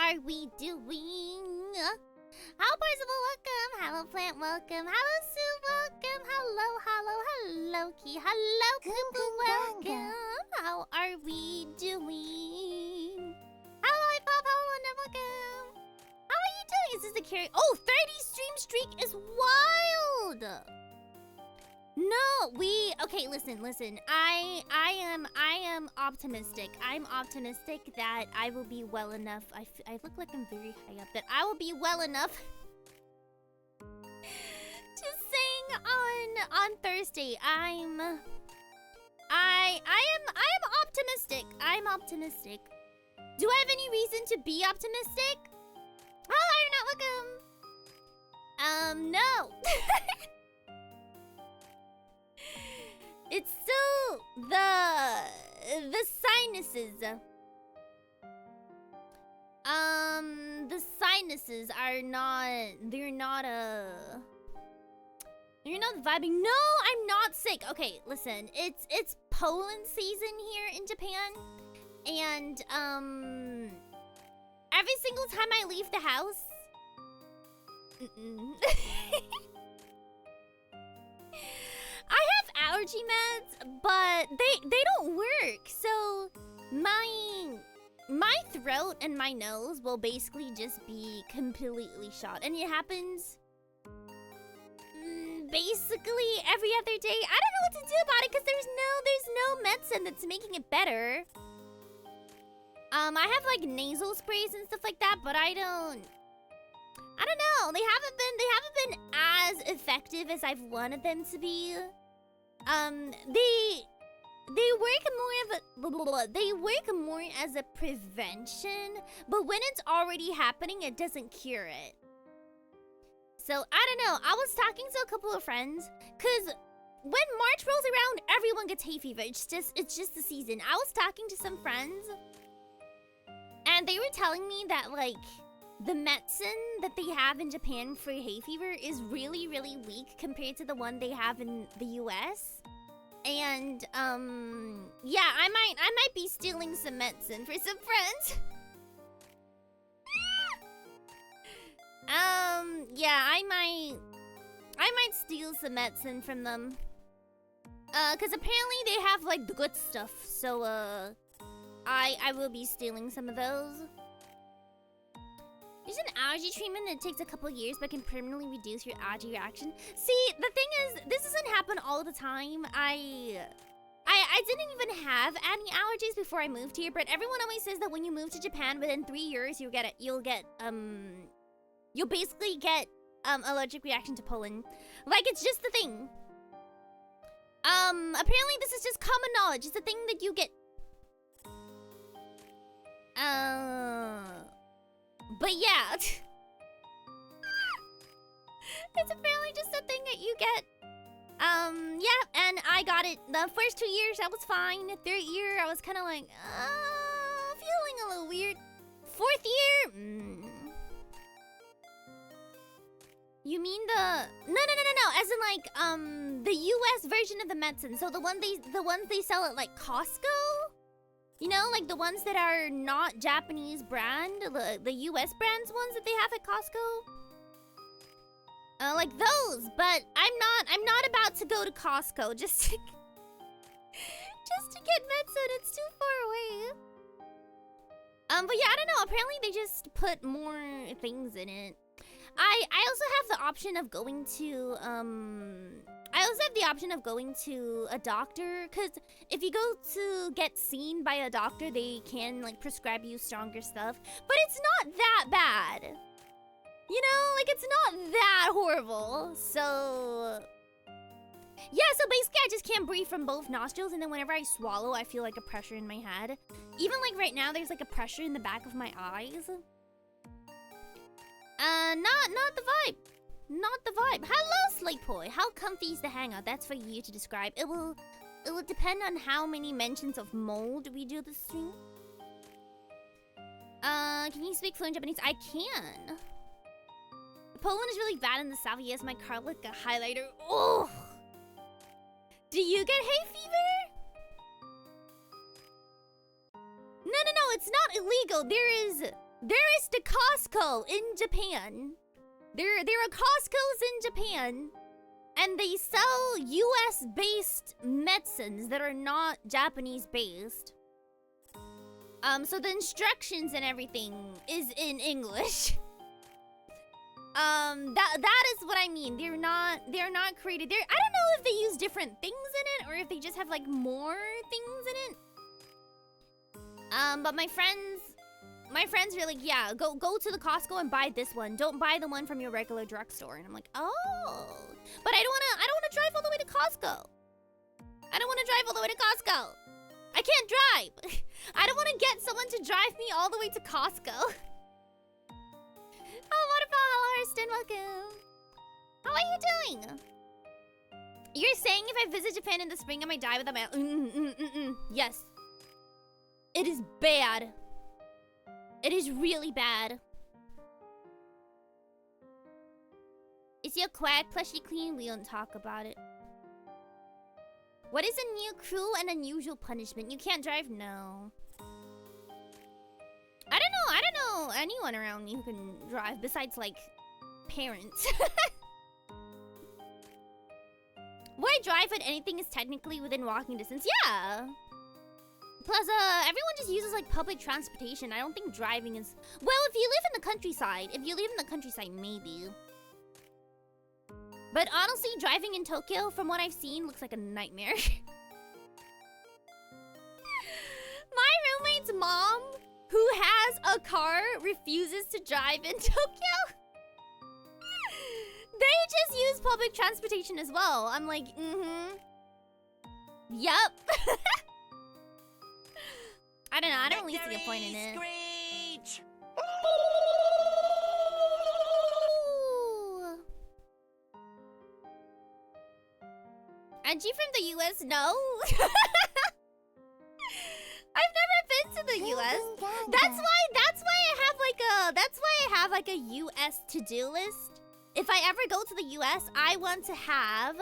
are we doing? Hello, Percival, welcome. Hello, Plant, welcome. Hello, Sue, welcome. Hello, Key. Hello, Kubu, welcome. How are we doing? Hello, iPop. Hello, London, welcome. How are you doing? Is this the carry? Oh, 30 stream streak is wild. No, okay, listen. I am optimistic. I'm optimistic that I will be well enough. I look like I'm very high up. That I will be well enough to sing on Thursday. I am optimistic. I'm optimistic. Do I have any reason to be optimistic? Oh, you're not welcome. No. It's still the sinuses. The sinuses are not. They're not vibing. No, I'm not sick. Okay, listen. It's pollen season here in Japan, and every single time I leave the house. I have allergy meds, but they don't work. So my throat and my nose will basically just be completely shot, and it happens basically every other day. I don't know what to do about it because there's no medicine that's making it better. I have like nasal sprays and stuff like that, but I don't know. They haven't been as effective as I've wanted them to be. They work more as a prevention, but when it's already happening, it doesn't cure it. So I don't know. I was talking to a couple of friends, cause when March rolls around, everyone gets hay fever. It's just the season. I was talking to some friends, and they were telling me that like the medicine that they have in Japan for hay fever is really, really weak compared to the one they have in the US. And yeah, I might be stealing some medicine for some friends. Yeah, I might steal some medicine from them. Cause apparently they have like the good stuff. So I will be stealing some of those. There's an allergy treatment that takes a couple years but can permanently reduce your allergy reaction. See, the thing is, this doesn't happen all the time. I didn't even have any allergies before I moved here, but everyone always says that when you move to Japan within 3 years, you'll basically get allergic reaction to pollen. Like, it's just the thing. Apparently this is just common knowledge. It's a thing that you get. But yeah, it's apparently just a thing that you get. Yeah, and I got it the first 2 years, I was fine. The third year, I was kind of like, feeling a little weird. Fourth year, You mean no, as in like, the US version of the medicine. So the ones they sell at like Costco? You know, like the ones that are not Japanese brand, the US brands ones that they have at Costco. Like those, but I'm not about to go to Costco just to get medicine. It's too far away. But yeah, I don't know. Apparently they just put more things in it. I also have the option of going to a doctor, because if you go to get seen by a doctor, they can like prescribe you stronger stuff, but it's not that bad. You know, like it's not that horrible. So yeah, so basically I just can't breathe from both nostrils, and then whenever I swallow, I feel like a pressure in my head. Even like right now, there's like a pressure in the back of my eyes. Not the vibe. Not the vibe. Hello, Slayboy. How comfy is the hangout? That's for you to describe. It will depend on how many mentions of mold we do this stream. Can you speak fluent Japanese? I can. Poland is really bad in the south. Yes, my car like a highlighter. Oh. Do you get hay fever? No, it's not illegal. There is the Costco in Japan. There are Costco's in Japan, and they sell US-based medicines that are not Japanese-based. So the instructions and everything is in English. That is what I mean. They're not created. I don't know if they use different things in it or if they just have like more things in it. But my friends are like, yeah, go to the Costco and buy this one. Don't buy the one from your regular drugstore. And I'm like, oh, but I don't wanna drive all the way to Costco. I don't wanna drive all the way to Costco. I can't drive. I don't wanna get someone to drive me all the way to Costco. Oh, Waterfall, Hurston, welcome. How are you doing? You're saying if I visit Japan in the spring, I might die without my... Yes. It is bad. It is really bad. Is your quack plushie clean? We don't talk about it. What is a new cruel and unusual punishment? You can't drive? No. I don't know anyone around me who can drive besides, like, parents. Why drive when anything is technically within walking distance? Yeah. Plus, everyone just uses, like, public transportation. I don't think driving is... Well, if you live in the countryside. If you live in the countryside, maybe. But honestly, driving in Tokyo, from what I've seen, looks like a nightmare. My roommate's mom, who has a car, refuses to drive in Tokyo. They just use public transportation as well. I'm like, Yup. I don't know, I don't really see a point in it. Screech! Angie from the US? No. I've never been to the US. That's why I have like a US to-do list. If I ever go to the US, I want to have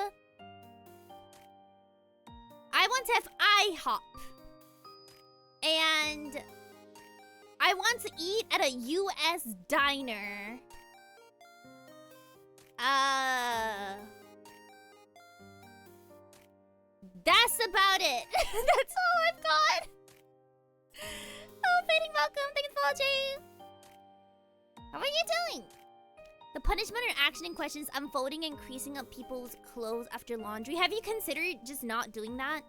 IHOP. And I want to eat at a US diner. That's about it. That's all I've got. Oh, fading welcome. Thank you for watching. How are you doing? The punishment or action in question is unfolding and creasing up people's clothes after laundry. Have you considered just not doing that?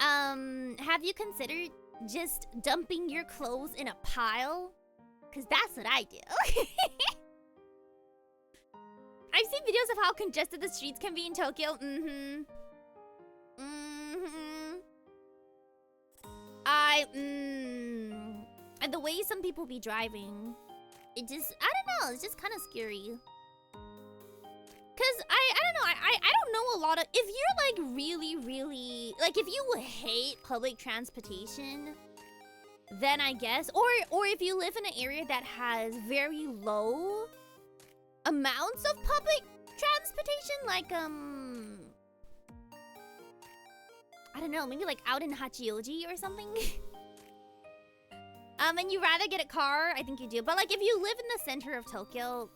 Have you considered just dumping your clothes in a pile? Because that's what I do. I've seen videos of how congested the streets can be in Tokyo. And the way some people be driving, it just, I don't know, it's just kind of scary. Cause I don't know, I don't know a lot of, if you're like really, like if you hate public transportation, then I guess, or if you live in an area that has very low amounts of public transportation, like I don't know, maybe like out in Hachioji or something. And you rather get a car, I think you do. But like if you live in the center of Tokyo,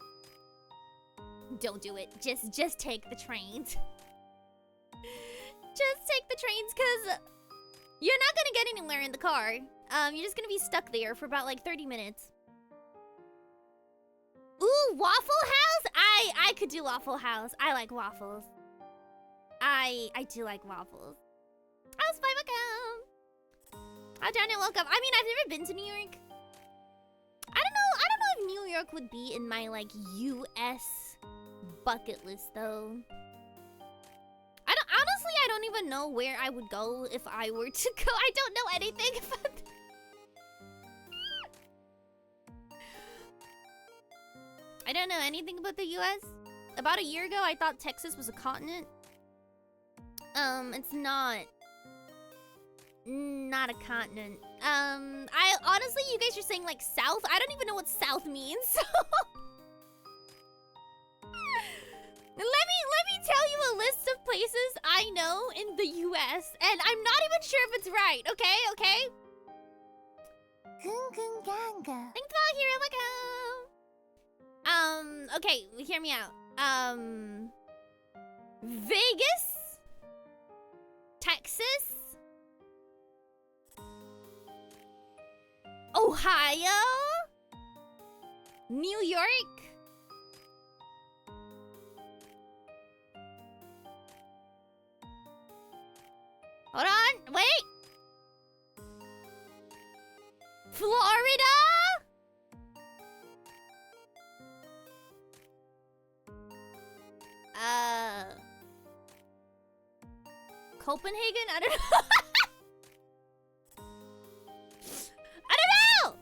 don't do it. Just take the trains. Just take the trains, cause you're not gonna get anywhere in the car. You're just gonna be stuck there for about like 30 minutes. Ooh, Waffle House? I could do Waffle House. I like waffles. I do like waffles. Oh, Spy, welcome. Oh, Daniel, welcome. I mean, I've never been to New York. I don't know if New York would be in my like US bucket list though. Honestly, I don't even know where I would go if I were to go. I don't know anything about that. I don't know anything about the US. About a year ago, I thought Texas was a continent. It's not. Not a continent. I honestly, you guys are saying like South. I don't even know what South means. So let me tell you a list of places I know in the US, and I'm not even sure if it's right. Okay. Thanks for here, welcome. Okay, hear me out. Vegas, Texas, Ohio, New York, hold on, wait, Florida, Copenhagen? I don't know. I don't know!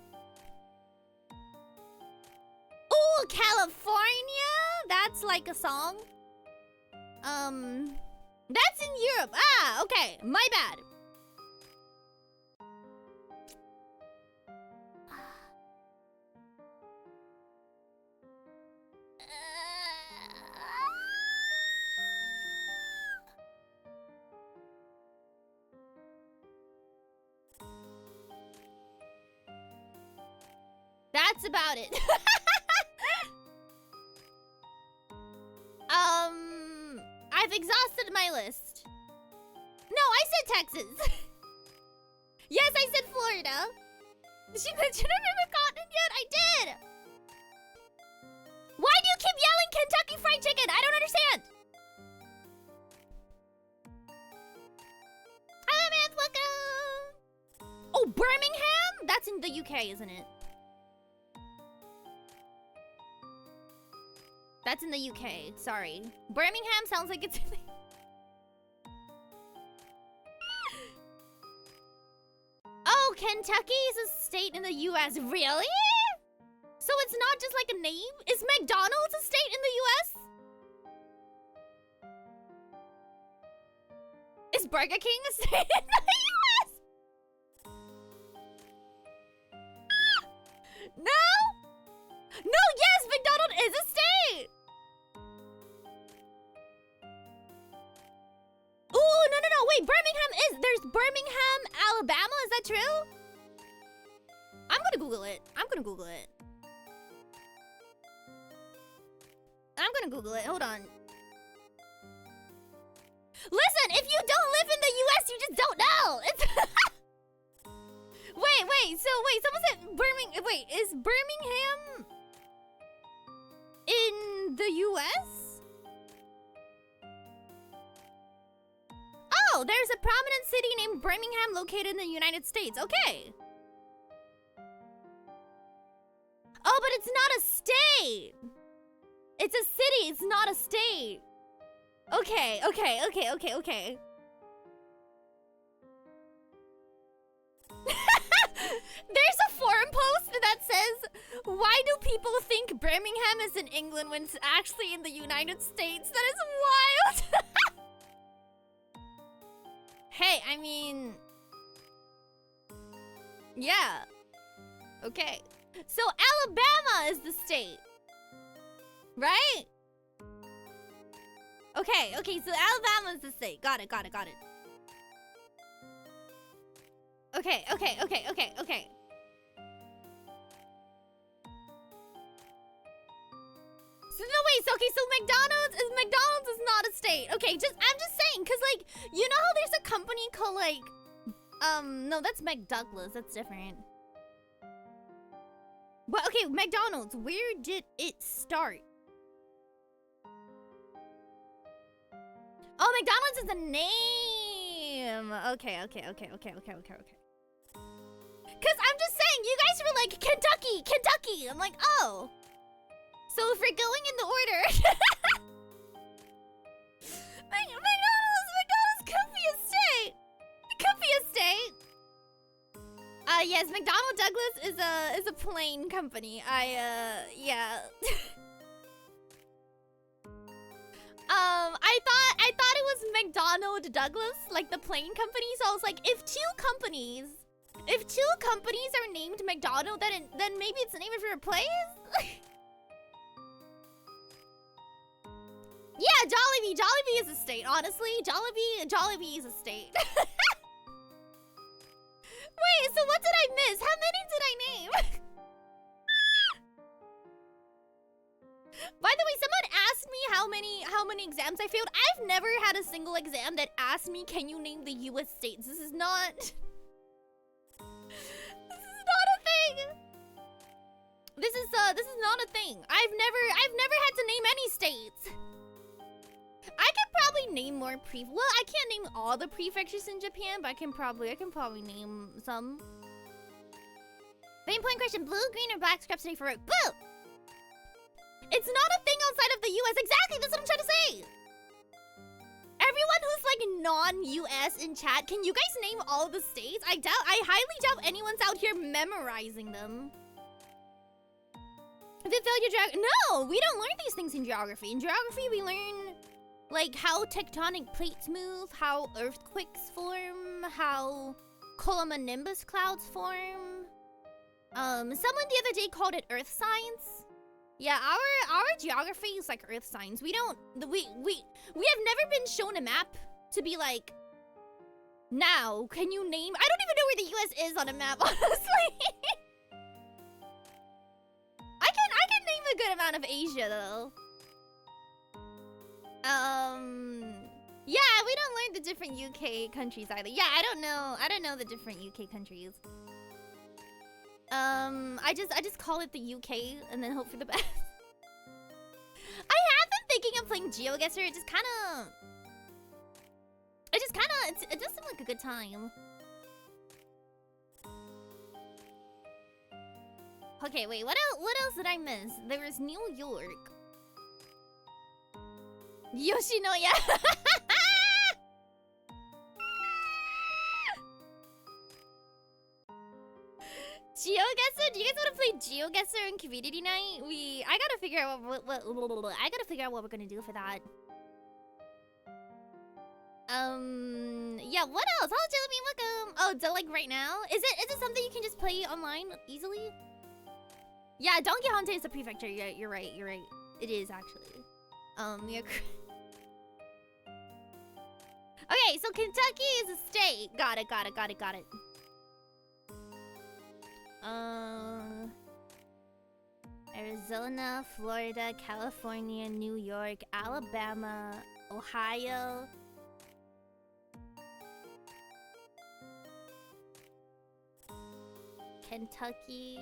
Oh, California? That's like a song. That's in Europe. Ah, okay. My bad. That's about it. I've exhausted my list. No, I said Texas. Yes, I said Florida. Did she mention I've never gotten it yet? I did. Why do you keep yelling Kentucky Fried Chicken? I don't understand. Hello, man. Welcome. Oh, Birmingham? That's in the UK, isn't it? That's in the UK. Sorry. Birmingham sounds like it's in the... Oh, Kentucky is a state in the US. Really? So it's not just like a name? Is McDonald's a state in the US? Is Burger King a state in the US? No? No, yes, McDonald's is a state! Ooh, no, wait, Birmingham is... There's Birmingham, Alabama, is that true? I'm gonna Google it. Hold on. Listen, if you don't live in the US, you just don't know! It's... Wait, someone said Birmingham... Wait, is Birmingham... in the US? Oh, there's a prominent city named Birmingham located in the United States. Okay. Oh, but it's not a state. It's a city, it's not a state. Okay. There's a forum post that says, why do people think Birmingham is in England when it's actually in the United States? That is wild. Hey, I mean... Yeah. Okay. So Alabama is the state. Right? Okay, so Alabama is the state. Got it. Okay. So no, wait, so McDonald's is not a state. Okay, I'm just saying, cause like, you know how there's a company called like, no, that's McDouglas, that's different. But okay, McDonald's, where did it start? Oh, McDonald's is a name. Okay. Cause I'm just saying, you guys were like, Kentucky. I'm like, oh. So if we're going in the order... McDonald's could be a state. It could be a state. Yes, McDonnell Douglas is a plane company. Yeah. I thought it was McDonnell Douglas, like the plane company. So I was like, if two companies are named McDonald, then maybe it's the name of your place. Yeah, Jollibee. Jollibee is a state, honestly. Jollibee is a state. Wait, so what did I miss? How many did I name? By the way, someone asked me how many exams I failed. I've never had a single exam that asked me, can you name the US states? This is not a thing. This is not a thing. I've never had to name any states. I could probably name more well, I can't name all the prefectures in Japan, but I can probably name some. Main point question, blue, green, or black scrap city for road? Blue! It's not a thing outside of the US. Exactly, that's what I'm trying to say. Everyone who's like non-US in chat, can you guys name all the states? I highly doubt anyone's out here memorizing them. If it failed your geography, no, we don't learn these things in geography. In geography, we learn like how tectonic plates move, how earthquakes form, how cumulonimbus clouds form. Someone the other day called it earth science. Yeah, our geography is like earth science. We have never been shown a map to be like, now can you name? I don't even know where the US is on a map, honestly. I can name a good amount of Asia though. Yeah, we don't learn the different UK countries either. Yeah, I don't know the different UK countries. I just call it the UK and then hope for the best. I have been thinking of playing GeoGuessr. It does seem like a good time. Okay, wait, what else did I miss? There was New York. Yoshinoya. GeoGuessr? Do you guys want to play GeoGuessr in community night? I gotta figure out what we're gonna do for that. Yeah, what else? Hello, Jelly, welcome. Oh, so like right now? Is it something you can just play online easily? Yeah, Donkey Honte is a prefecture. Yeah, you're right. It is actually. Yeah. Okay, so Kentucky is a state. Got it. Arizona, Florida, California, New York, Alabama, Ohio. Kentucky.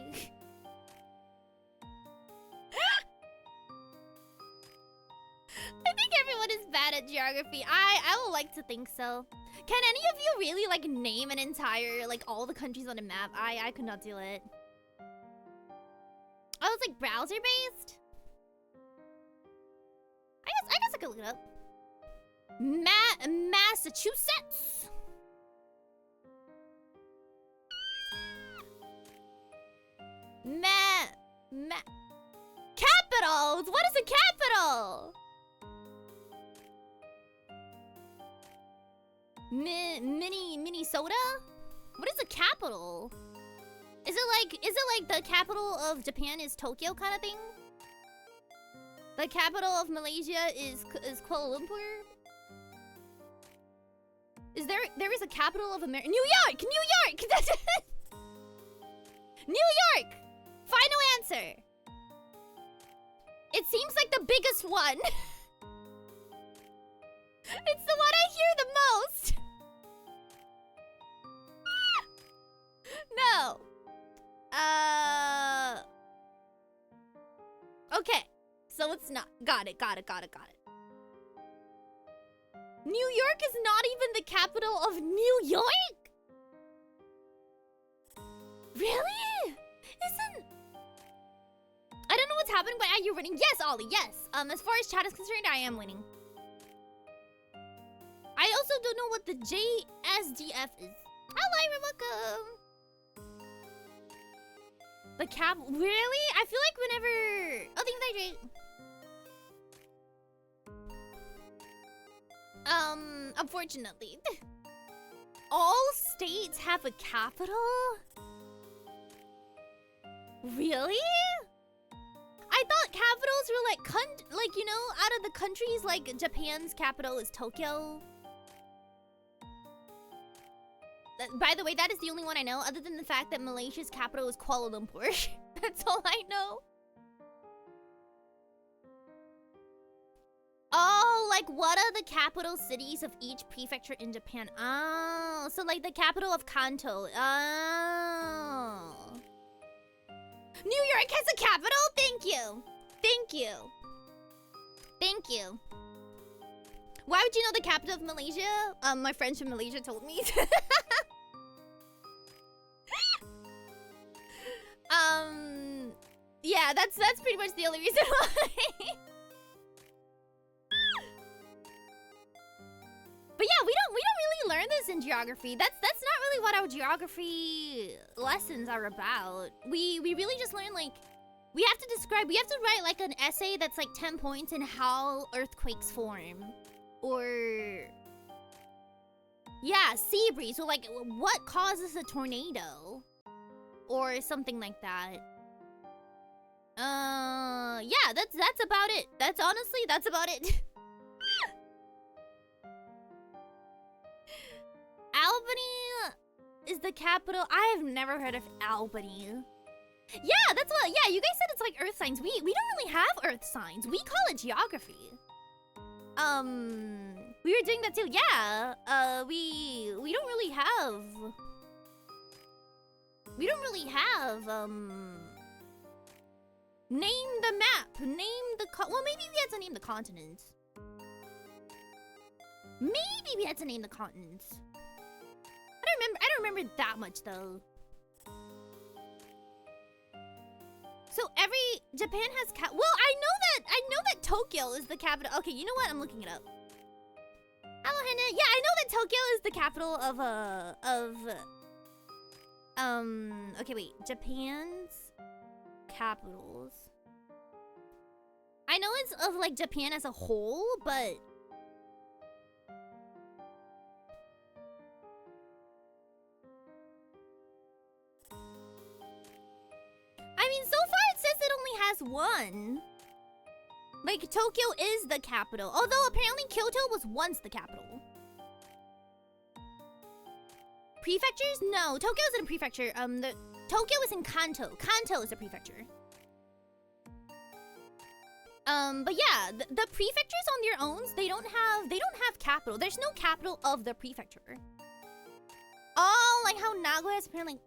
I think everyone is bad at geography. I would like to think so. Can any of you really like name an entire like all the countries on a map? I could not do it. Oh, it's like browser based? I guess I could look it up. Massachusetts. Capitals. What is a capital? Minnesota? What is a capital? Is it like the capital of Japan is Tokyo kind of thing? The capital of Malaysia is Kuala Lumpur? There is a capital of America? New York! New York! Final answer. It seems like the biggest one. It's the one I hear the most. No. Okay. So it's not. Got it. New York is not even the capital of New York? Really? Isn't... I don't know what's happening, but are you winning? Yes, Ollie, yes. As far as chat is concerned, I am winning. I also don't know what the JSDF is. Hello, welcome. The cap... Really? I feel like whenever... Oh, things hydrate. Unfortunately. All states have a capital? Really? I thought capitals were like, you know, out of the countries, like Japan's capital is Tokyo. By the way, that is the only one I know, other than the fact that Malaysia's capital is Kuala Lumpur. That's all I know. Oh, like what are the capital cities of each prefecture in Japan? Oh, so like the capital of Kanto. Oh. New York has a capital? Thank you. Thank you. Thank you. Why would you know the capital of Malaysia? My friends from Malaysia told me. Yeah, that's pretty much the only reason why. But yeah, we don't really learn this in geography. That's not really what our geography lessons are about. We really just learn like we have to write like an essay that's like 10 points in how earthquakes form. Or yeah, sea breeze. So like what causes a tornado? Or something like that. Yeah, that's about it. That's about it. Albany is the capital. I have never heard of Albany. Yeah, that's what. Yeah, you guys said it's like earth signs. We don't really have earth signs. We call it geography. We were doing that too. Yeah. We don't really have. We don't really have. Name the map. Name the well, maybe we had to name the continents. Maybe we had to name the continents. I don't remember that much though. So Japan has well, I know that Tokyo is the capital. Okay, you know what? I'm looking it up. Hello, Hannah. Yeah, I know that Tokyo is the capital of okay, wait. Japan's capitals. I know it's of like Japan as a whole, but I mean, so far it says it only has one. Like, Tokyo is the capital. Although, apparently, Kyoto was once the capital. Prefectures? No, Tokyo isn't a prefecture. Tokyo is in Kanto. Kanto is a prefecture. But yeah, the prefectures on their own, they don't have capital. There's no capital of the prefecture. Oh, like how Nagoya is apparently...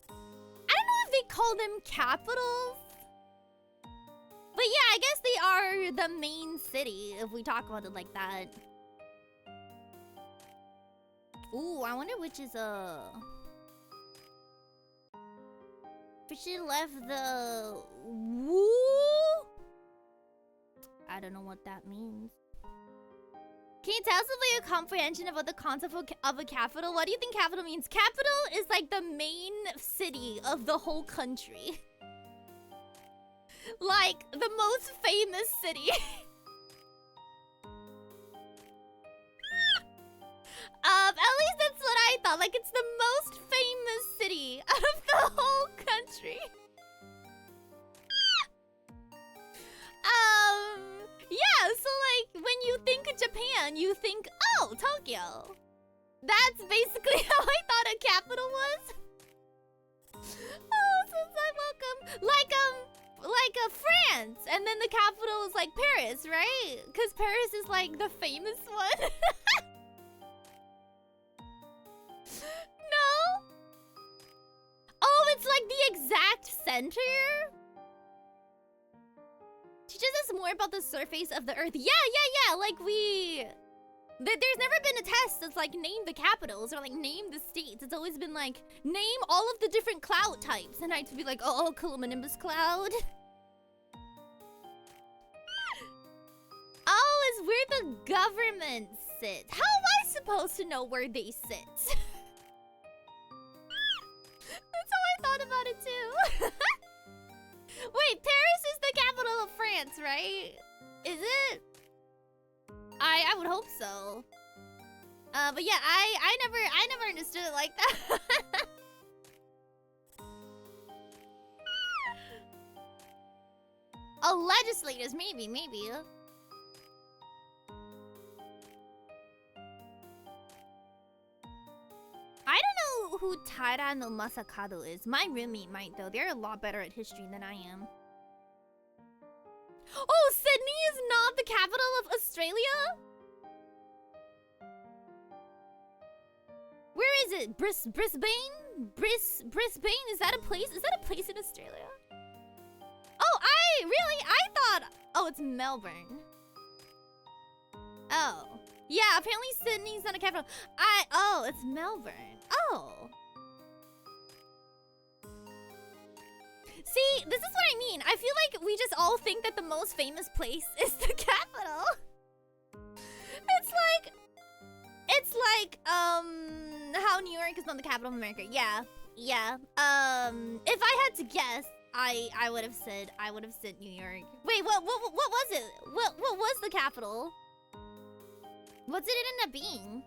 I don't know if they call them capitals. But yeah, I guess they are the main city, if we talk about it like that. Ooh, I wonder which is Fishy left the... Woo? I don't know what that means. Can you tell us about your comprehension about the concept of a capital? What do you think capital means? Capital is like the main city of the whole country. Like, the most famous city. At least that's what I thought. Like, it's the most famous city out of the whole country. Yeah, so like, when you think Japan, you think, oh, Tokyo. That's basically how I thought a capital was. Oh, since I'm welcome. Like France, and then the capital is like Paris, right? Because Paris is like the famous one. No? Oh, it's like the exact center? Teaches us more about the surface of the earth. Yeah, like there's never been a test that's like name the capitals or like name the states. It's always been like name all of the different cloud types, and I'd be like, oh, cumulonimbus cloud. Oh, it's where the government sits. How am I supposed to know where they sit? That's how I thought about it too. Wait, Paris is the capital of France, right? Is it? I would hope so. But yeah, I never understood it like that. Oh, legislators, maybe. I don't know who Taira no Masakado is. My roommate might though. They're a lot better at history than I am. Oh, Sydney is not the capital of Australia? Where is it? Brisbane? Brisbane? Is that a place? Is that a place in Australia? Oh, really? I thought... Oh, it's Melbourne. Oh. Yeah, apparently Sydney's not a capital. Oh, it's Melbourne. Oh. See, this is what I mean. I feel like we just all think that the most famous place is the capital. It's like, how New York is not the capital of America. Yeah. If I had to guess, I would have said New York. Wait, what was it? What was the capital? What did it end up being?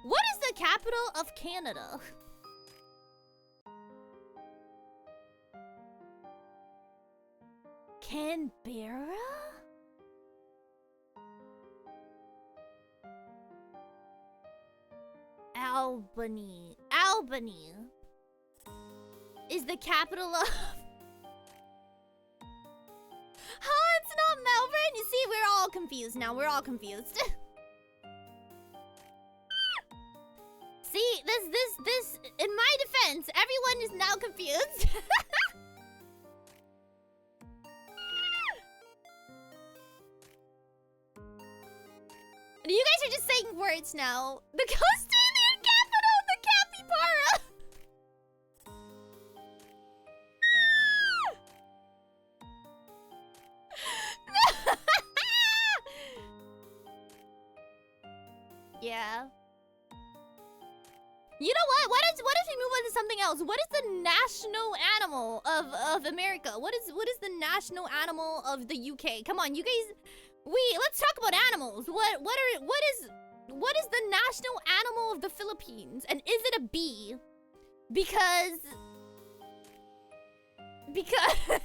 What is the capital of Canada? Canberra? Albany is the capital of... Huh, it's not Melbourne? You see, we're all confused now. We're all confused. See, this, in my defense, everyone is now confused. You guys are just saying words now. The Australian capital, the capybara. Yeah. You know what? Why don't we move on to something else? What is the national animal of America? What is the national animal of the UK? Come on, you guys. Let's talk about animals. What is the national animal of the Philippines? And is it a bee? Because the cow!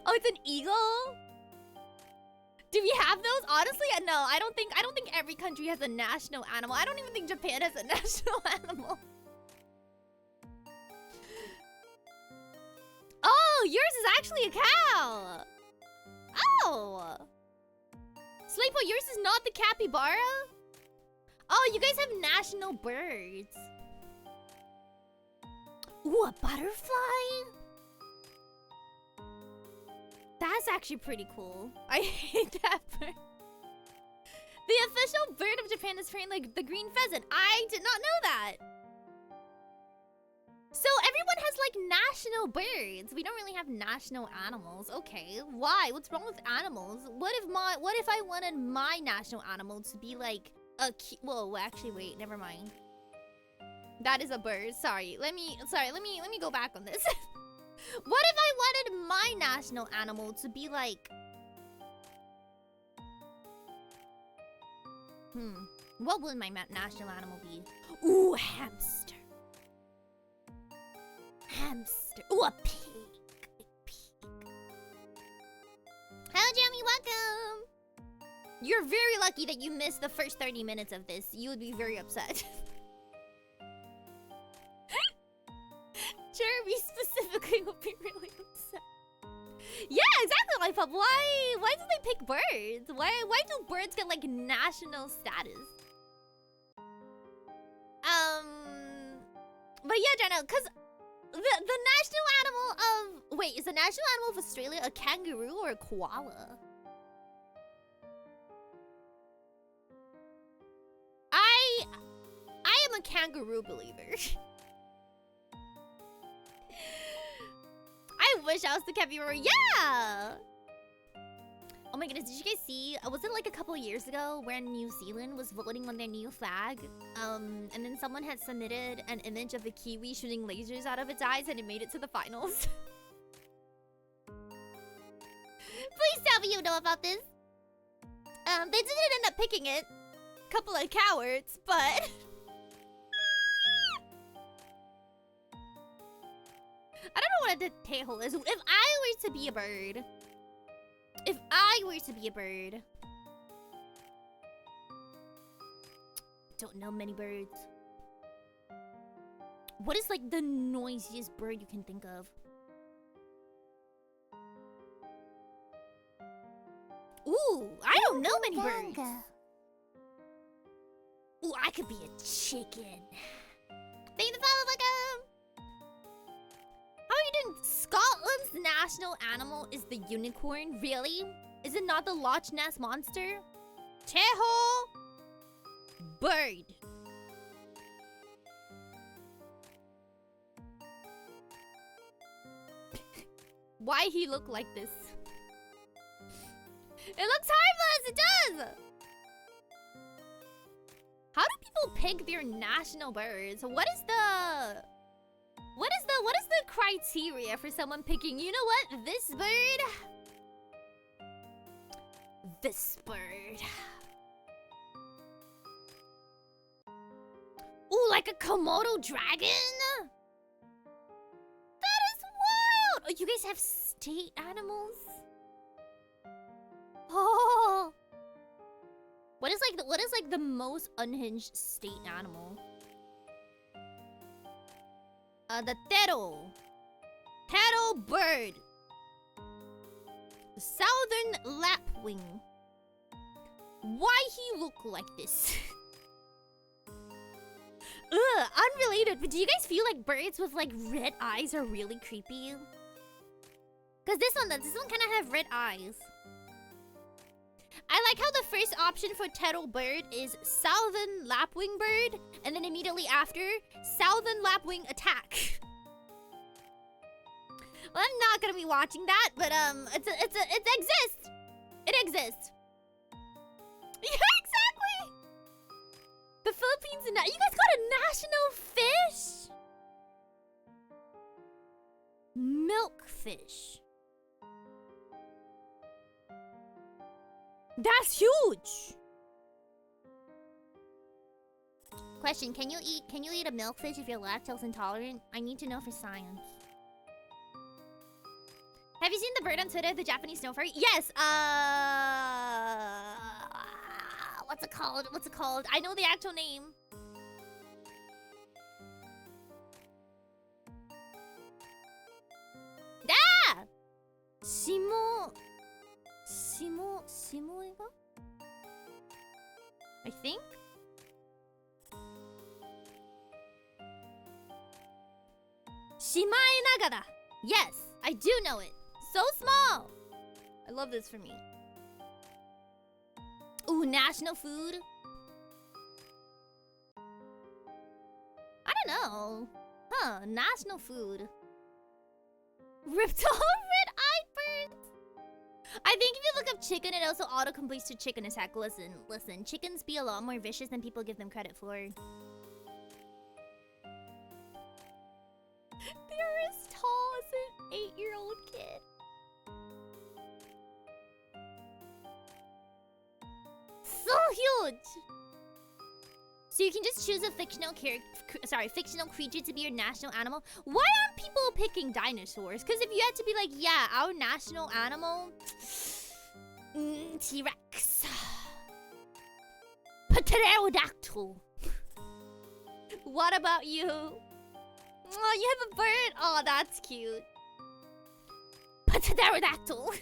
Oh, it's an eagle? Do we have those? Honestly, no. I don't think every country has a national animal. I don't even think Japan has a national animal. Oh, yours is actually a cow. Oh. Slaypo, yours is not the capybara? Oh, you guys have national birds. Ooh, a butterfly? That's actually pretty cool. I hate that bird. The official bird of Japan is apparently like the green pheasant. I did not know that. So everyone has like national birds. We don't really have national animals. Okay, why? What's wrong with animals? What if I wanted my national animal to be like a whoa, actually wait, never mind. That is a bird. Sorry. Let me go back on this. What if I wanted my national animal to be like what would my national animal be? Ooh, hamster. Hamster. Ooh, a pig. Hello, Jamie. Welcome. You're very lucky that you missed the first 30 minutes of this. You would be very upset. Jeremy specifically would be really upset. Yeah, exactly, Lifeup. Why do they pick birds? Why do birds get like national status? But yeah, Jenna, cause the national animal of is the national animal of Australia a kangaroo or a koala? I am a kangaroo believer. I wish I was the capybara. Yeah. Oh my goodness, did you guys see? Was it like a couple of years ago when New Zealand was voting on their new flag? And then someone had submitted an image of a kiwi shooting lasers out of its eyes and it made it to the finals. Please tell me you know about this. They didn't end up picking it. Couple of cowards, but... I don't know what a tejo is. If I were to be a bird... don't know many birds. What is like the noisiest bird you can think of? Ooh, I don't know many birds. Ooh, I could be a chicken. Thank you for the follow, welcome. How are you doing? Scotland's national animal is the unicorn. Really? Is it not the Loch Ness monster? Teho bird. Why he look like this? It looks harmless. It does. How do people pick their national birds? What is the criteria for someone picking? You know what? This bird. This bird. Ooh, like a Komodo dragon? That is wild! Oh, you guys have state animals? Oh! What is like the most unhinged state animal? The tero. Tero bird. The southern lapwing. Why he look like this? Ugh, unrelated, but do you guys feel like birds with like red eyes are really creepy? Cause this one kind of have red eyes. I like how the first option for Tero bird is southern lapwing bird, and then immediately after, southern lapwing attack. Well, I'm not gonna be watching that, but it exists. It exists. Yeah, exactly. The Philippines, you guys got a national fish? Milkfish. That's huge. Question: Can you eat a milkfish if you're lactose intolerant? I need to know for science. Have you seen the bird on Twitter, the Japanese snow fairy? Yes. What's it called? What's it called? I know the actual name. Ah! Shimoega? I think? Shimaenagada. Yes, I do know it. So small. I love this for me. Ooh, national food. I don't know. Huh, national food. Ripped off red-eyed birds. I think if you look up chicken, it also auto-completes to chicken attack. Listen. Chickens be a lot more vicious than people give them credit for. They're as tall as an 8-year-old kid. So huge! So you can just choose a fictional creature to be your national animal. Why aren't people picking dinosaurs? Because if you had to be like, yeah, our national animal, T-Rex, pterodactyl. What about you? Oh, you have a bird. Oh, that's cute. Pterodactyl.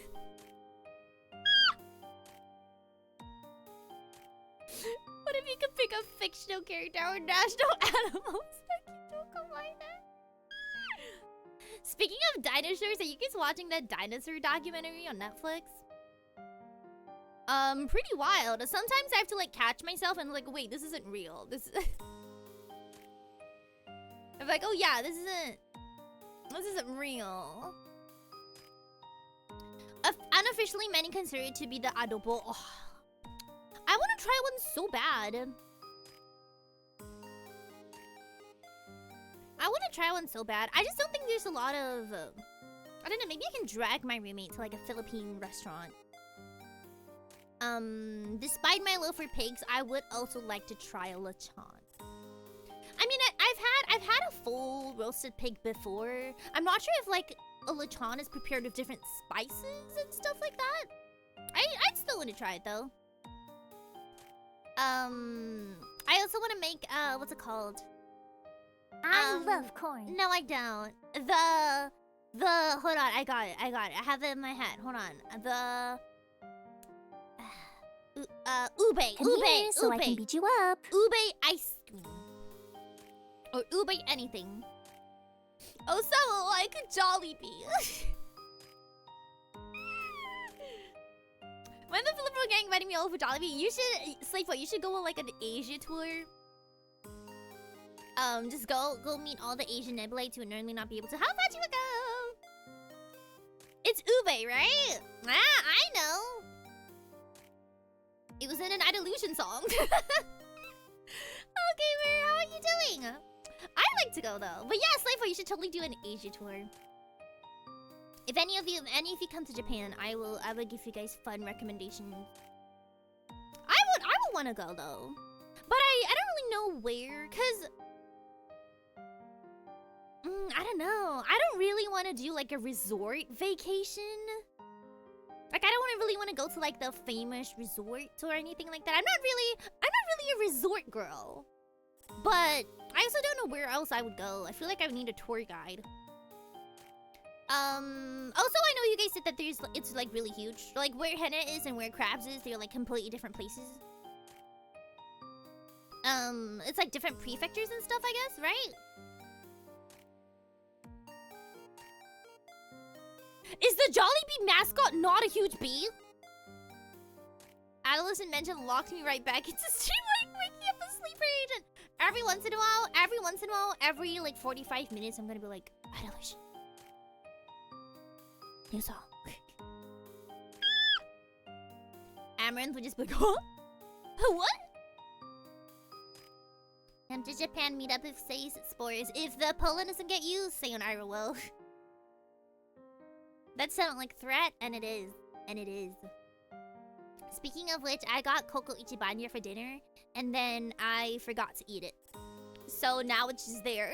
What if you could pick a fictional character or national animals that you don't combine that? Speaking of dinosaurs, are you guys watching that dinosaur documentary on Netflix? Pretty wild. Sometimes I have to like catch myself and like, wait, this isn't real. This is I'm like, oh yeah, this isn't real. Unofficially, many consider it to be the adobo. Oh, I want to try one so bad. I just don't think there's a lot of... I don't know, maybe I can drag my roommate to like a Philippine restaurant. Despite my love for pigs, I would also like to try a lechon. I mean, I've had a full roasted pig before. I'm not sure if like a lechon is prepared with different spices and stuff like that. I'd still want to try it though. I also want to make, what's it called? I love corn. No, I don't. Hold on, I got it. I have it in my head. Hold on. Ube. Come here so I can beat you up. Ube ice cream. Or ube anything. Oh, so like a Jollibee. When the Filipino gang invited me over for Jollibee, you should, Slayfo, you should go on like an Asia tour. Just go meet all the Asian Nebulites who would normally not be able to. How about you go? It's ube, right? Ah, I know. It was in an Idolution song. Okay, Mary, how are you doing? I'd like to go though. But yeah, Slayfo, you should totally do an Asia tour. If any of you come to Japan, I will give you guys fun recommendations. I would want to go though, but I don't really know where, cause I don't know. I don't really want to do like a resort vacation. Like I don't really want to go to like the famous resorts or anything like that. I'm not really a resort girl. But I also don't know where else I would go. I feel like I would need a tour guide. Also, I know you guys said that it's like really huge. Like where Henna is and where Crabs is, they're like completely different places. It's like different prefectures and stuff, I guess, right? Is the Jollibee mascot not a huge bee? Adolescent mention locked me right back into stream like waking up a sleeper agent. Every once in a while, every like 45 minutes, I'm gonna be like, Adolescent. New song. Amaranth would just be like, huh? What? Come to Japan, meet up if Says Spores. If the Poland doesn't get you, Seion Aera will. That sounded like threat, and it is. And it is. Speaking of which, I got Coco Ichibanya for dinner, and then I forgot to eat it. So now it's just there.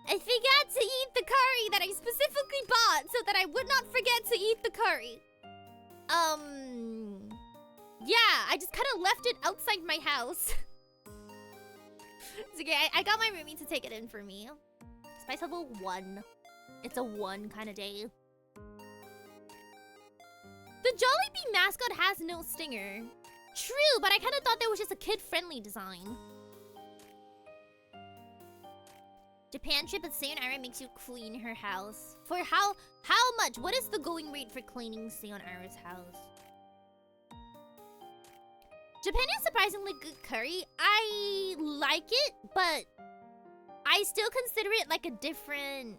I forgot to eat the curry that I specifically bought so that I would not forget to eat the curry. Yeah, I just kind of left it outside my house. It's okay, I got my roomie to take it in for me. Spice level 1. It's a 1 kind of day. The Jollibee mascot has no stinger. True, but I kind of thought that was just a kid-friendly design. Japan trip at Seion Aera makes you clean her house. For how much? What is the going rate for cleaning Seion Aera's house? Japan is surprisingly good curry. I like it, but I still consider it like a different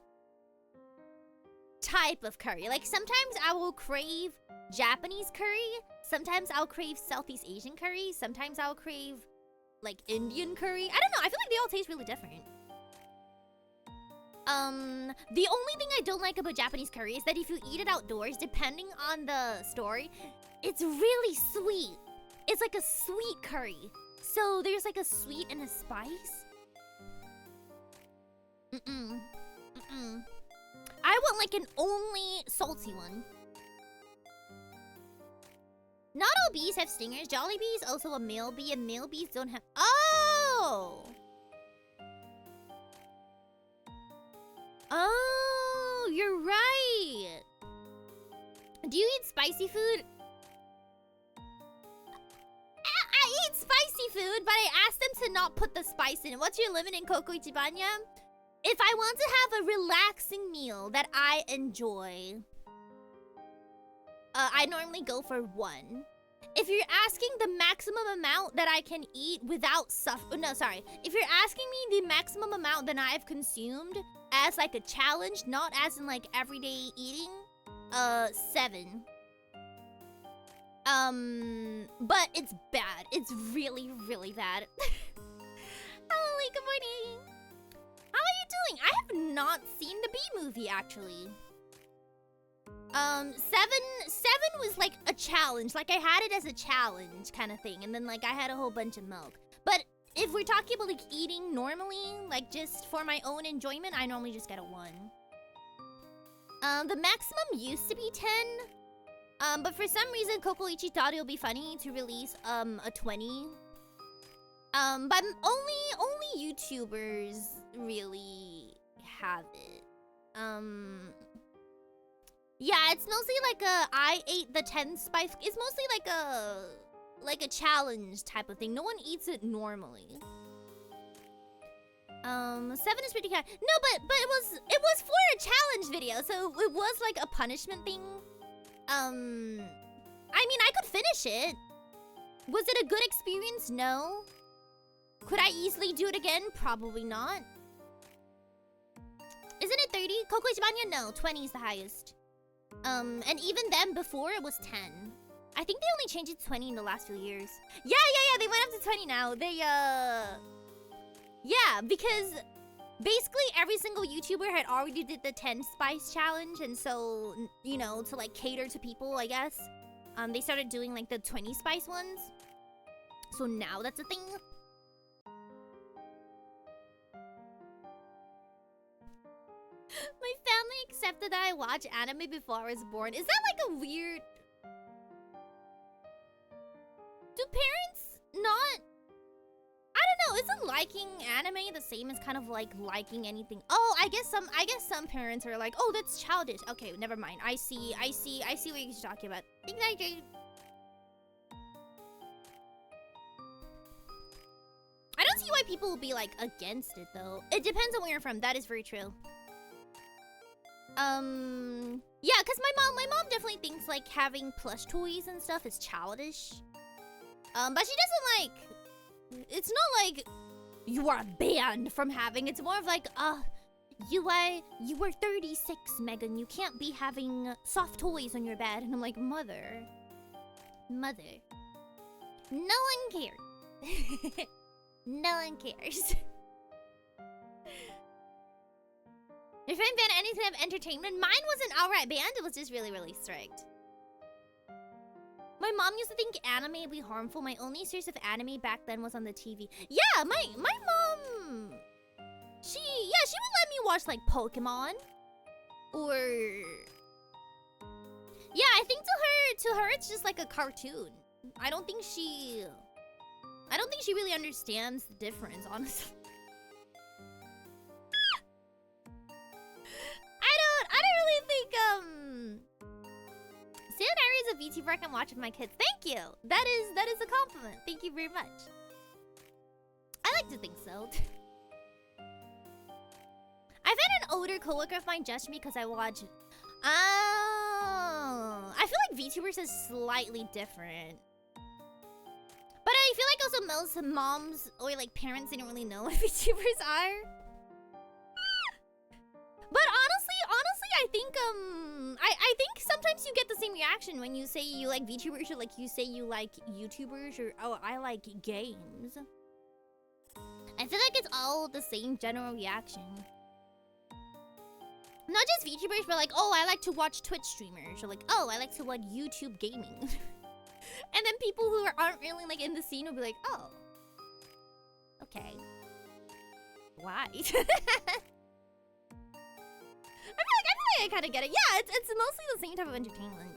type of curry. Like sometimes I will crave Japanese curry. Sometimes I'll crave Southeast Asian curry. Sometimes I'll crave like Indian curry. I don't know. I feel like they all taste really different. The only thing I don't like about Japanese curry is that if you eat it outdoors, depending on the store, it's really sweet. It's like a sweet curry. So there's like a sweet and a spice. I want like an only salty one. Not all bees have stingers. Jollibee is also a male bee, and male bees don't have... Oh! Oh, you're right. Do you eat spicy food? I eat spicy food, but I asked them to not put the spice in it. What's your limit in Coco Ichibanya? If I want to have a relaxing meal that I enjoy, I normally go for 1. If you're asking the maximum amount that I can eat without no, sorry. If you're asking me the maximum amount that I've consumed as like a challenge, not as in like everyday eating, 7. But it's bad. It's really, really bad. Holy, good morning. How are you doing? I have not seen the Bee movie, actually. 7 was like a challenge. Like I had it as a challenge kind of thing. And then like I had a whole bunch of milk. But if we're talking about like eating normally, like just for my own enjoyment, I normally just get a 1. The maximum used to be 10. But for some reason, Kokoichi thought it would be funny to release a 20 But only YouTubers really have it. Yeah, it's mostly like I ate the 10 spice. It's mostly like a challenge type of thing. No one eats it normally. 7 is pretty kind. No, but it was for a challenge video, so it was like a punishment thing. I mean, I could finish it. Was it a good experience? No. Could I easily do it again? Probably not. Isn't it 30? Coco Ichibanya? No, 20 is the highest. And even then, before it was 10. I think they only changed it to 20 in the last few years. Yeah, they went up to 20 now. They, yeah, because basically every single YouTuber had already did the 10 spice challenge, and so, you know, to like cater to people, I guess, they started doing like the 20 spice ones. So now that's a thing. My family accepted that I watch anime before I was born. Is that like a weird... Do parents not... I don't know, isn't liking anime the same as kind of like liking anything? Oh, I guess some parents are like, oh, that's childish. Okay, never mind. I see what you're talking about. Exactly. I don't see why people would be like against it though. It depends on where you're from. That is very true. Yeah, cause my mom definitely thinks like having plush toys and stuff is childish. But she doesn't like. It's not like you are banned from having. It's more of like, you were 36, Megan. You can't be having soft toys on your bed. And I'm like, mother. No one cares. No one cares. Your friend banned anything of entertainment? Mine wasn't outright banned, it was just really, really strict. My mom used to think anime would be harmful. My only source of anime back then was on the TV. Yeah, my mom... She would let me watch like Pokemon. Or... Yeah, I think to her it's just like a cartoon. I don't think she really understands the difference, honestly. I don't really think, Seion Aera is a VTuber I can watch with my kids. Thank you! That is a compliment. Thank you very much. I like to think so. I've had an older coworker of mine judge me because I watch... Oh... I feel like VTubers is slightly different. But I feel like also most moms or like parents didn't really know what VTubers are. But honestly, I think I think sometimes you get the same reaction when you say you like VTubers or like you say you like YouTubers or oh I like games. I feel like it's all the same general reaction. Not just VTubers, but like, oh, I like to watch Twitch streamers, or like, oh, I like to watch YouTube gaming. And then people who aren't really like in the scene will be like, oh, okay, why? I feel like I kind of get it. Yeah, it's mostly the same type of entertainment.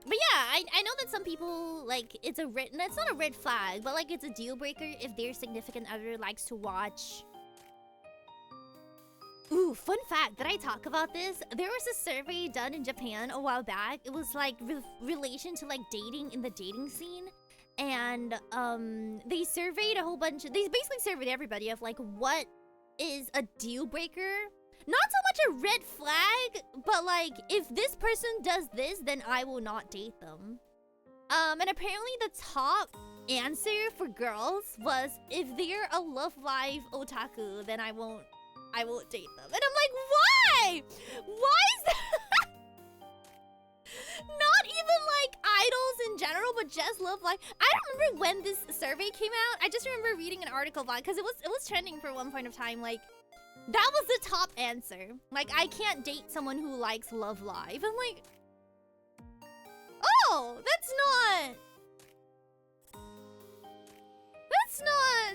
But yeah, I know that some people like it's not a red flag, but like it's a deal breaker if their significant other likes to watch. Ooh, fun fact, did I talk about this? There was a survey done in Japan a while back. It was like relation to like dating in the dating scene. And they surveyed a whole bunch of, they basically surveyed everybody of like what is a deal breaker. Not so much a red flag, but like if this person does this, then I will not date them. And apparently the top answer for girls was if they're a Love Live otaku, then I won't date them. And I'm like, why? Why is that? Not even like idols in general, but just Love Live. I don't remember when this survey came out. I just remember reading an article about it because it was trending for one point of time. Like, that was the top answer. Like, I can't date someone who likes Love Live. I'm like, oh, that's not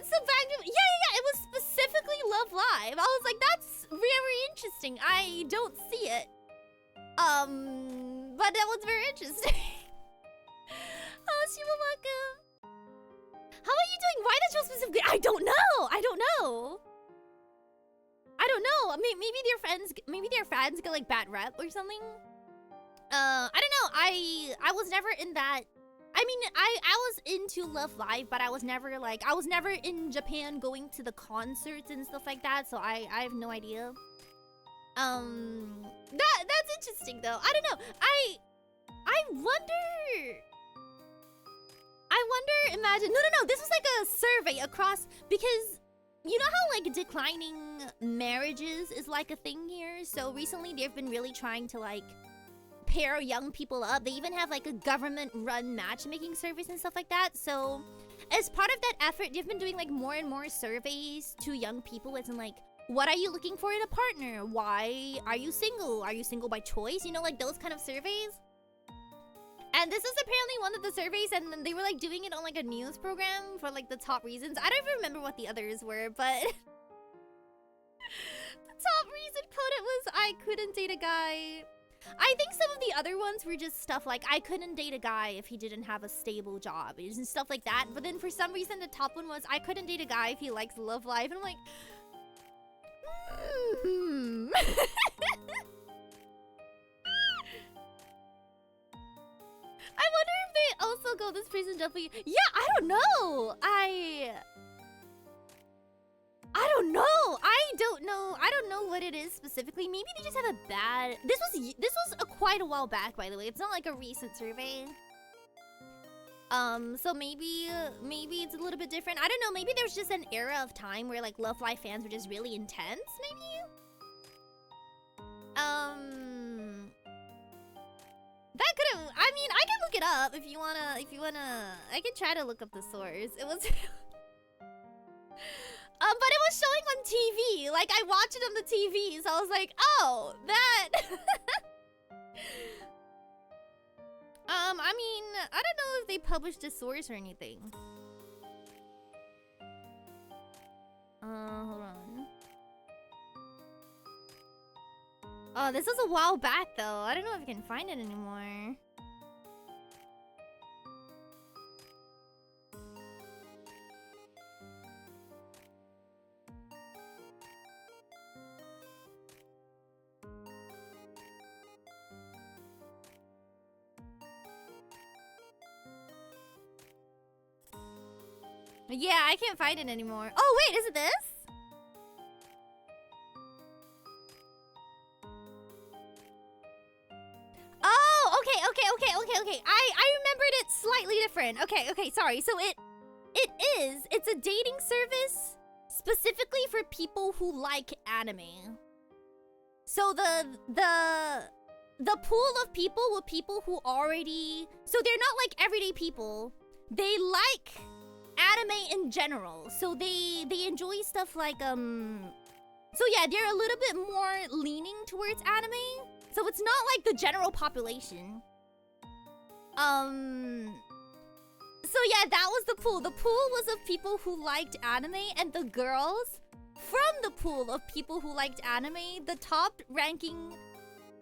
so back to, yeah, it was specifically Love Live. I was like, that's very interesting. I don't see it. But that was very interesting. Shimawaku. How are you doing? Why the show specifically? I don't know. I don't know. Maybe their fans get like bad rep or something. I don't know. I was never in that. I mean, I was into Love Live, but I was never in Japan going to the concerts and stuff like that. So I have no idea. That's interesting though. I don't know. I wonder. Imagine. No. This was like a survey across, because you know how like declining marriages is like a thing here. So recently they've been really trying to like pair young people up. They even have like a government-run matchmaking service and stuff like that. So as part of that effort, they've been doing like more and more surveys to young people. As in like, what are you looking for in a partner? Why are you single? Are you single by choice? You know, like those kind of surveys. And this is apparently one of the surveys, and then they were like doing it on like a news program for like the top reasons. I don't even remember what the others were, but the top reason quoted was, I couldn't date a guy. I think some of the other ones were just stuff like, I couldn't date a guy if he didn't have a stable job and stuff like that. But then for some reason, the top one was, I couldn't date a guy if he likes Love Live. And I'm like, I wonder if they also go this person definitely. Yeah, I don't know. I don't know. I don't know what it is specifically. Maybe they just have a bad. This was quite a while back, by the way. It's not like a recent survey. So maybe it's a little bit different. I don't know. Maybe there's just an era of time where like Love Live fans were just really intense. Maybe. That could have. I mean, I can look it up if you wanna. I can try to look up the source. It was. But it was showing on TV. Like I watched it on the TV, so I was like, oh, that. I mean, I don't know if they published a source or anything. Hold on. Oh, this was a while back though. I don't know if I can find it anymore. Yeah, I can't find it anymore. Oh, wait, is it this? Oh, okay. I remembered it slightly different. Okay, sorry. So it's a dating service specifically for people who like anime. So the pool of people were people who already, so they're not like everyday people. They like anime in general, so they enjoy stuff like so yeah, they're a little bit more leaning towards anime, so it's not like the general population. So yeah, that was the pool. The pool was of people who liked anime, and the girls from the pool of people who liked anime, the top ranking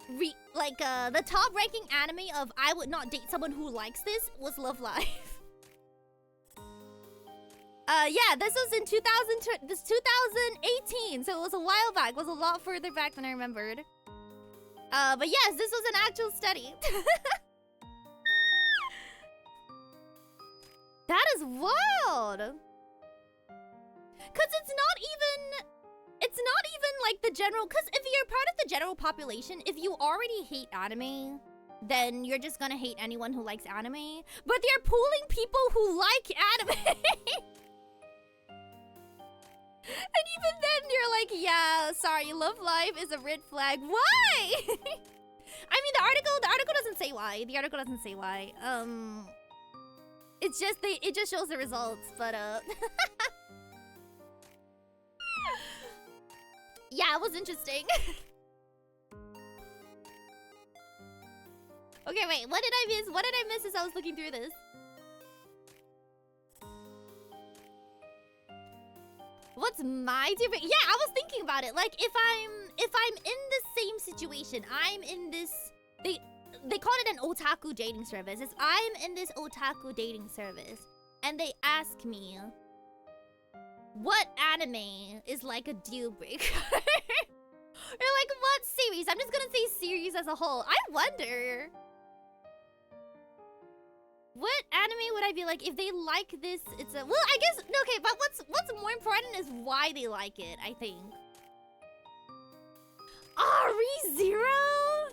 the top ranking anime of I would not date someone who likes this was Love Live. Yeah, this was in 2018, so it was a while back. It was a lot further back than I remembered. But yes, this was an actual study. That is wild. Cause it's not even like the general, cause if you're part of the general population, if you already hate anime, then you're just gonna hate anyone who likes anime. But they're pooling people who like anime. And even then, you're like, yeah, sorry, Love Live is a red flag. Why? I mean, the article doesn't say why. The article doesn't say why. It's just it just shows the results, but yeah, it was interesting. Okay, wait, what did I miss? What did I miss as I was looking through this? What's my different? Yeah, I was thinking about it. Like, if I'm in the same situation, I'm in this. they call it an otaku dating service. It's I'm in this otaku dating service, and they ask me, what anime is like a deal breaker? Or like what series? I'm just gonna say series as a whole. I wonder, what anime would I be like if they like this? It's a, well, I guess, okay, but what's more important is why they like it, I think. ReZero?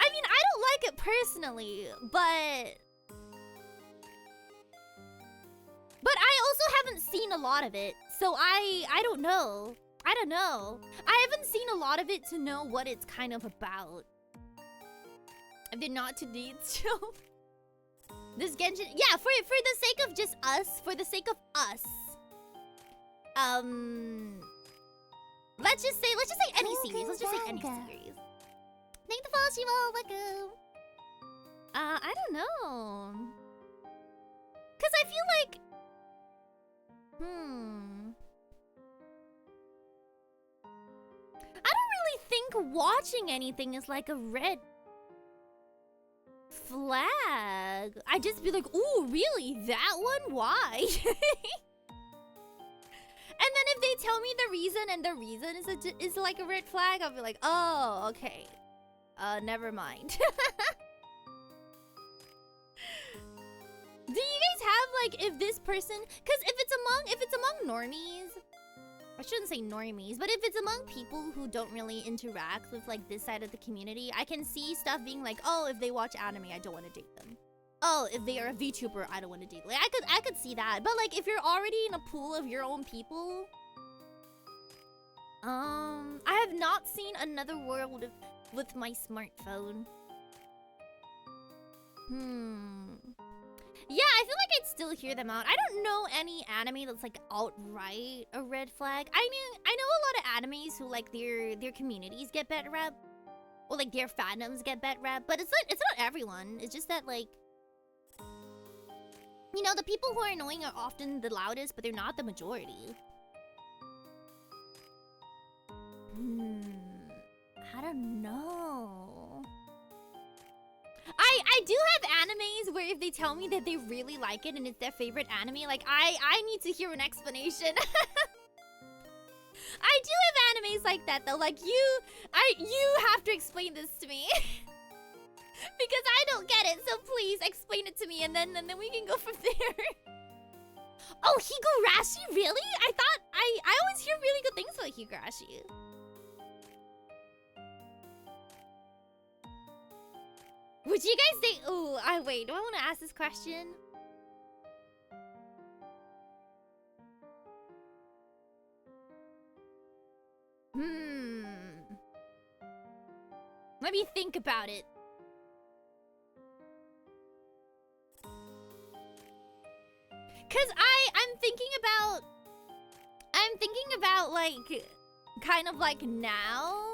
I mean, I don't like it personally, but I also haven't seen a lot of it, so I don't know. I don't know. I haven't seen a lot of it to know what it's kind of about. If they're not to need to. This Genshin, yeah, for the sake of just us, for the sake of us. Let's just say any series. Let's just say any series. Thank the fall, Shivo. Welcome. I don't know. Cause I feel like, I don't really think watching anything is like a red flag. I just be like, ooh, really? That one? Why? And then if they tell me the reason, and the reason is like a red flag, I'll be like, oh, okay. Never mind. Do you guys have like, if this person, cause if it's among normies, I shouldn't say normies, but if it's among people who don't really interact with like this side of the community, I can see stuff being like, oh, if they watch anime, I don't want to date them. Oh, if they are a VTuber, I don't want to date. Like I could see that. But like if you're already in a pool of your own people, I have not seen Another World with my smartphone. Yeah, I feel like I'd still hear them out. I don't know any anime that's like outright a red flag. I mean, I know a lot of animes who like their communities get bad rap, or like their fandoms get bad rap, but it's not everyone. It's just that like, you know, the people who are annoying are often the loudest, but they're not the majority. I don't know. I do have animes where if they tell me that they really like it and it's their favorite anime, like I need to hear an explanation. I do have animes like that though. Like you have to explain this to me. Because I don't get it, so please explain it to me, and then we can go from there. Oh, Higurashi, really? I always hear really good things about Higurashi. Would you guys say? Ooh, wait. Do I want to ask this question? Let me think about it. Cause I'm thinking about like, kind of like now.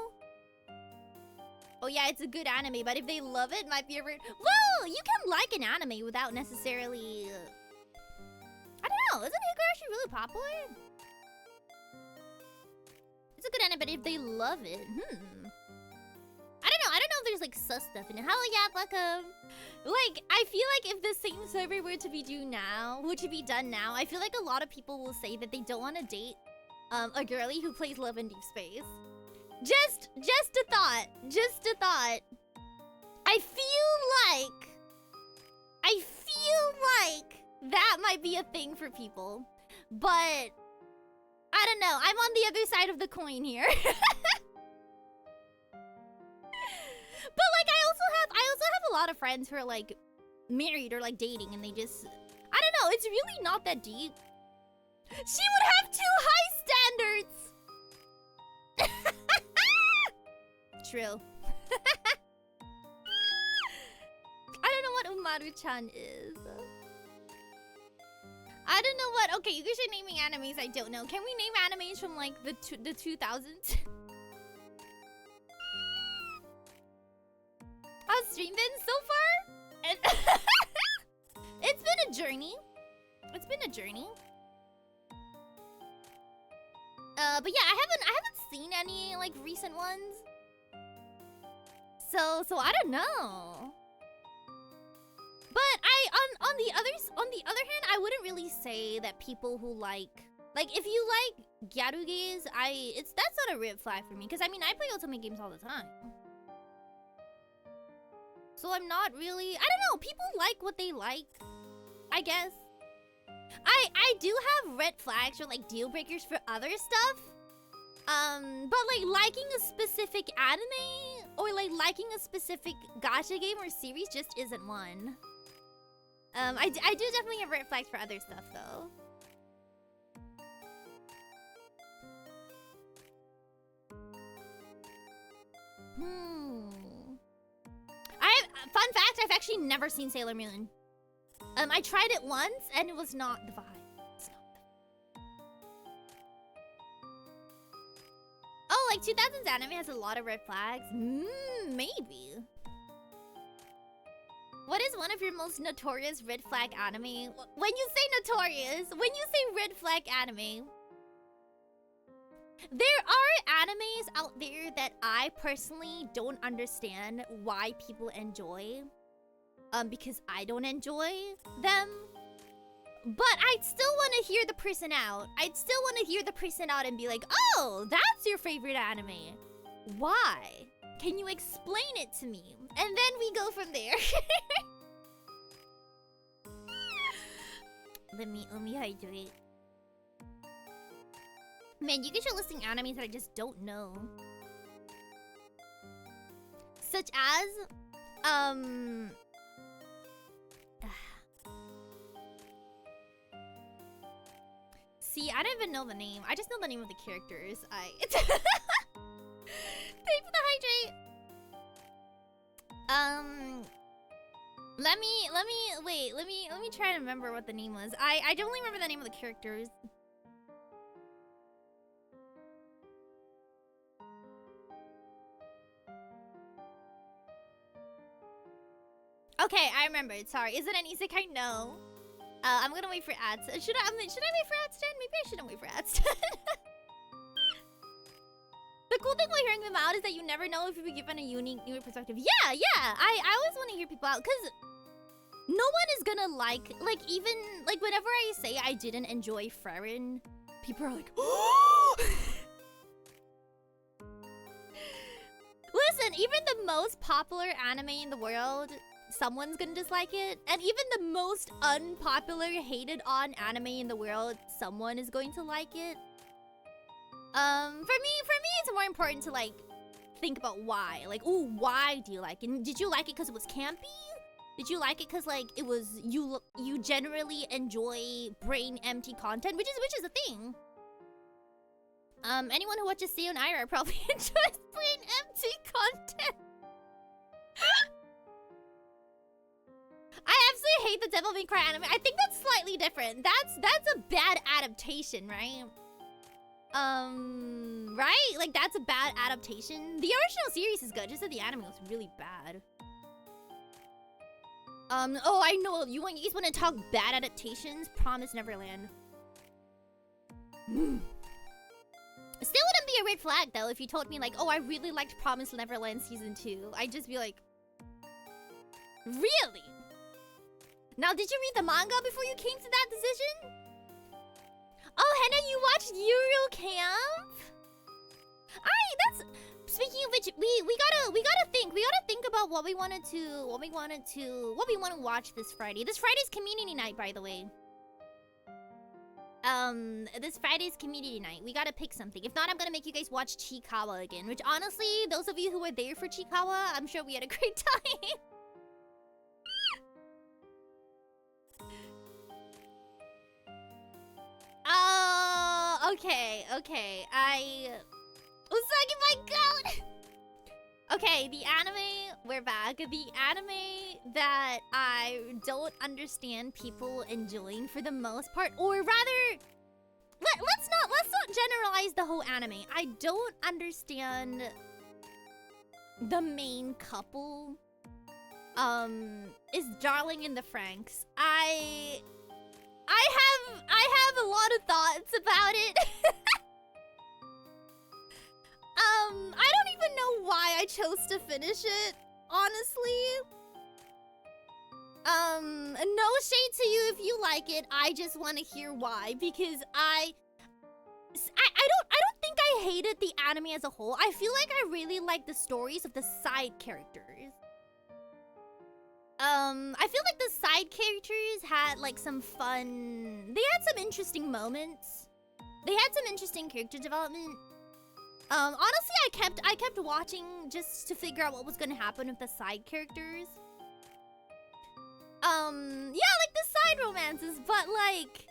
Oh yeah, it's a good anime, but if they love it, might be a weird. Well, you can like an anime without necessarily. I don't know. Isn't Higurashi really popular? It's a good anime, but if they love it, I don't know. I don't know if there's like sus stuff in it. Hell yeah, welcome. Like, I feel like if the same server were to be done now, I feel like a lot of people will say that they don't want to date a girly who plays Love in Deep Space. Just a thought. Just a thought. I feel like that might be a thing for people. But I don't know. I'm on the other side of the coin here. But like I also have a lot of friends who are like married or like dating, and they just, I don't know, it's really not that deep. She would have too high standards. True. I don't know what Umaru-chan is. I don't know what. Okay, you guys are naming animes I don't know. Can we name animes from like the 2000s? How's stream been so far? And it's been a journey. It's been a journey. But yeah, I haven't seen any like recent ones. So I don't know. But on the other hand, I wouldn't really say that people who like if you like gyaruges, that's not a red flag for me, because I mean I play otome games all the time. So I'm not really, I don't know, people like what they like, I guess. I do have red flags or like deal breakers for other stuff. But like liking a specific anime or like liking a specific gacha game or series just isn't one. I do definitely have red flags for other stuff though. Fun fact, I've actually never seen Sailor Moon. I tried it once and it was not the vibe. It's not the vibe. Oh, like 2000s anime has a lot of red flags? Maybe. What is one of your most notorious red flag anime? When you say notorious, when you say red flag anime, there are animes out there that I personally don't understand why people enjoy. Because I don't enjoy them. But I'd still want to hear the person out. I'd still want to hear the person out and be like, oh, that's your favorite anime. Why? Can you explain it to me? And then we go from there. Let me hydrate. Man, you guys are listing animes that I just don't know. Such as, see, I don't even know the name. I just know the name of the characters. Thank for the hydrate. Let me try to remember what the name was. I don't remember the name of the characters. Okay, I remembered. Sorry. Is it an isekai? No. I'm gonna wait for ads. Should I wait for ads 10? Maybe I shouldn't wait for ads 10. The cool thing while hearing them out is that you never know if you'll be given a unique new perspective. Yeah. I always want to hear people out, because no one is gonna like even like whenever I say I didn't enjoy Frieren, people are like, oh! Listen, even the most popular anime in the world, someone's gonna dislike it, and even the most unpopular, hated on anime in the world, someone is going to like it. For me, it's more important to like think about why. Like, ooh, why do you like it? And did you like it because it was campy? Did you like it because like it was you generally enjoy brain empty content, which is the thing. Anyone who watches Seion Aera probably enjoys brain empty content. I absolutely hate the Devil May Cry anime. I think that's slightly different. That's a bad adaptation, right? Right? Like that's a bad adaptation. The original series is good, just that the anime was really bad. Oh, I know. You guys want to talk bad adaptations? Promise Neverland. Still wouldn't be a red flag though if you told me like, oh, I really liked Promise Neverland season 2. I'd just be like, really? Now, did you read the manga before you came to that decision? Oh, Henna, you watched Yuru Camp? That's. Speaking of which, we gotta think about what we want to watch this Friday. This Friday's community night, by the way. This Friday's community night. We gotta pick something. If not, I'm gonna make you guys watch Chikawa again. Which honestly, those of you who were there for Chikawa, I'm sure we had a great time. Okay. Usagi, my god! Okay, the anime, we're back. The anime that I don't understand people enjoying for the most part, or rather, let's not generalize the whole anime. I don't understand the main couple. Is Darling in the Franxx. I have a lot of thoughts about it. I don't even know why I chose to finish it. honestly. No shade to you if you like it. I just want to hear why, because I don't think I hated the anime as a whole. I feel like I really like the stories of the side characters. I feel like the side characters had like some fun. They had some interesting moments. They had some interesting character development. Honestly, I kept watching just to figure out what was gonna happen with the side characters. Yeah, like the side romances, but like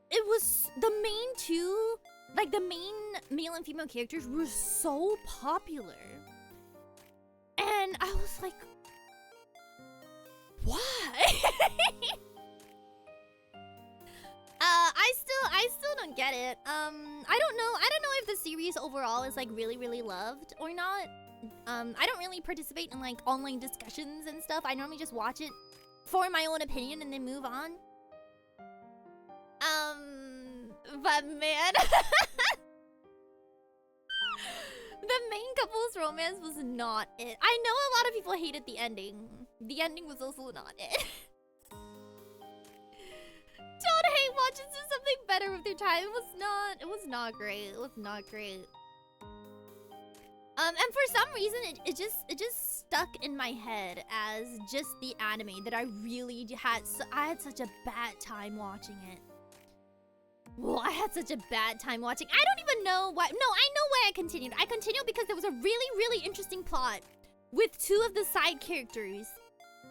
it was the main two, like the main male and female characters were so popular. And I was like, why? I still don't get it. I don't know if the series overall is like really loved or not. I don't really participate in like online discussions and stuff. I normally just watch it for my own opinion and then move on. But man, the main couple's romance was not it. I know a lot of people hated the ending. The ending was also not it. Don't hate, watch it, do something better with your time. It was not great. It was not great. And for some reason, it just stuck in my head as just the anime that I really had. I had such a bad time watching it. Well, I had such a bad time watching. I don't even know why. No, I know why I continued. I continued because there was a really interesting plot with two of the side characters.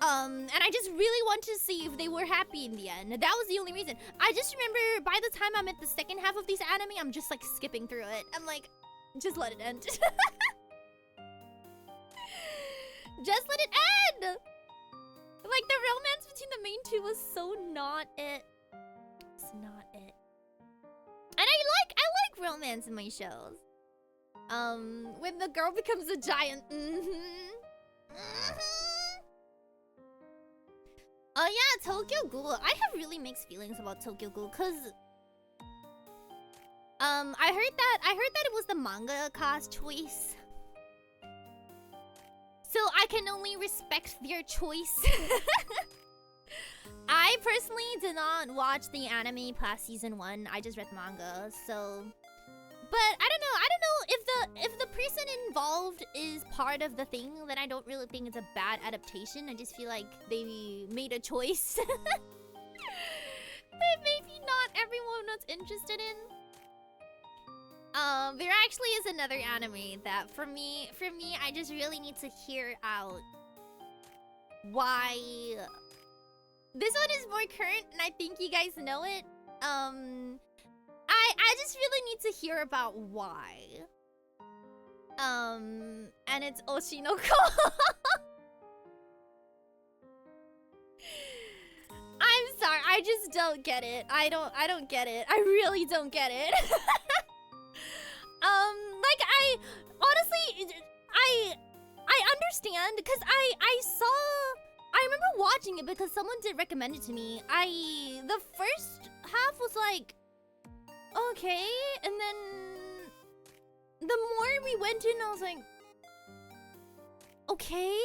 And I just really wanted to see if they were happy in the end. That was the only reason. I just remember by the time I'm at the second half of these anime, I'm just like skipping through it. I'm like, just let it end. Just let it end! Like, the romance between the main two was so not it. It's not it. And I like romance in my shows. When the girl becomes a giant. Oh yeah, Tokyo Ghoul. I have really mixed feelings about Tokyo Ghoul, cause I heard that it was the mangaka's choice. So I can only respect their choice. I personally did not watch the anime past season 1. I just read manga, so. But I don't know if the person involved is part of the thing, then I don't really think it's a bad adaptation. I just feel like they made a choice that maybe not everyone was interested in. There actually is another anime that for me, I just really need to hear out why. This one is more current, and I think you guys know it. I just really need to hear about why. And it's Oshinoko. I'm sorry, I just don't get it. I don't get it. I really don't get it. Like I honestly I understand because I remember watching it because someone did recommend it to me. The first half was like okay, and then the more we went in, I was like okay.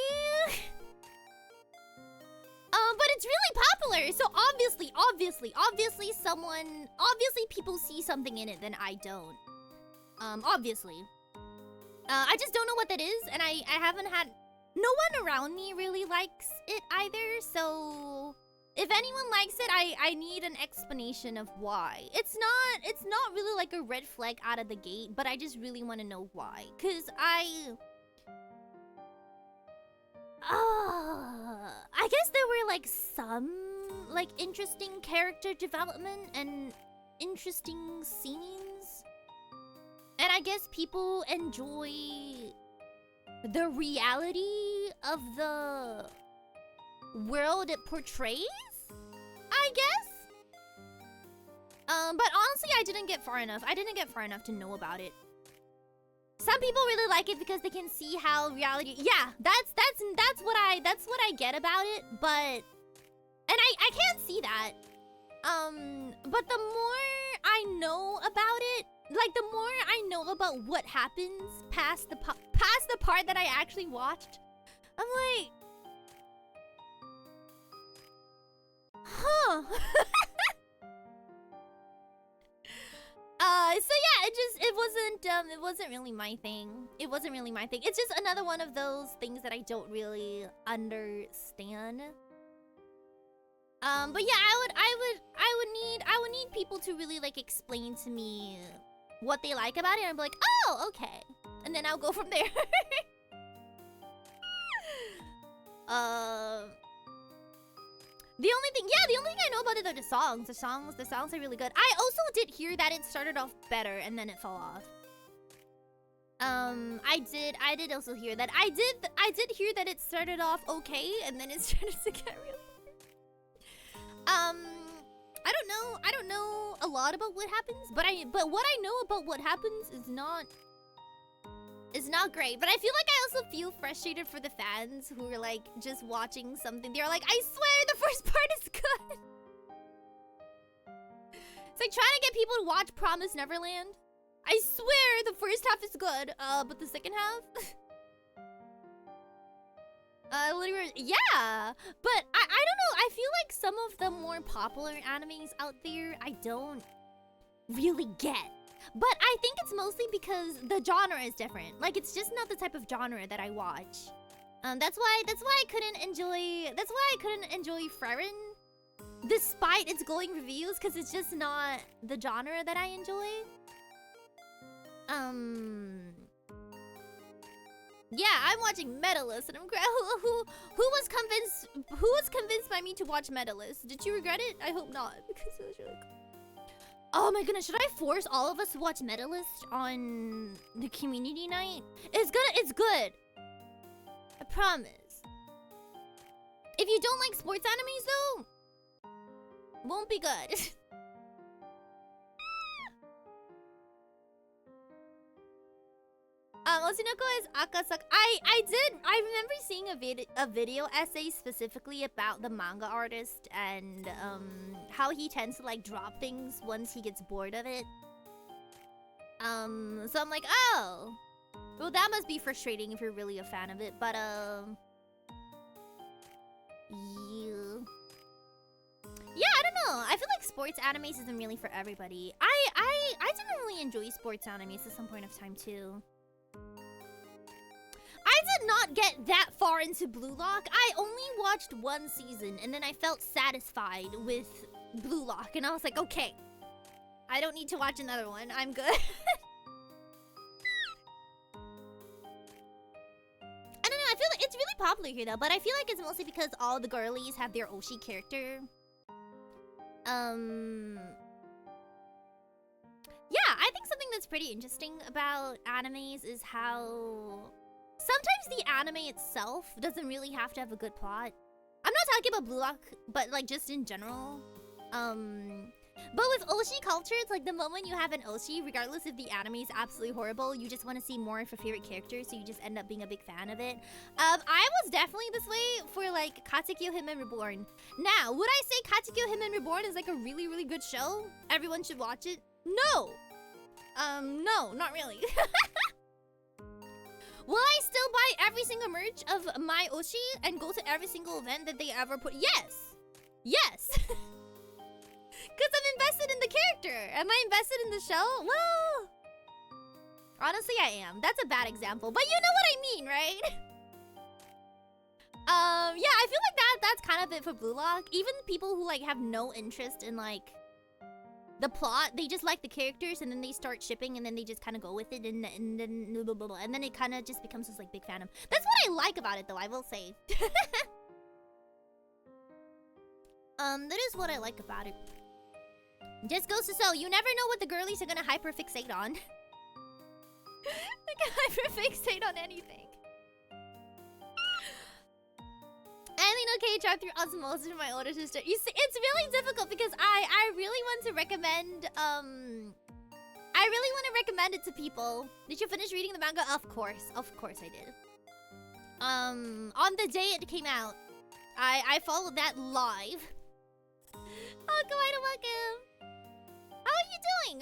But it's really popular, so obviously people see something in it, then I don't. Obviously. I just don't know what that is, and I haven't had... No one around me really likes it either, so... If anyone likes it, I need an explanation of why. It's not really like a red flag out of the gate, but I just really want to know why. Cause I guess there were like some like interesting character development and interesting scenes. And I guess people enjoy the reality of the world it portrays, I guess. But honestly, I didn't get far enough. I didn't get far enough to know about it. Some people really like it because they can see how reality. Yeah, that's what I get about it. But and I can't see that. But the more I know about it, like like the more I know about what happens past the part that I actually watched, I'm like, huh. So yeah, it wasn't really my thing. It wasn't really my thing. It's just another one of those things that I don't really understand. But yeah, I would need people to really like explain to me what they like about it, and I'd be like, oh, okay, and then I'll go from there. The only thing I know about it are the songs. The songs are really good. I also did hear that it started off better and then it fell off. I did also hear that. I did hear that it started off okay and then it started to get really I don't know a lot about what happens, but what I know about what happens is not great. But I feel like I also feel frustrated for the fans who are like just watching something. They're like, I swear the first part is good. It's like trying to get people to watch Promise Neverland. I swear the first half is good, but the second half? Literally, yeah. But I don't know, I feel like some of the more popular animes out there, I don't really get. But I think it's mostly because the genre is different. Like, it's just not the type of genre that I watch. That's why I couldn't enjoy Frieren, despite its glowing reviews, because it's just not the genre that I enjoy. Yeah, I'm watching Medalist, and I'm who was convinced by me to watch Medalist? Did you regret it? I hope not, because it was really cool. Oh my goodness, should I force all of us to watch Medalist on the community night? It's good. I promise. If you don't like sports animes though, won't be good. Osunoko is Akasaka. I remember seeing a video essay specifically about the manga artist and how he tends to like drop things once he gets bored of it. So I'm like, oh, well that must be frustrating if you're really a fan of it. But yeah, I don't know. I feel like sports animes isn't really for everybody. I didn't really enjoy sports animes at some point of time too. I did not get that far into Blue Lock. I only watched one season and then I felt satisfied with Blue Lock and I was like, okay, I don't need to watch another one. I'm good. I don't know, I feel like it's really popular here though, but I feel like it's mostly because all the girlies have their Oshi character. Yeah, I think something that's pretty interesting about animes is how sometimes the anime itself doesn't really have to have a good plot. I'm not talking about Blue Lock, but like just in general. But with Oshi culture, it's like the moment you have an Oshi, regardless if the anime is absolutely horrible, you just want to see more of your favorite characters, so you just end up being a big fan of it. I was definitely this way for like Katekyo Hitman Reborn. Now, would I say Katekyo Hitman Reborn is like a really, really good show? Everyone should watch it? No! No, not really. Will I still buy every single merch of my Oshi and go to every single event that they ever put? Yes! Yes! Because I'm invested in the character. Am I invested in the show? Well, honestly, I am. That's a bad example, but you know what I mean, right? Yeah, I feel like that's kind of it for Blue Lock. Even people who like have no interest in like the plot, they just like the characters and then they start shipping and then they just kind of go with it and then it kind of just becomes this like big fandom. That's what I like about it though, I will say. That is what I like about it. Just goes to show, you never know what the girlies are gonna hyperfixate on. They can hyperfixate on anything. I think okay, drive through osmosis for my older sister. You see, it's really difficult because I really want to recommend it to people. Did you finish reading the manga? Of course I did. On the day it came out, I followed that live. Oh, welcome. How are you doing?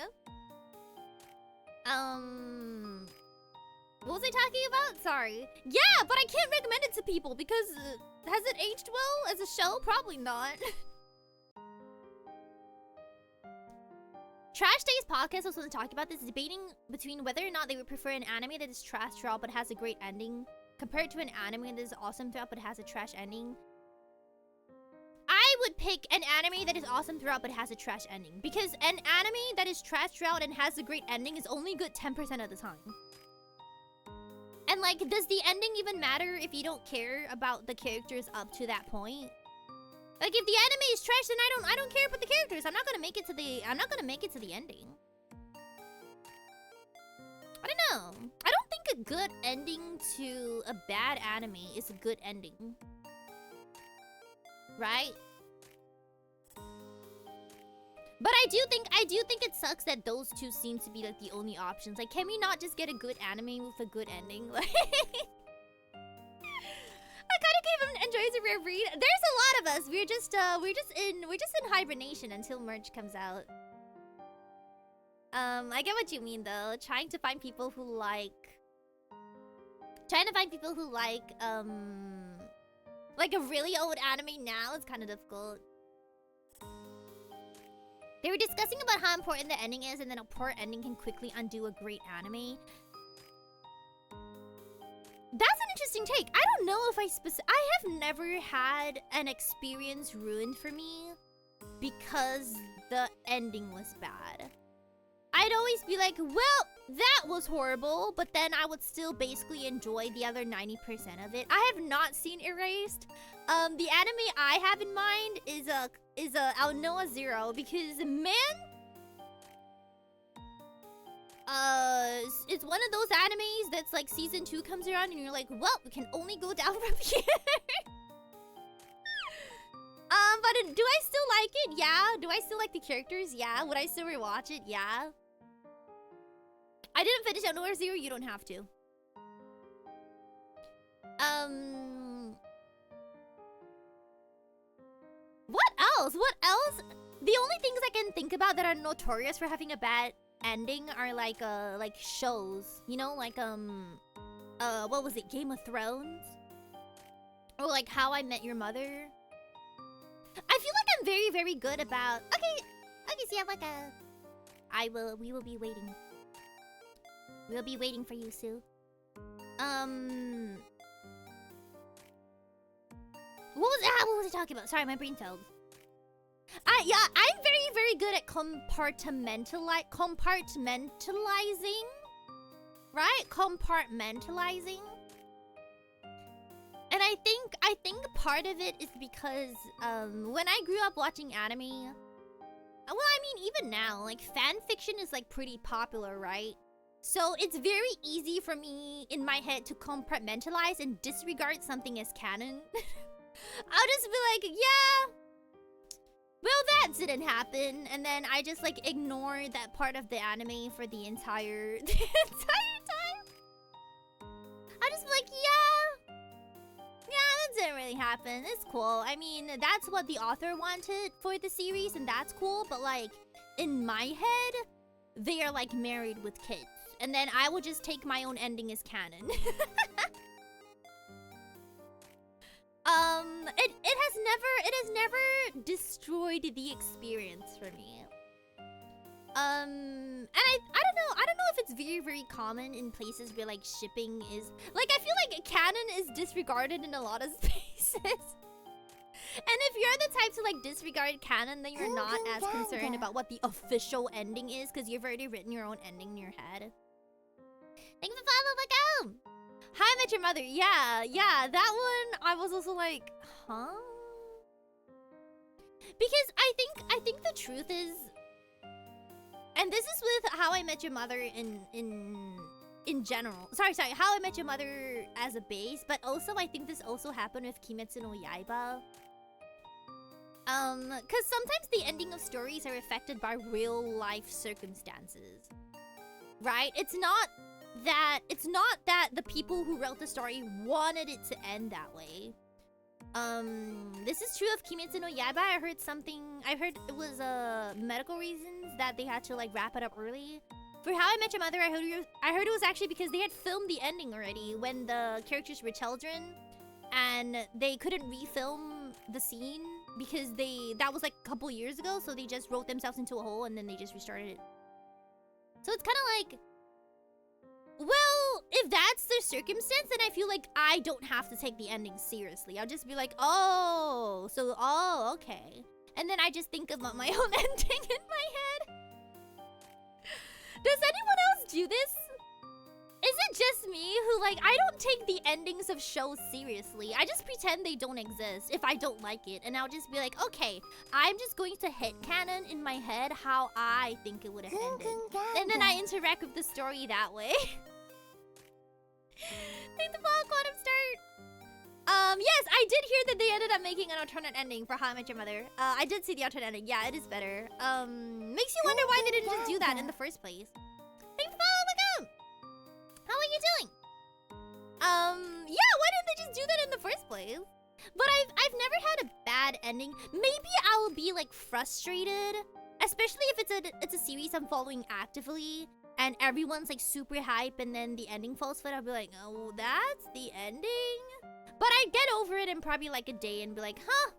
What was I talking about? Sorry. Yeah, but I can't recommend it to people because has it aged well as a show? Probably not. Trash Days podcast was supposed to talk about this, debating between whether or not they would prefer an anime that is trash throughout but has a great ending compared to an anime that is awesome throughout but has a trash ending. I would pick an anime that is awesome throughout but has a trash ending, because an anime that is trash throughout and has a great ending is only good 10% of the time. And like, does the ending even matter if you don't care about the characters up to that point? Like, if the anime is trash, then I don't care about the characters. I'm not gonna make it to the ending. I don't know. I don't think a good ending to a bad anime is a good ending. Right? But I do think it sucks that those two seem to be like the only options. Like, can we not just get a good anime with a good ending? Like, I kind of enjoys a rare breed. There's a lot of us. We're just in hibernation until merch comes out. I get what you mean though. Trying to find people who like a really old anime now is kind of difficult. They were discussing about how important the ending is, and then a poor ending can quickly undo a great anime. That's an interesting take. I don't know if I have never had an experience ruined for me because the ending was bad. I'd always be like, well, that was horrible, but then I would still basically enjoy the other 90% of it. I have not seen Erased. The anime I have in mind is Aonoa Zero, because man, it's one of those animes that's like season 2 comes around and you're like, well, we can only go down from here. But do I still like it? Yeah. Do I still like the characters? Yeah. Would I still rewatch it? Yeah. I didn't finish Aonoa Zero. You don't have to. What else? What else? The only things I can think about that are notorious for having a bad ending are like shows, you know, like what was it, Game of Thrones, or like How I Met Your Mother. I feel like I'm very, very good about. Okay, so you have like a. We will be waiting. We'll be waiting for you, Sue. What was I talking about? Sorry, my brain failed. Yeah, I'm very, very good at compartmentalizing. Right? Compartmentalizing. And I think part of it is because when I grew up watching anime, well, I mean, even now, like, fan fiction is like pretty popular, right? So it's very easy for me in my head to compartmentalize and disregard something as canon. I'll just be like, yeah, well, that didn't happen, and then I just like ignore that part of the anime for the entire time. I just be like, yeah, that didn't really happen. It's cool. I mean, that's what the author wanted for the series, and that's cool. But like, in my head, they are like married with kids, and then I will just take my own ending as canon. It has never destroyed the experience for me. And I don't know if it's very, very common in places where like shipping is like, I feel like canon is disregarded in a lot of spaces. And if you're the type to like disregard canon, then you're not as concerned about what the official ending is, because you've already written your own ending in your head. Thanks for following the go. How I Met Your Mother. Yeah, that one I was also like, huh? Because I think the truth is, and this is with How I Met Your Mother in general. Sorry, How I Met Your Mother as a base, but also I think this also happened with Kimetsu no Yaiba. Cause sometimes the ending of stories are affected by real life circumstances. Right? It's not that the people who wrote the story wanted it to end that way. This is true of Kimetsu no Yaiba. I heard it was medical reasons that they had to like wrap it up early. For How I Met Your Mother, I heard it was actually because they had filmed the ending already when the characters were children, and they couldn't refilm the scene because that was like a couple years ago, so they just wrote themselves into a hole and then they just restarted it. So it's kind of like, well, if that's the circumstance, then I feel like I don't have to take the ending seriously. I'll just be like, oh, okay. And then I just think about my own ending in my head. Does anyone else do this? Is it just me who, like, I don't take the endings of shows seriously. I just pretend they don't exist if I don't like it. And I'll just be like, okay, I'm just going to headcanon in my head how I think it would have ended. And then I interact with the story that way. Thank the ball, Quantum Start. Yes, I did hear that they ended up making an alternate ending for How I Met Your Mother. I did see the alternate ending. Yeah, it is better. Makes you wonder why they didn't just do that in the first place. Thank the ball, welcome. How are you doing? Yeah, why didn't they just do that in the first place? But I've never had a bad ending. Maybe I'll be like frustrated, especially if it's a series I'm following actively and everyone's like super hype and then the ending falls flat. I'll be like, oh, that's the ending? But I'd get over it in probably like a day and be like, huh?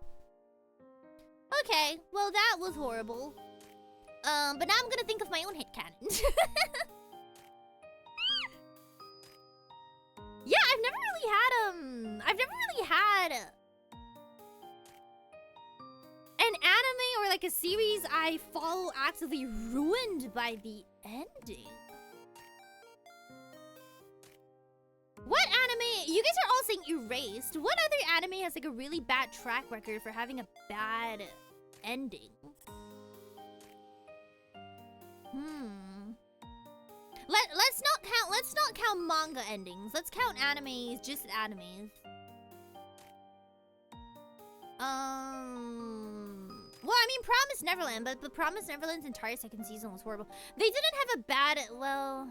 Okay, well that was horrible. But now I'm gonna think of my own headcanon. Yeah, I've never really had an anime or like a series I follow actively ruined by the ending. What anime? You guys are all saying Erased. What other anime has like a really bad track record for having a bad ending? Let's not count manga endings. Let's count animes, just animes. Well, I mean Promised Neverland, but the Promised Neverland's entire second season was horrible. They didn't have a bad, well,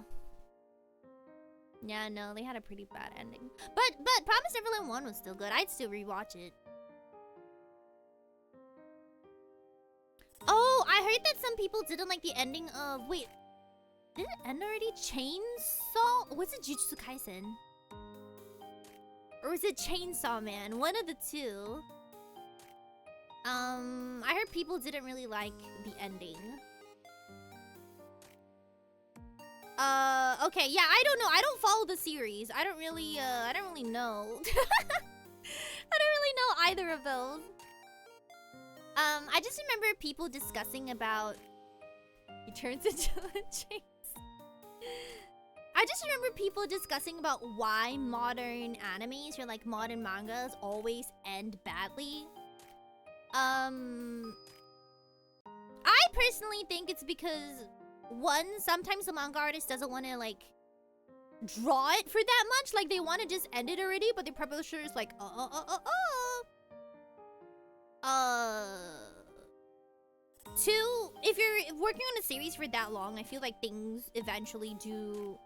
yeah, no, they had a pretty bad ending. But Promised Neverland 1 was still good. I'd still rewatch it. Oh, I heard that some people didn't like the ending of, wait, did it end already? Chainsaw? Was it Jujutsu Kaisen? Or was it Chainsaw Man? One of the two. I heard people didn't really like the ending. Okay, yeah, I don't know. I don't follow the series. I don't really know. I don't really know either of those. I just remember people discussing about... He turns into a chainsaw. I just remember people discussing about why modern animes or like modern mangas always end badly. I personally think it's because, one, sometimes the manga artist doesn't want to like draw it for that much. Like they want to just end it already, but the publisher is like, Two, if you're working on a series for that long, I feel like things eventually do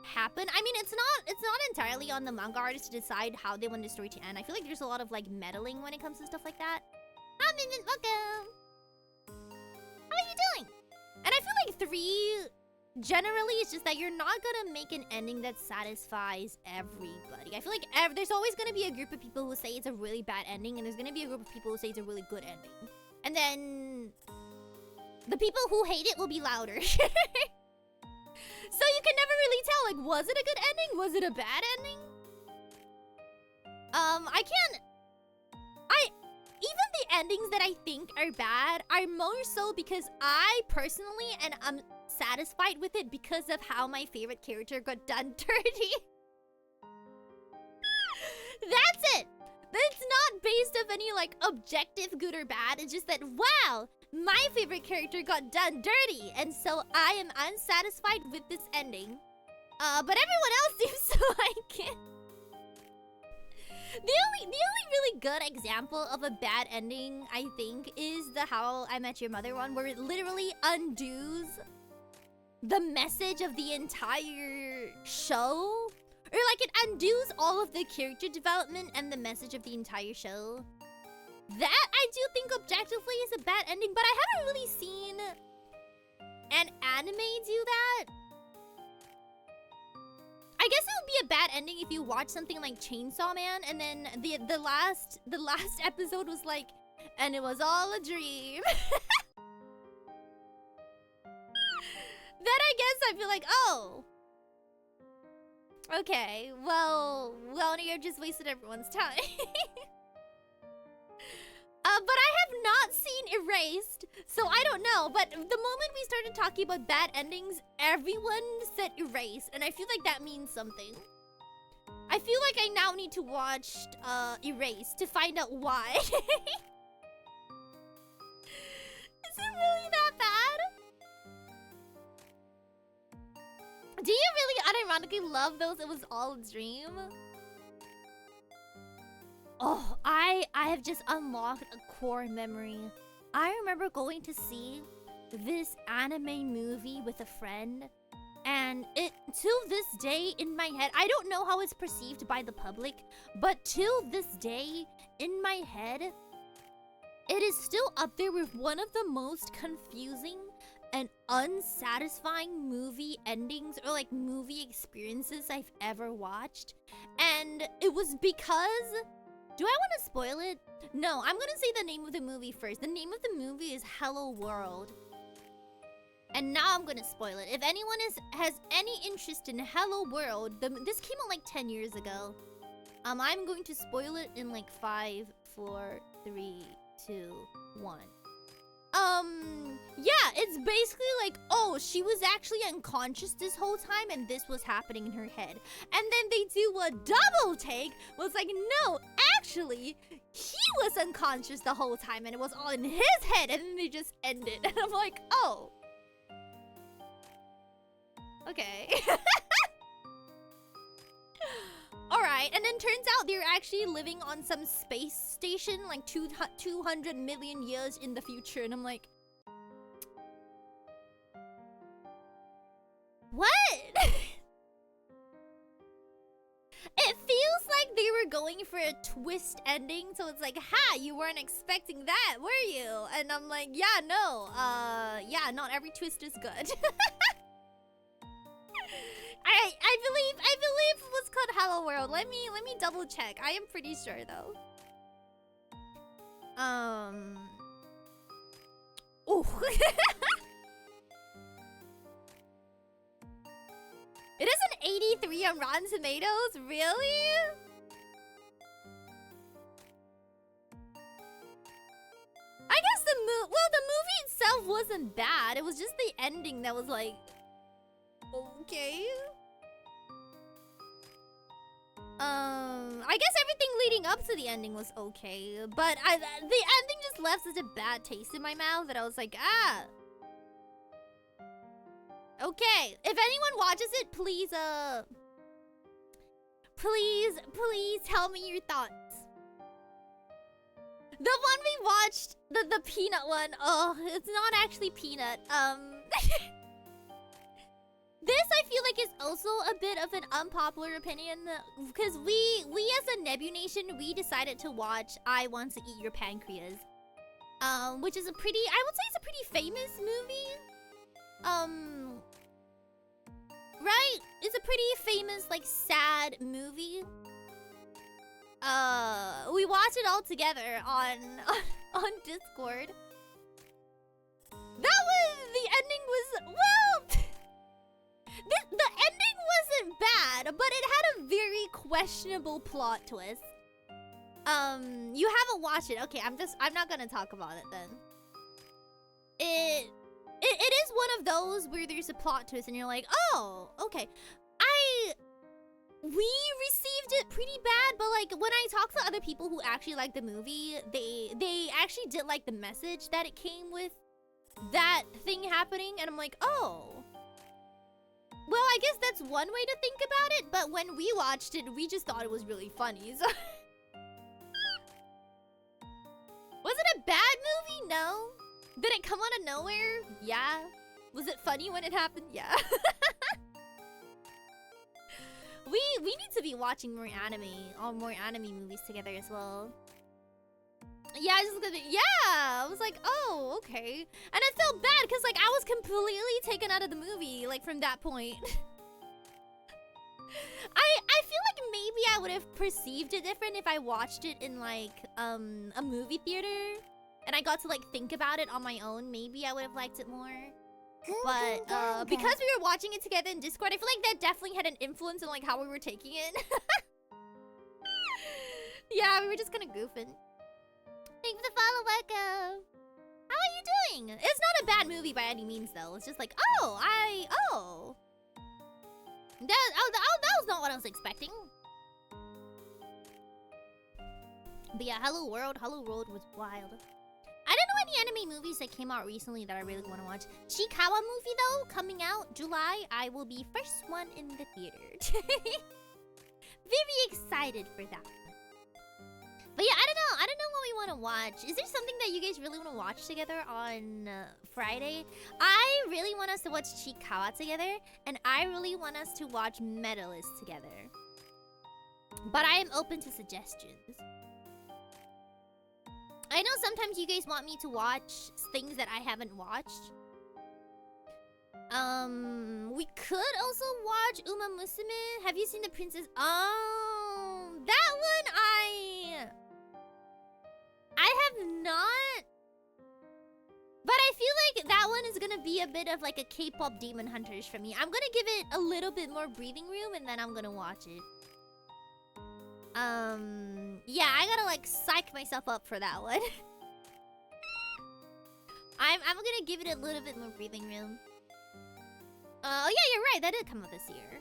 happen. I mean, it's not entirely on the manga artist to decide how they want the story to end. I feel like there's a lot of like meddling when it comes to stuff like that. Welcome. How are you doing? And I feel like 3 generally it's just that you're not gonna make an ending that satisfies everybody. I feel like there's always gonna be a group of people who say it's a really bad ending, and there's gonna be a group of people who say it's a really good ending. And then the people who hate it will be louder. So you can never really tell, like, was it a good ending? Was it a bad ending? Even the endings that I think are bad are more so because I personally am satisfied with it because of how my favorite character got done dirty. That's it. It's not based off any, like, objective good or bad. It's just that, wow, my favorite character got done dirty, and so I am unsatisfied with this ending. But everyone else seems to like it. The only really good example of a bad ending, I think, is the How I Met Your Mother one, where it literally undoes the message of the entire show. Or like it undoes all of the character development and the message of the entire show. That I do think objectively is a bad ending, but I haven't really seen an anime do that? I guess it would be a bad ending if you watch something like Chainsaw Man and then the last episode was like, and it was all a dream. Then I guess I feel like, oh, okay, well, you just wasted everyone's time. But I have not seen Erased, so I don't know. But the moment we started talking about bad endings, everyone said Erased, and I feel like that means something. I feel like I now need to watch Erased to find out why. Is it really that bad? Do you really unironically love those It Was All a Dream? Oh, I have just unlocked a core memory. I remember going to see this anime movie with a friend, and it, to this day in my head, I don't know how it's perceived by the public, but to this day in my head, it is still up there with one of the most confusing and unsatisfying movie endings or like movie experiences I've ever watched. And it was because... Do I want to spoil it? No, I'm gonna say the name of the movie first. The name of the movie is Hello World. And now I'm gonna spoil it. If anyone has any interest in Hello World, this came out like 10 years ago. I'm going to spoil it in like 5, 4, 3, 2, 1. Yeah, it's basically like, oh, she was actually unconscious this whole time and this was happening in her head. And then they do a double take, where it's like, no, actually, he was unconscious the whole time and it was all in his head, and then they just end it. And I'm like, oh. Okay. Alright, and then turns out they're actually living on some space station like 200 million years in the future, and I'm like, what? It feels like they were going for a twist ending, so it's like, ha, you weren't expecting that, were you? And I'm like, yeah, no, yeah, not every twist is good. I believe it was called Hello World. Let me double check. I am pretty sure though. Ooh. It is an 83 on Rotten Tomatoes? Really? I guess the movie itself wasn't bad. It was just the ending that was like, okay. I guess everything leading up to the ending was okay, but the ending just left such a bad taste in my mouth that I was like, ah. Okay, if anyone watches it, please tell me your thoughts. The one we watched, the peanut one, oh, it's not actually peanut. This I feel like is also a bit of an unpopular opinion, because we as a Nebu Nation, we decided to watch I Want to Eat Your Pancreas, which is a pretty, I would say it's a pretty famous movie. Right? It's a pretty famous, like, sad movie. We watched it all together on Discord. That was, the ending was, well, the ending wasn't bad, but it had a very questionable plot twist. You haven't watched it. Okay, I'm not gonna talk about it then. It is one of those where there's a plot twist and you're like, oh, okay. We received it pretty bad, but like when I talk to other people who actually like the movie, they actually did like the message that it came with, that thing happening, and I'm like, oh. Well, I guess that's one way to think about it, but when we watched it, we just thought it was really funny, so. Was it a bad movie? No. Did it come out of nowhere? Yeah. Was it funny when it happened? Yeah. We need to be watching more anime movies together as well. Yeah, I was like, oh, okay. And I felt bad because like I was completely taken out of the movie like from that point. I feel like maybe I would have perceived it different if I watched it in like a movie theater and I got to like think about it on my own. Maybe I would have liked it more. But because we were watching it together in Discord, I feel like that definitely had an influence on like how we were taking it. Yeah, we were just kind of goofing. Thank you for the follow, Echo. How are you doing? It's not a bad movie by any means, though. It's just like, oh. That was not what I was expecting. But yeah, Hello World was wild. I don't know any anime movies that came out recently that I really want to watch. Chikawa movie, though, coming out July. I will be first one in the theater. Very excited for that. But yeah, I don't know what we want to watch. Is there something that you guys really want to watch together on Friday? I really want us to watch Chikawa together, and I really want us to watch Medalist together. But I am open to suggestions. I know sometimes you guys want me to watch things that I haven't watched. We could also watch Uma Musume. Have you seen the Princess? Oh, that one I have not. But I feel like that one is gonna be a bit of like a K-pop Demon Hunters for me. I'm gonna give it a little bit more breathing room and then I'm gonna watch it. Yeah, I gotta like psych myself up for that one. I'm gonna give it a little bit more breathing room. Oh yeah, you're right. That did come out this year.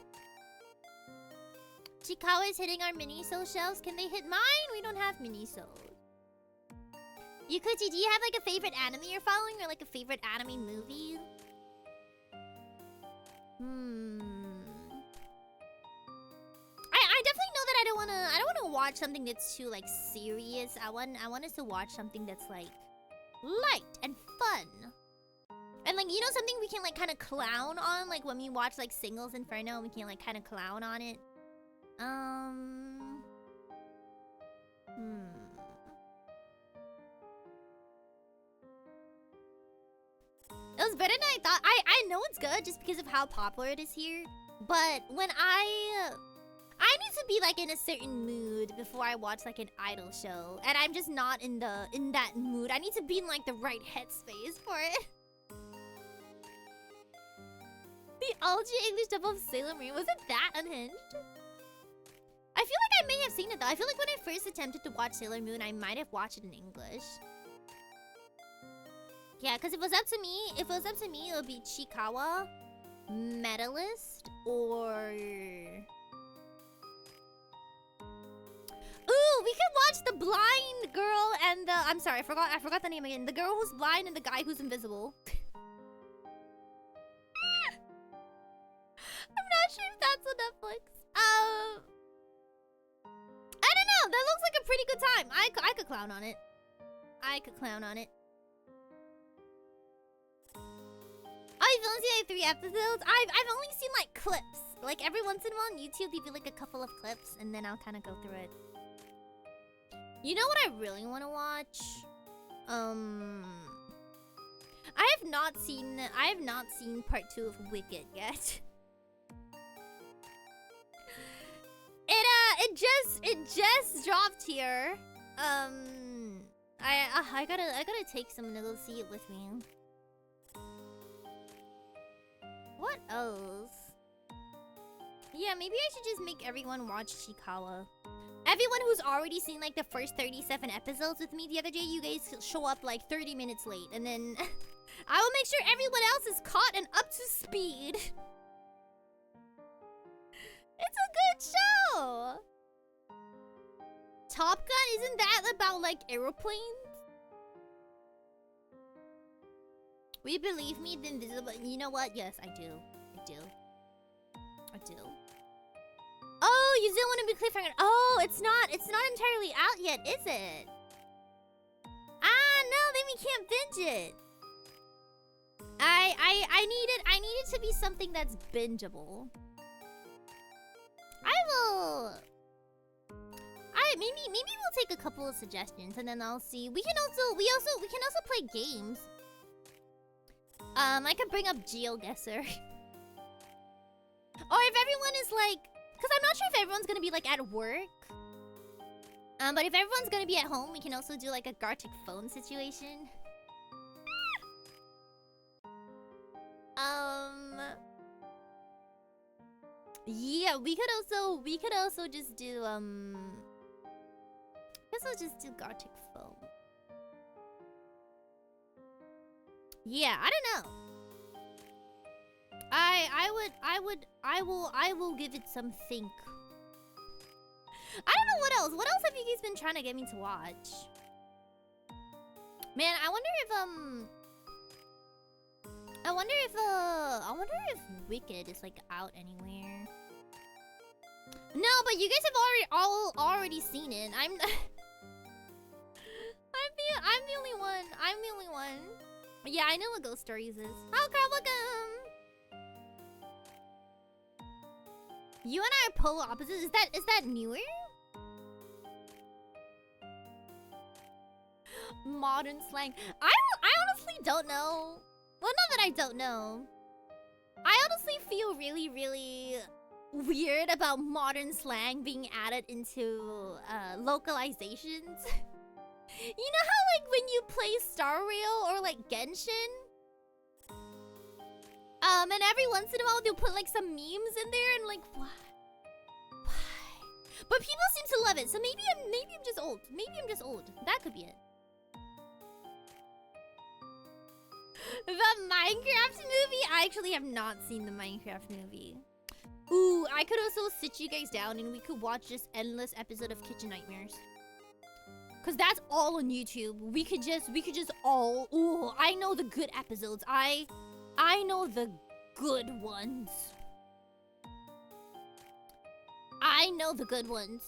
Chikawa is hitting our Miniso shelves. Can they hit mine? We don't have Miniso. Yukuchi, do you have like a favorite anime you're following or like a favorite anime movie? I definitely know that I don't wanna watch something that's too like serious. I want us to watch something that's like light and fun. And like, you know, something we can like kind of clown on, like when we watch like Singles Inferno, we can like kind of clown on it. It was better than I thought. I know it's good just because of how popular it is here. But when I need to be like in a certain mood before I watch like an idol show, and I'm just not in that mood. I need to be in like the right headspace for it. The Algae English dub of Sailor Moon, was it that unhinged? I feel like I may have seen it though. I feel like when I first attempted to watch Sailor Moon, I might have watched it in English. Yeah, because if it was up to me, it would be Chikawa, Medalist, or... Ooh, we could watch the blind girl and the... I'm sorry, I forgot the name again. The girl who's blind and the guy who's invisible. I'm not sure if that's on Netflix. I don't know. That looks like a pretty good time. I could clown on it. Oh, you've only seen like 3 episodes? I've only seen like clips. Like every once in a while on YouTube, they do like a couple of clips, and then I'll kind of go through it. You know what I really want to watch? I have not seen part 2 of Wicked yet. It just dropped here. I gotta take someone to go see it with me. What else? Yeah, maybe I should just make everyone watch Chikawa. Everyone who's already seen like the first 37 episodes with me the other day, you guys show up like 30 minutes late, and then I will make sure everyone else is caught and up to speed. It's a good show. Top Gun, isn't that about like aeroplanes? Will you believe me? The invisible. You know what? Yes, I do. Oh, you still want to be cliffhanger? Oh, it's not entirely out yet, is it? Ah, no, then we can't binge it. I need it to be something that's bingeable. maybe we'll take a couple of suggestions and then I'll see. We can also play games. I can bring up GeoGuessr. Or if everyone is like, because I'm not sure if everyone's gonna be like at work. But if everyone's gonna be at home, we can also do like a Gartic phone situation. Yeah, we could also just do let's just do Gartic phone. Yeah, I don't know. I will give it some think. I don't know what else. What else have you guys been trying to get me to watch? Man, I wonder if Wicked is like out anywhere. No, but you guys have already seen it. I'm the only one. I'm the only one. Yeah, I know what Ghost Stories is. Oh crap, welcome. You and I are polar opposites. Is that newer? Modern slang. I honestly don't know. Well, not that I don't know. I honestly feel really, really weird about modern slang being added into localizations. You know how like when you play Star Rail or like Genshin? And every once in a while they'll put like some memes in there and like why? But people seem to love it, so maybe I'm just old. Maybe I'm just old. That could be it. The Minecraft movie? I actually have not seen the Minecraft movie. Ooh, I could also sit you guys down and we could watch this endless episode of Kitchen Nightmares. Cause that's all on YouTube. We could just all. Ooh, I know the good episodes. I know the good ones. I know the good ones.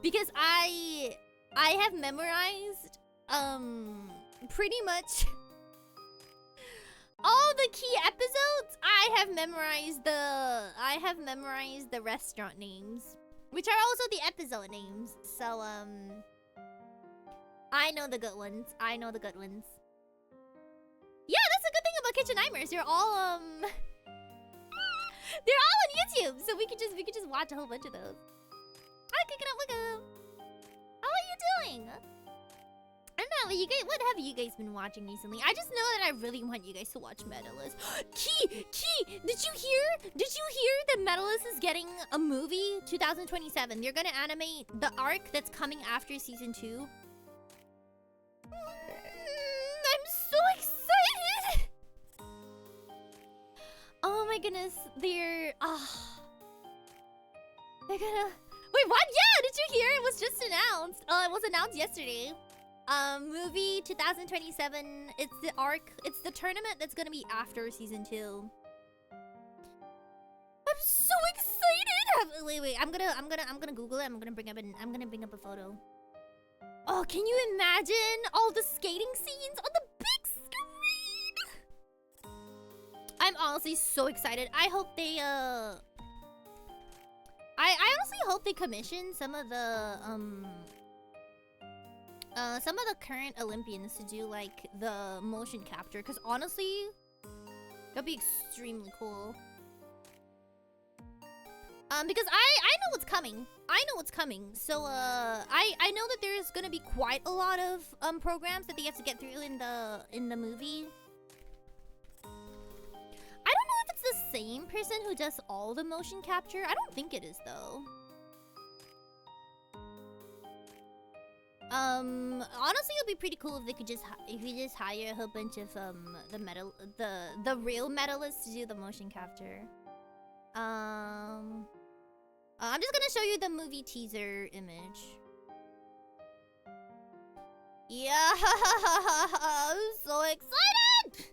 Because I have memorized pretty much all the key episodes. I have memorized the restaurant names, which are also the episode names. So I know the good ones. I know the good ones. Yeah, that's a good thing about Kitchen Nightmares. They're all they're all on YouTube, so we could just watch a whole bunch of those. Hi, Kicking Up Wickham. How are you doing? I don't know, what have you guys been watching recently? I just know that I really want you guys to watch Medalist. Key, did you hear that Medalist is getting a movie 2027? They're gonna animate the arc that's coming after season 2. I'm so excited! Oh my goodness, they're gonna... Wait, what? Yeah, did you hear? It was just announced. It was announced yesterday. Movie 2027. It's the arc. It's the tournament that's gonna be after season 2. I'm so excited! Wait. I'm gonna Google it. I'm gonna bring up a photo. Oh, can you imagine all the skating scenes on the big screen? I'm honestly so excited. I hope they I honestly hope they commission some of the current Olympians to do like the motion capture, because honestly that'd be extremely cool. Because I know what's coming. So I know that there's gonna be quite a lot of programs that they have to get through in the movie. I don't know if it's the same person who does all the motion capture. I don't think it is though. Honestly, it'd be pretty cool if they could just hire a whole bunch of the real medalists to do the motion capture. I'm just gonna show you the movie teaser image. Yeah, I'm so excited!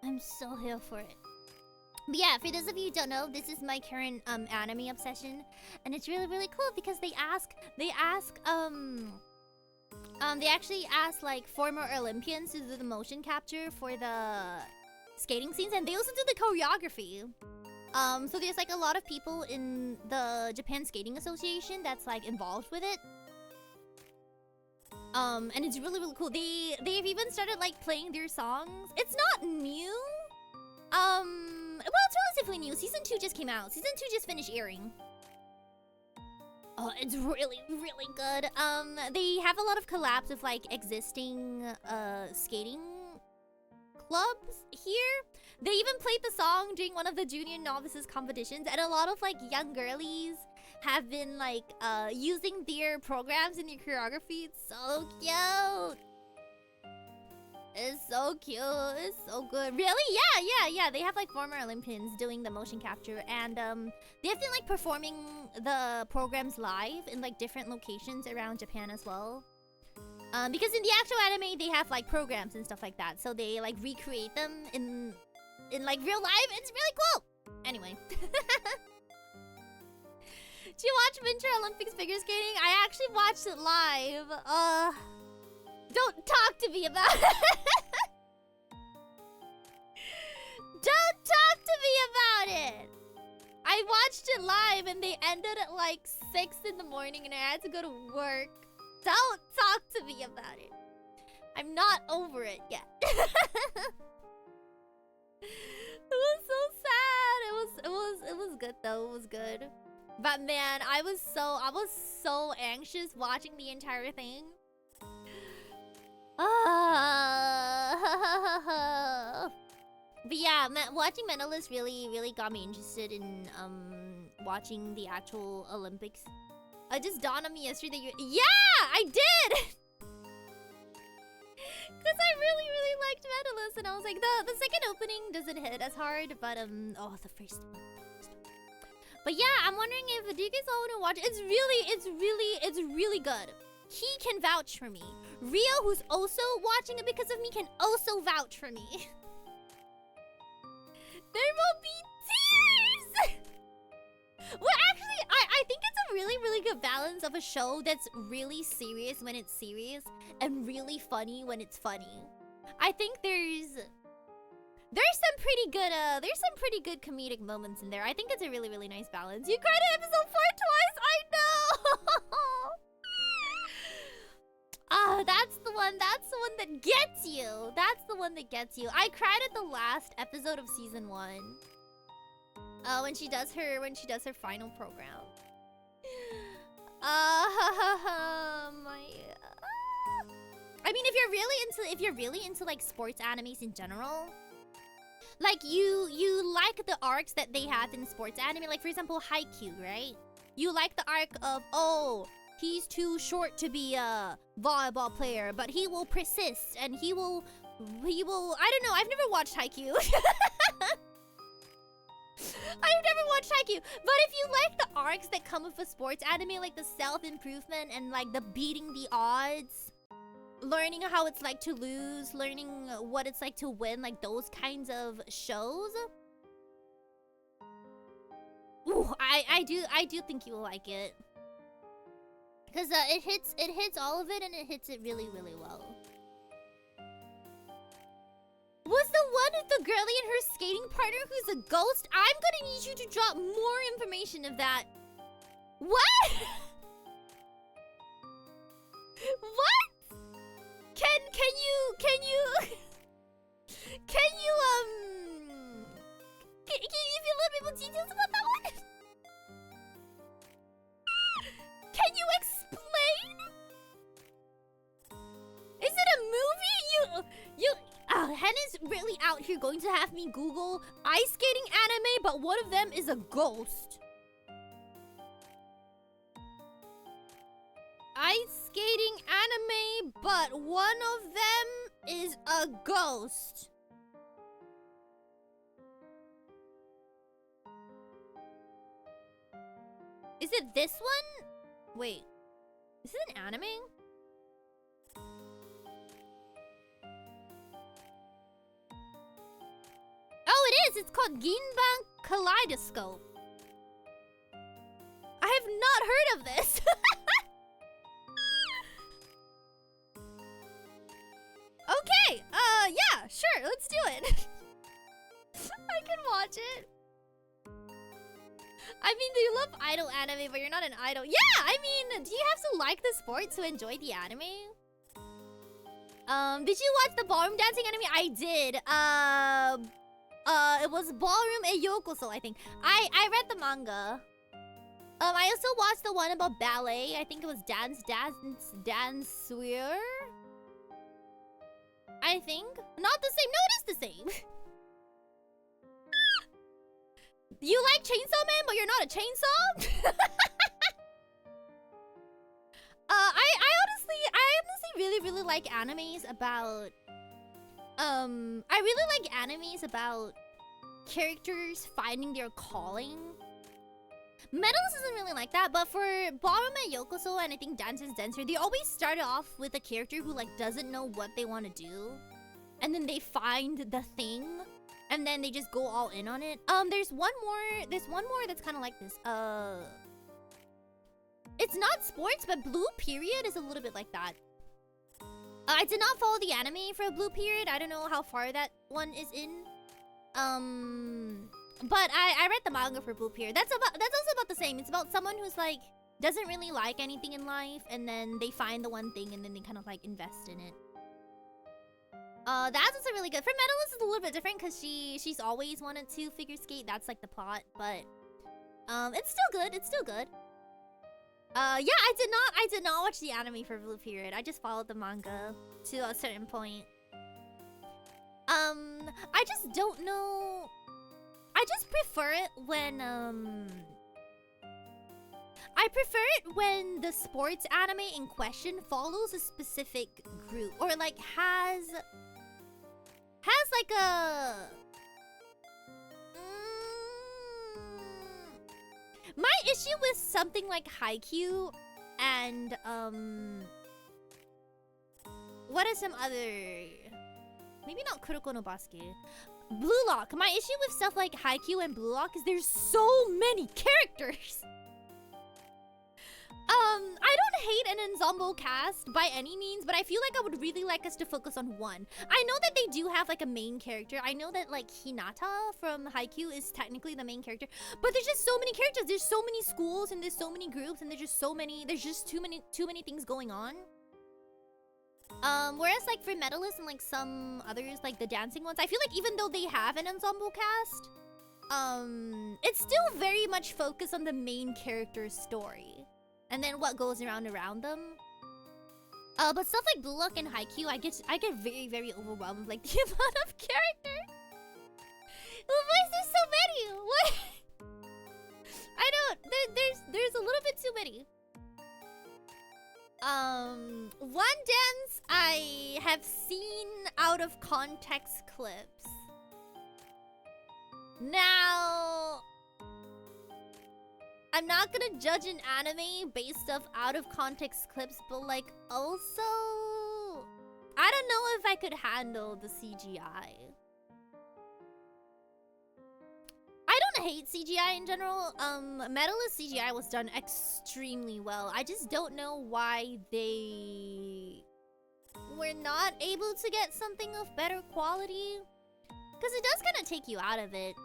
I'm so here for it. But yeah, for those of you who don't know, this is my current anime obsession, and it's really, really cool because they actually ask like former Olympians to do the motion capture for the skating scenes, and they also do the choreography. So there's like a lot of people in the Japan Skating Association that's like involved with it. And it's really, really cool. They've even started like playing their songs. It's not new. Well, it's relatively new. Season 2 just came out. Season 2 just finished airing. Oh, it's really, really good. They have a lot of collabs with like existing skating clubs here. They even played the song during one of the junior novices competitions, and a lot of like young girlies have been like using their programs in their choreography. It's so cute. It's so cute. It's so good. Really? Yeah. They have like former Olympians doing the motion capture, and they've been like performing the programs live in like different locations around Japan as well. Because in the actual anime they have like programs and stuff like that, so they like recreate them in like real life. It's really cool. Anyway. Did you watch Winter Olympics figure skating? I actually watched it live. Don't talk to me about it. Don't talk to me about it. I watched it live and they ended at like 6 in the morning and I had to go to work. Don't talk to me about it. I'm not over it yet. It was so sad. It was good though. It was good. But man, I was so anxious watching the entire thing. But yeah, watching Mentalist really got me interested in watching the actual Olympics. It just dawned on me yesterday that yeah, I did. Cause I really liked Mentalist, and I was like, the second opening doesn't hit as hard, but oh, the first one. But yeah, I'm wondering if do you guys all want to watch it? It's really good. He can vouch for me. Rio, who's also watching it because of me, can also vouch for me. There will be tears! Well, actually, I think it's a really good balance of a show that's really serious when it's serious and really funny when it's funny. I think there's some pretty good comedic moments in there. I think it's a really nice balance. You cried at episode 4 twice. I know. That's the one that gets you. That's the one that gets you. I cried at the last episode of season 1. When she does her final program. I mean, if you're really into like sports animes in general, like you like the arcs that they have in sports anime, like for example Haikyuu, right? You like the arc of, oh, he's too short to be a volleyball player, but he will persist and he will I don't know, I've never watched Haikyuu. I've never watched Haikyuu, but if you like the arcs that come with a sports anime, like the self-improvement and like the beating the odds, learning how it's like to lose, learning what it's like to win, like those kinds of shows. Ooh, I do think you will like it. Cause it hits all of it and it hits it really well. Was the one with the girlie and her skating partner who's a ghost? I'm gonna need you to drop more information of that. What? What? Can you give me a little bit more details about that one? Can you explain? Is it a movie? Henna's really out here going to have me Google ice skating anime, but one of them is a ghost. Ice skating anime, but one of them is a ghost. Is it this one? Wait, is it an anime? Oh, it is! It's called Ginban Kaleidoscope. I have not heard of this! Okay, yeah, sure, let's do it. I can watch it. I mean, do you love idol anime, but you're not an idol? Yeah, I mean, do you have to like the sport to enjoy the anime? Did you watch the ballroom dancing anime? I did. It was Ballroom e Yokoso, I think. I read the manga. I also watched the one about ballet. I think it was Dansuer. I think. Not the same. No, it is the same. You like Chainsaw Man, but you're not a chainsaw? I honestly really like animes about I really like animes about characters finding their calling. Medalist isn't really like that, but for Ballroom and Yokoso and I think Dance's Dancer, they always start off with a character who like doesn't know what they want to do, and then they find the thing, and then they just go all in on it. There's one more that's kind of like this. It's not sports, but Blue Period is a little bit like that. I did not follow the anime for Blue Period. I don't know how far that one is in. But I read the manga for Blue Period. That's also about the same. It's about someone who's like doesn't really like anything in life, and then they find the one thing, and then they kind of like invest in it. That's also really good. For Medalist, it's a little bit different because she's always wanted to figure skate. That's like the plot, but it's still good. It's still good. Yeah, I did not watch the anime for Blue Period. I just followed the manga to a certain point. I just don't know. I just prefer it when the sports anime in question follows a specific group or like has like a my issue with something like Haikyuu and what are some other, maybe not Kuroko no Basket, Blue Lock. My issue with stuff like Haikyuu and Blue Lock is there's so many characters. I don't hate an ensemble cast by any means, but I feel like I would really like us to focus on one. I know that they do have like a main character. I know that like Hinata from Haikyuu is technically the main character, but there's just so many characters. There's so many schools and there's so many groups and there's just too many things going on. Whereas like for Medalist and like some others, like the dancing ones, I feel like even though they have an ensemble cast, it's still very much focused on the main character's story. And then what goes around them. But stuff like Blue Lock and Haikyuu, I get very, very overwhelmed with like the amount of characters. Why is there so many? What? I don't. There's a little bit too many. One dance I have seen out of context clips. Now, I'm not gonna judge an anime based off out of context clips, but like also, I don't know if I could handle the CGI. I don't hate CGI in general. Medalist CGI was done extremely well. I just don't know why they were not able to get something of better quality, because it does kind of take you out of it.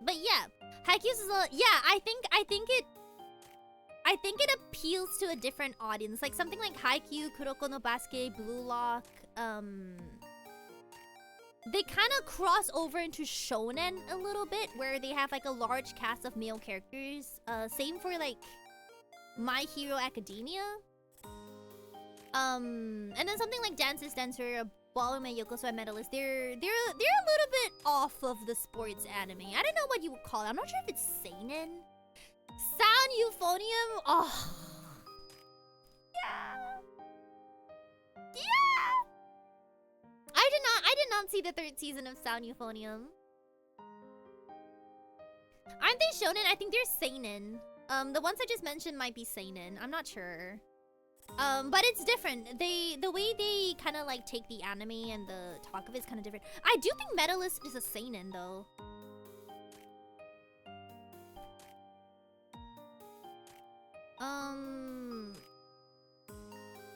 But yeah, Haikyuu's is a, yeah, I think it appeals to a different audience. Like something like Haikyuu, Kuroko no Basket, Blue Lock, they kind of cross over into shonen a little bit, where they have like a large cast of male characters. Same for like My Hero Academia. And then something like Dance's Dancer, Ballroom and Yokoso and Medalist, they're a little bit off of the sports anime. I don't know what you would call it. I'm not sure if it's seinen. Sound Euphonium. Oh, yeah, yeah. I did not see the 3rd season of Sound Euphonium. Aren't they shonen? I think they're seinen. The ones I just mentioned might be seinen. I'm not sure. But it's different. The way they kind of like take the anime and the talk of it is kind of different. I do think Medalist is a seinen though.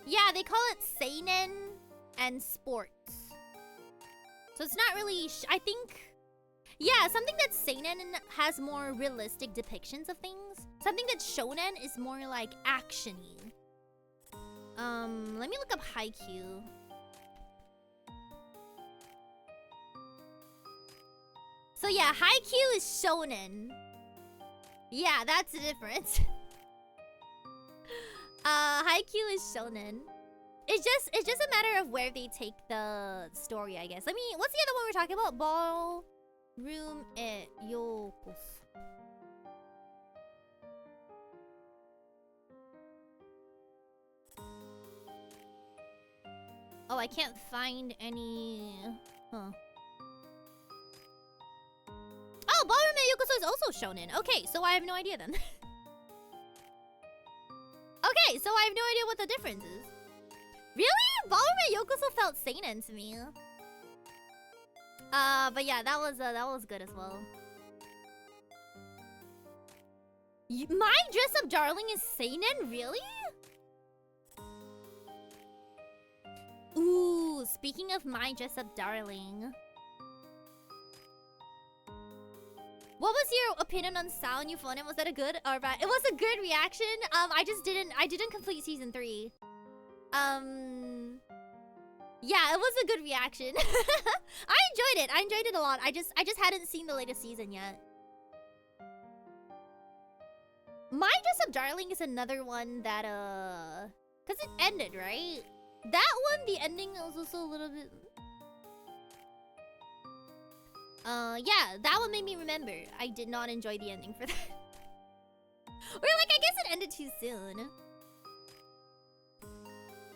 Yeah, they call it seinen and sports. So it's not really. I think. Yeah, something that's seinen has more realistic depictions of things. Something that's shonen is more like action-y. Let me look up Haikyuu. So yeah, Haikyuu is shonen. Yeah, that's the difference. Haikyuu is shonen. It's just a matter of where they take the story, I guess. What's the other one we're talking about? Ballroom e Yokosu. Oh, I can't find any... Huh. Oh, Ballroom e Yokosu is also shonen. Okay, so I have no idea then. Okay, so I have no idea what the difference is. Really? Ballroom e Yokosu felt seinen to me. But yeah, that was good as well. My Dress Up Darling is seinen, really? Ooh, speaking of My Dress Up Darling. What was your opinion on Sao Euphonium? Was that a good or bad? It was a good reaction. I didn't complete season 3. Yeah, it was a good reaction. I enjoyed it. I enjoyed it a lot. I just hadn't seen the latest season yet. My Dress Up Darling is another one that cause it ended, right? That one, the ending was also a little bit. Yeah, that one made me remember. I did not enjoy the ending for that. Or like, I guess it ended too soon.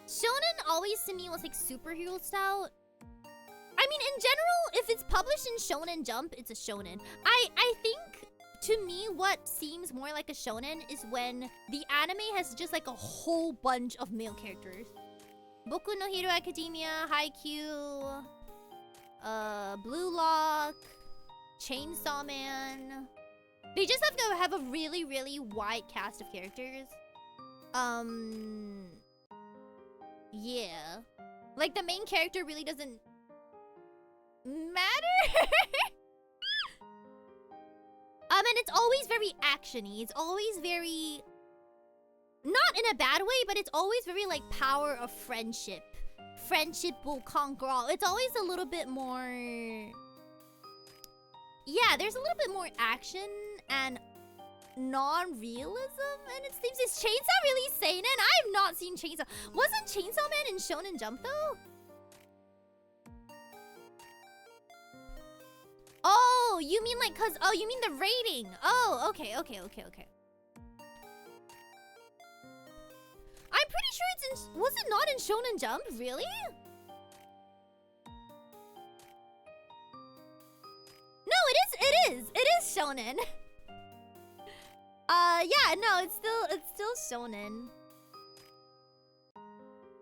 Shonen always to me was like superhero style. I mean, in general, if it's published in Shonen Jump, it's a shonen. I think, to me, what seems more like a shonen is when the anime has just like a whole bunch of male characters. Boku no Hero Academia, Haikyuu, Blue Lock, Chainsaw Man. They just have to have a really, really wide cast of characters. Yeah. Like, the main character really doesn't matter. And it's always very actiony. It's always very... Not in a bad way, but it's always very, like, power of friendship. Friendship will conquer all. It's always a little bit more... Yeah, there's a little bit more action and non-realism, and it seems is Chainsaw really seinen? I've not seen Chainsaw. Wasn't Chainsaw Man in Shonen Jump though? Oh, you mean like you mean the rating. Oh, okay. I'm pretty sure it's in, was it not in Shonen Jump? Really? No, it is shonen. Yeah, no, it's still shonen.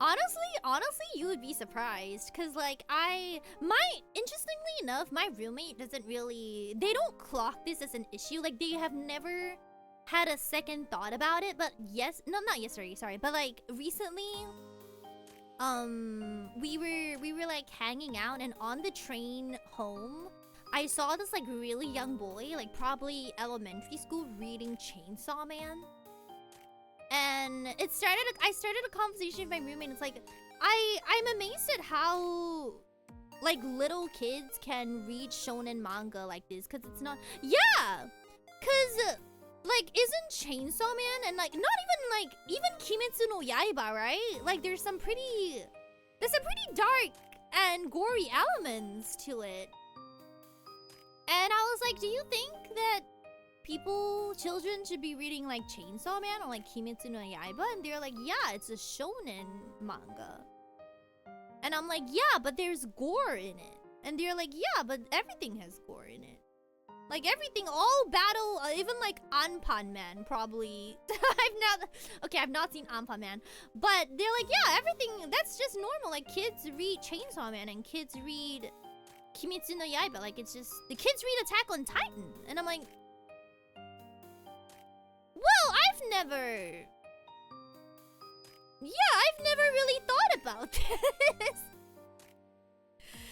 Honestly, you would be surprised, cause like interestingly enough, my roommate doesn't really, they don't clock this as an issue. Like, they have never had a second thought about it. But not yesterday, sorry, but like recently, we were like hanging out, and on the train home, I saw this like really young boy, like probably elementary school, reading Chainsaw Man. And I started a conversation with my roommate. It's like, I'm amazed at how like little kids can read shonen manga like this, cause it's not, yeah, cause like isn't Chainsaw Man and like not even Kimetsu no Yaiba, right? Like there's some pretty dark and gory elements to it. And I was like, do you think that children should be reading like Chainsaw Man or like Kimetsu no Yaiba? And they're like, yeah, it's a shonen manga. And I'm like, yeah, but there's gore in it. And they're like, yeah, but everything has gore in it. Like everything, all battle, even like Anpan Man probably. I've not seen Anpan Man. But they're like, yeah, everything, that's just normal. Like kids read Chainsaw Man and kids read Kimetsu no Yaiba. Like it's just, the kids read Attack on Titan. And I'm like, well, I've never really thought about this.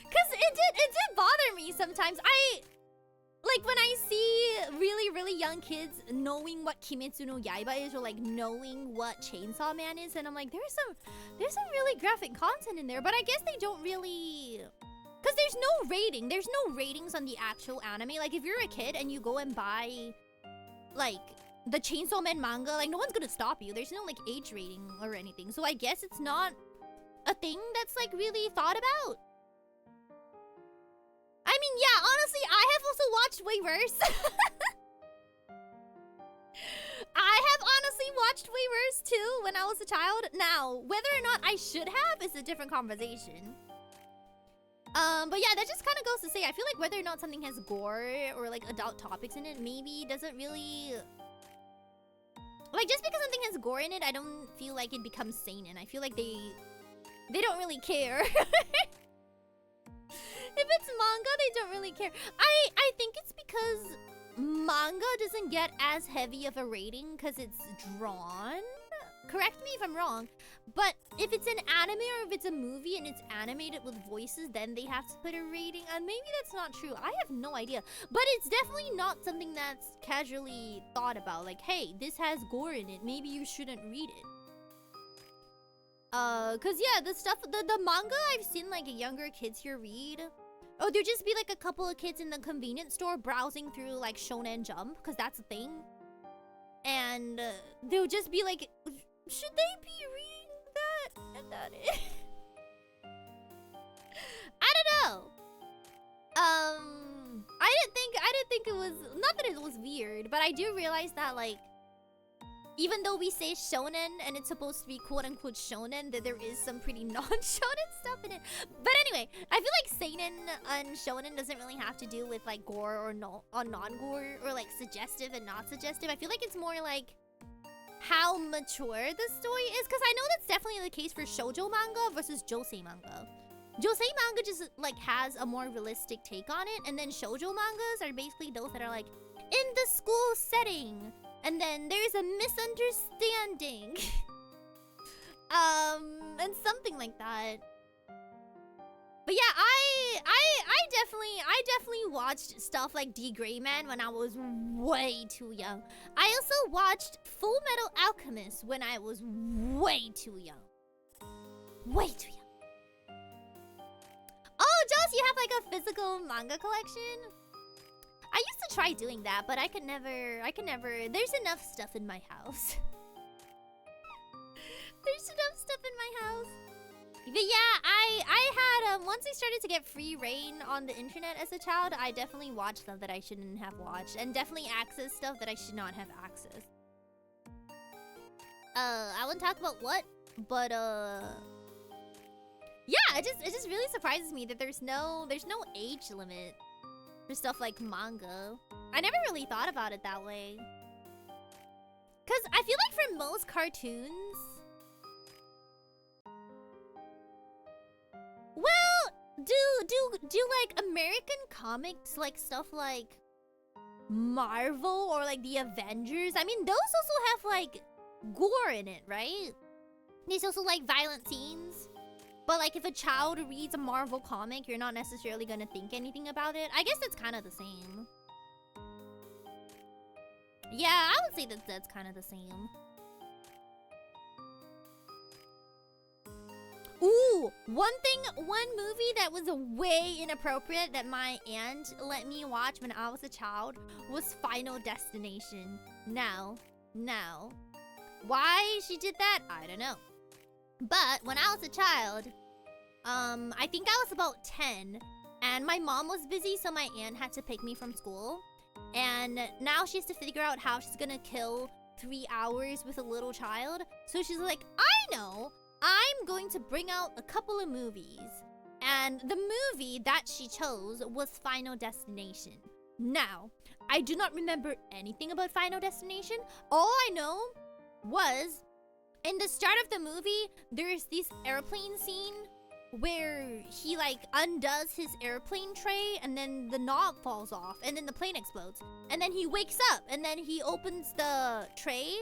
Cause it did bother me sometimes. young kids knowing what Kimetsu no Yaiba is, or like knowing what Chainsaw Man is, and I'm like, there's some really graphic content in there, but I guess they don't really, because there's no rating. There's no ratings on the actual anime. Like if you're a kid and you go and buy like the Chainsaw Man manga, like no one's gonna stop you. There's no like age rating or anything. So I guess it's not a thing that's like really thought about. I mean, yeah, honestly, I have also watched way worse. I have honestly watched way worse too when I was a child. Now, whether or not I should have is a different conversation. But yeah, that just kind of goes to say, I feel like whether or not something has gore or like adult topics in it, maybe doesn't really, like, just because something has gore in it, I don't feel like it becomes seinen. I feel like they don't really care. If it's manga, they don't really care. I think it's because manga doesn't get as heavy of a rating because it's drawn. Correct me if I'm wrong, but if it's an anime or if it's a movie and it's animated with voices, then they have to put a rating. And maybe that's not true. I have no idea. But it's definitely not something that's casually thought about. Like, hey, this has gore in it. Maybe you shouldn't read it. Cause yeah, the manga I've seen like younger kids here read. Oh, there'd just be like a couple of kids in the convenience store browsing through like Shonen Jump, cause that's a thing. And they'll just be like, should they be reading that? And that is I don't know. I didn't think it was, not that it was weird, but I do realize that like, even though we say shonen and it's supposed to be quote-unquote shonen, that there is some pretty non-shonen stuff in it. But anyway, I feel like seinen and shonen doesn't really have to do with like gore or non-gore or like suggestive and not suggestive. I feel like it's more like how mature the story is, because I know that's definitely the case for shoujo manga versus josei manga. Josei manga just like has a more realistic take on it, and then shoujo mangas are basically those that are like in the school setting. And then there's a misunderstanding. And something like that. But yeah, I definitely watched stuff like D. Gray Man when I was way too young. I also watched Full Metal Alchemist when I was way too young. Way too young. Oh, Joss, you have like a physical manga collection? I used to try doing that, but I could never, there's enough stuff in my house. There's enough stuff in my house. But yeah, I had, once I started to get free reign on the internet as a child, I definitely watched stuff that I shouldn't have watched, and definitely accessed stuff that I should not have accessed. I wouldn't talk about what, but, yeah, it just really surprises me that there's no age limit for stuff like manga. I never really thought about it that way. Cause I feel like for most cartoons, well, do like American comics like stuff like Marvel or like the Avengers? I mean, those also have like gore in it, right? There's also like violent scenes. But like if a child reads a Marvel comic, you're not necessarily gonna think anything about it. I guess it's kind of the same. Yeah, I would say that's kind of the same. Ooh, one movie that was way inappropriate that my aunt let me watch when I was a child was Final Destination. Now, why she did that, I don't know. But when I was a child, I think I was about 10, and my mom was busy, so my aunt had to pick me from school. And now she has to figure out how she's gonna kill 3 hours with a little child. So she's like, I know, I'm going to bring out a couple of movies. And the movie that she chose was Final Destination. Now, I do not remember anything about Final Destination. All I know was, in the start of the movie, there's this airplane scene where he like undoes his airplane tray and then the knob falls off and then the plane explodes. And then he wakes up and then he opens the tray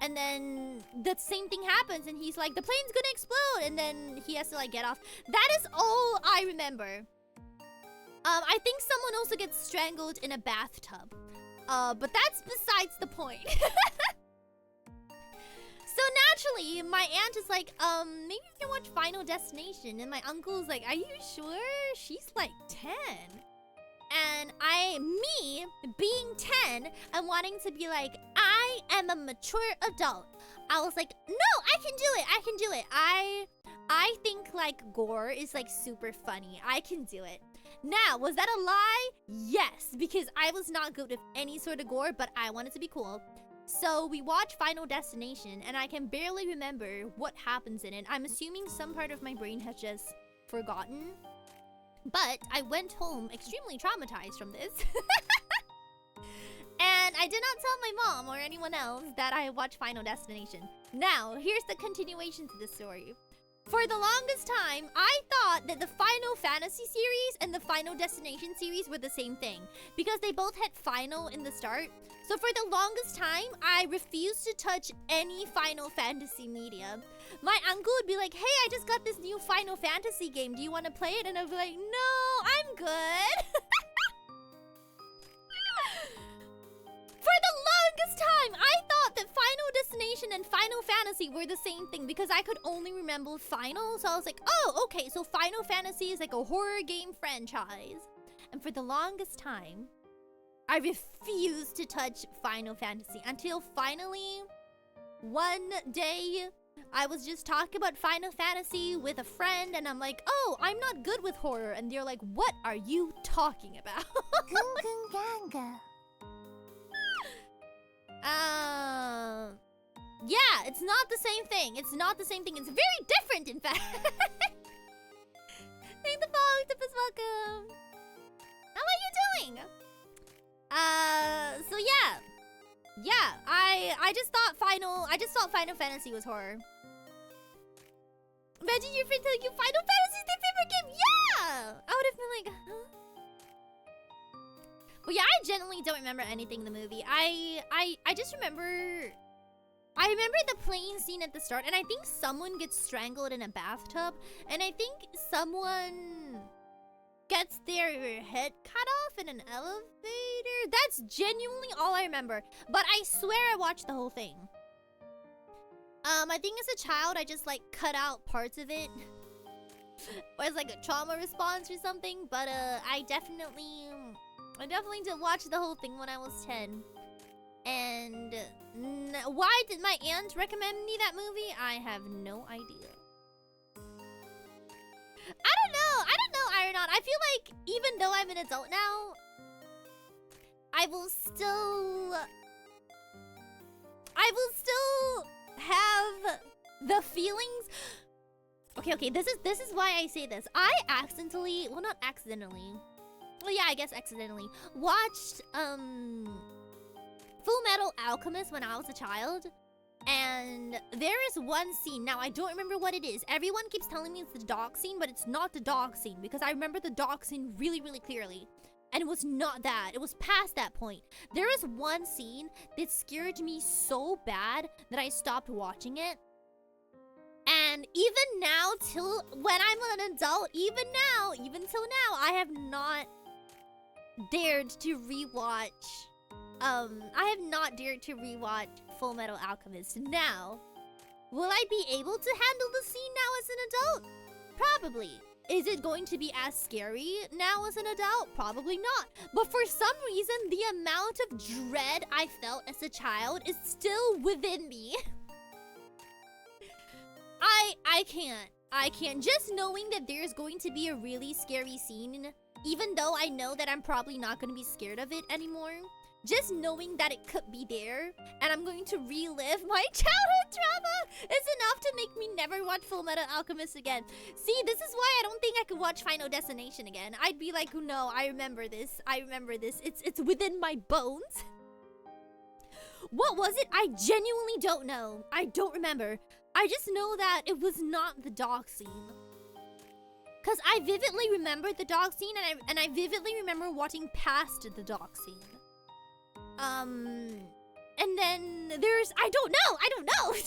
and then the same thing happens and he's like, the plane's gonna explode, and then he has to like get off. That is all I remember. I think someone also gets strangled in a bathtub. But that's besides the point. So naturally, my aunt is like, maybe we can watch Final Destination. And my uncle is like, are you sure? She's like 10. And me, being 10, and wanting to be like, I am a mature adult. I was like, no, I can do it. I can do it. I think like gore is like super funny. I can do it. Now, was that a lie? Yes, because I was not good with any sort of gore, but I wanted to be cool. So we watched Final Destination, and I can barely remember what happens in it. I'm assuming some part of my brain has just forgotten. But I went home extremely traumatized from this. And I did not tell my mom or anyone else that I watched Final Destination. Now, here's the continuation to this story. For the longest time, I thought that the Final Fantasy series and the Final Destination series were the same thing, because they both had Final in the start. So for the longest time, I refused to touch any Final Fantasy media. My uncle would be like, hey, I just got this new Final Fantasy game. Do you want to play it? And I'd be like, no, I'm good. For the longest time, I thought that Final Destination and Final Fantasy were the same thing because I could only remember Final. So I was like, oh, okay, so Final Fantasy is like a horror game franchise. And for the longest time, I refused to touch Final Fantasy until finally, one day, I was just talking about Final Fantasy with a friend, and I'm like, oh, I'm not good with horror. And they're like, what are you talking about? Yeah, it's not the same thing. It's not the same thing. It's very different, in fact. Thank the ball, Octopus, welcome. How are you doing? So yeah. Yeah, I just thought Final Fantasy was horror. Imagine your friend telling you Final Fantasy is their favorite game. Yeah! I would have been like, huh? But yeah, I genuinely don't remember anything in the movie. I just remember... I remember the plane scene at the start, and I think someone gets strangled in a bathtub, and I think someone gets their head cut off in an elevator. That's genuinely all I remember. But I swear I watched the whole thing. I think as a child, I just like cut out parts of it. Or as like a trauma response or something. But I definitely did watch the whole thing when I was 10. And why did my aunt recommend me that movie? I have no idea. I don't know, Ironon. I feel like even though I'm an adult now, I will still have the feelings. Okay, this is why I say this. I accidentally, well, not accidentally. Well, yeah, I guess accidentally watched Full Metal Alchemist when I was a child. And there is one scene, now I don't remember what it is. Everyone keeps telling me it's the dog scene, but it's not the dog scene because I remember the dog scene really, really clearly. And it was not that, it was past that point. There is one scene that scared me so bad that I stopped watching it. And even now, till when I'm an adult, even till now, I have not dared to rewatch Full Metal Alchemist. Now, will I be able to handle the scene now as an adult? Probably. Is it going to be as scary now as an adult? Probably not. But for some reason, the amount of dread I felt as a child is still within me. I can't. Just knowing that there's going to be a really scary scene, even though I know that I'm probably not going to be scared of it anymore. Just knowing that it could be there, and I'm going to relive my childhood trauma is enough to make me never watch Full Metal Alchemist again. See, this is why I don't think I could watch Final Destination again. I'd be like, no, I remember this. It's within my bones. What was it? I genuinely don't know. I don't remember. I just know that it was not the dog scene. Because I vividly remember the dog scene, and I vividly remember watching past the dog scene. And then there's, I don't know. I don't know what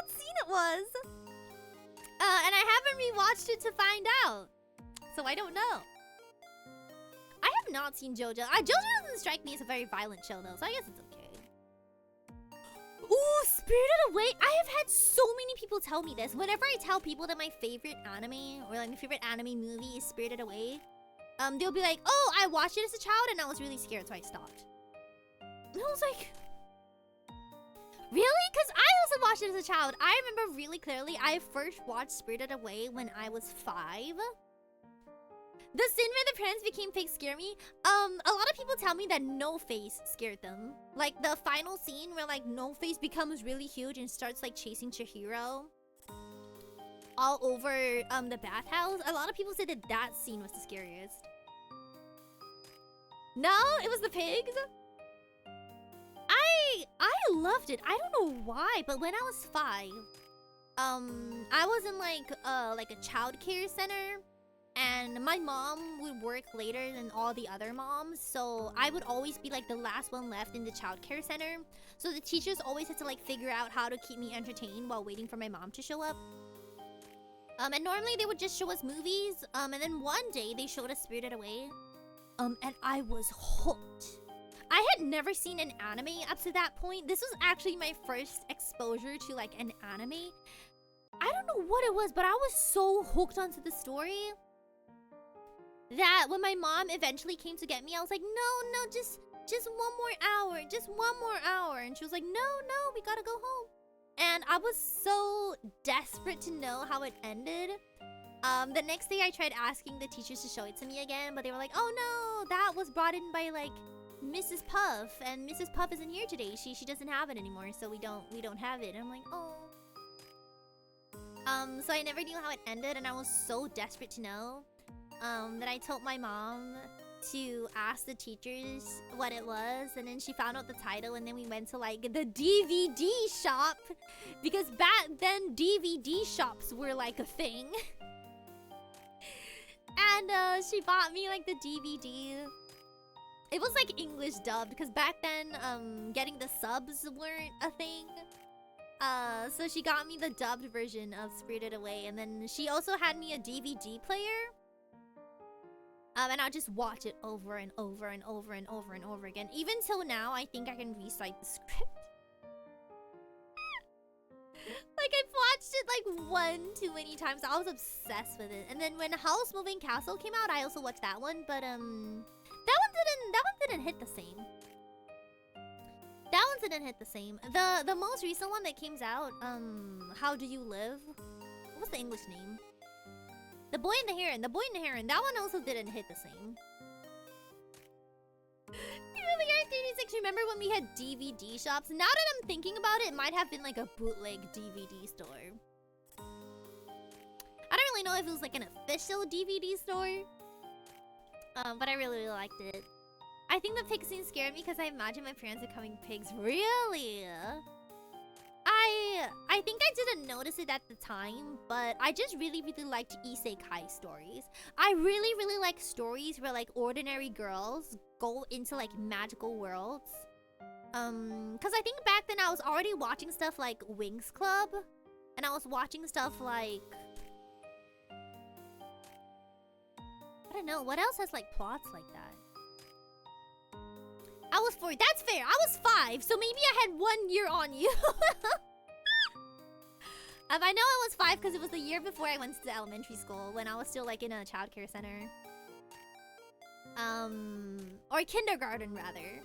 scene it was. And I haven't rewatched it to find out. So I don't know. I have have not seen JoJo. JoJo doesn't strike me as a very violent show though, so I guess it's okay. Ooh, Spirited Away. I have had so many people tell me this. Whenever I tell people that my favorite anime or like my favorite anime movie is Spirited Away, they'll be like, "Oh, I watched it as a child and I was really scared, so I stopped." And I was like, really? Because I also watched it as a child. I remember really clearly I first watched Spirited Away when I was 5. The scene where the parents became fake scared me. A lot of people tell me that No Face scared them. Like the final scene where like No Face becomes really huge and starts like chasing Chihiro all over the bathhouse. A lot of people said that that scene was the scariest. No, it was the pigs. I loved it. I don't know why, but when I was 5, I was in like a childcare center. And my mom would work later than all the other moms, so I would always be like the last one left in the childcare center. So the teachers always had to like figure out how to keep me entertained while waiting for my mom to show up. And normally they would just show us movies. And then one day they showed us Spirited Away. And I was hooked. I had never seen an anime up to that point. This was actually my first exposure to like an anime. I don't know what it was, but I was so hooked onto the story that when my mom eventually came to get me, I was like, no, just 1 more hour, just 1 more hour. And she was like, no, we gotta go home. And I was so desperate to know how it ended. The next day I tried asking the teachers to show it to me again, but they were like, oh no, that was brought in by like Mrs. Puff, and Mrs. Puff isn't here today. She doesn't have it anymore, so we don't have it. And I'm like, oh. So I never knew how it ended, and I was so desperate to know. That I told my mom to ask the teachers what it was, and then she found out the title, and then we went to like the DVD shop because back then DVD shops were like a thing. And she bought me like the DVD. It was like English dubbed because back then getting the subs weren't a thing. So she got me the dubbed version of Spirited Away, and then she also had me a DVD player. And I'll just watch it over and over and over and over and over again. Even till now, I think I can recite the script. Like, I've watched it like 1 too many times. I was obsessed with it. And then when House Moving Castle came out, I also watched that one. But that one didn't hit the same. That one didn't hit the same. The most recent one that came out, How Do You Live? What's the English name? The Boy and the Heron. The Boy and the Heron. That one also didn't hit the same. Year 36. Remember when we had DVD shops? Now that I'm thinking about it, it might have been like a bootleg DVD store. I don't really know if it was like an official DVD store. But I really liked it. I think the pig scene scared me because I imagine my parents becoming pigs. Really? I think I didn't notice it at the time, but I just really liked isekai stories. I really like stories where like ordinary girls go into like magical worlds. Cause I think back then I was already watching stuff like Winx Club, and I was watching stuff like, I don't know, what else has like plots like that? I was 4. That's fair. I was 5, so maybe I had 1 year on you. I know I was 5 because it was the year before I went to elementary school when I was still like in a childcare center. Or kindergarten rather.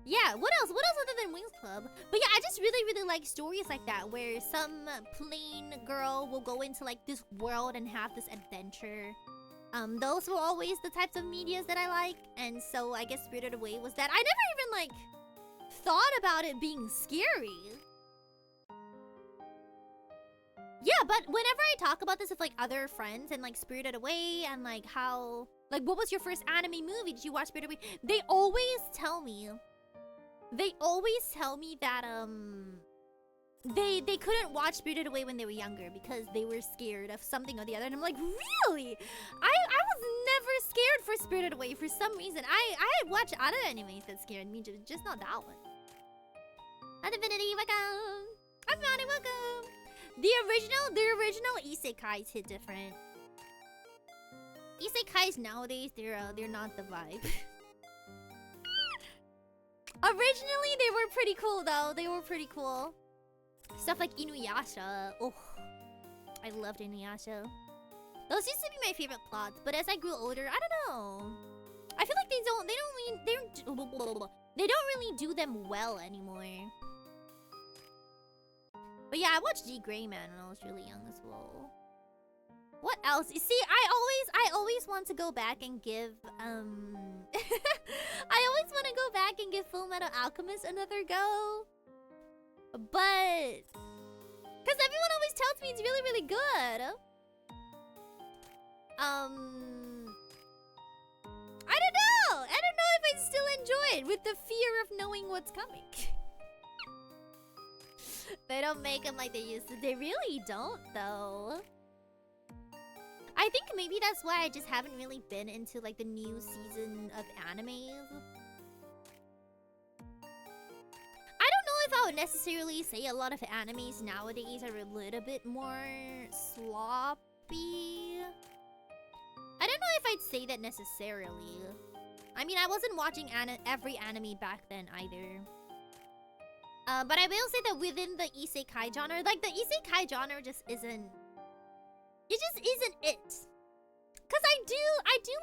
Yeah, what else? What else other than Winx Club? But yeah, I just really like stories like that where some plain girl will go into like this world and have this adventure. Those were always the types of medias that I like, and so I guess Spirited Away was that. I never even like thought about it being scary. Yeah, but whenever I talk about this with like other friends and like Spirited Away and like how, like, what was your first anime movie? Did you watch Spirited Away? They always tell me that they couldn't watch Spirited Away when they were younger because they were scared of something or the other. And I'm like, really? I was never scared for Spirited Away for some reason. I had watched other animes that scared me, just not that one. Divinity, welcome. I'm Bonnie, welcome. The original isekais hit different. isekais nowadays, they're not the vibe. Originally, they were pretty cool though. They were pretty cool. Stuff like Inuyasha. Oh, I loved Inuyasha. Those used to be my favorite plots, but as I grew older, I don't know. I feel like they don't really do them well anymore. But yeah, I watched G Gray Man when I was really young as well. What else? You see, I always want to go back and give I always want to go back and give Full Metal Alchemist another go. But because everyone always tells me it's really, really good. I don't know. I don't know if I still enjoy it with the fear of knowing what's coming. They don't make them like they used to. They really don't, though. I think maybe that's why I just haven't really been into like the new season of animes. I don't know if I would necessarily say a lot of animes nowadays are a little bit more sloppy. I don't know if I'd say that necessarily. I mean, I wasn't watching every anime back then either. But I will say that within the isekai genre, like the isekai genre just isn't... It just isn't it. Cause I do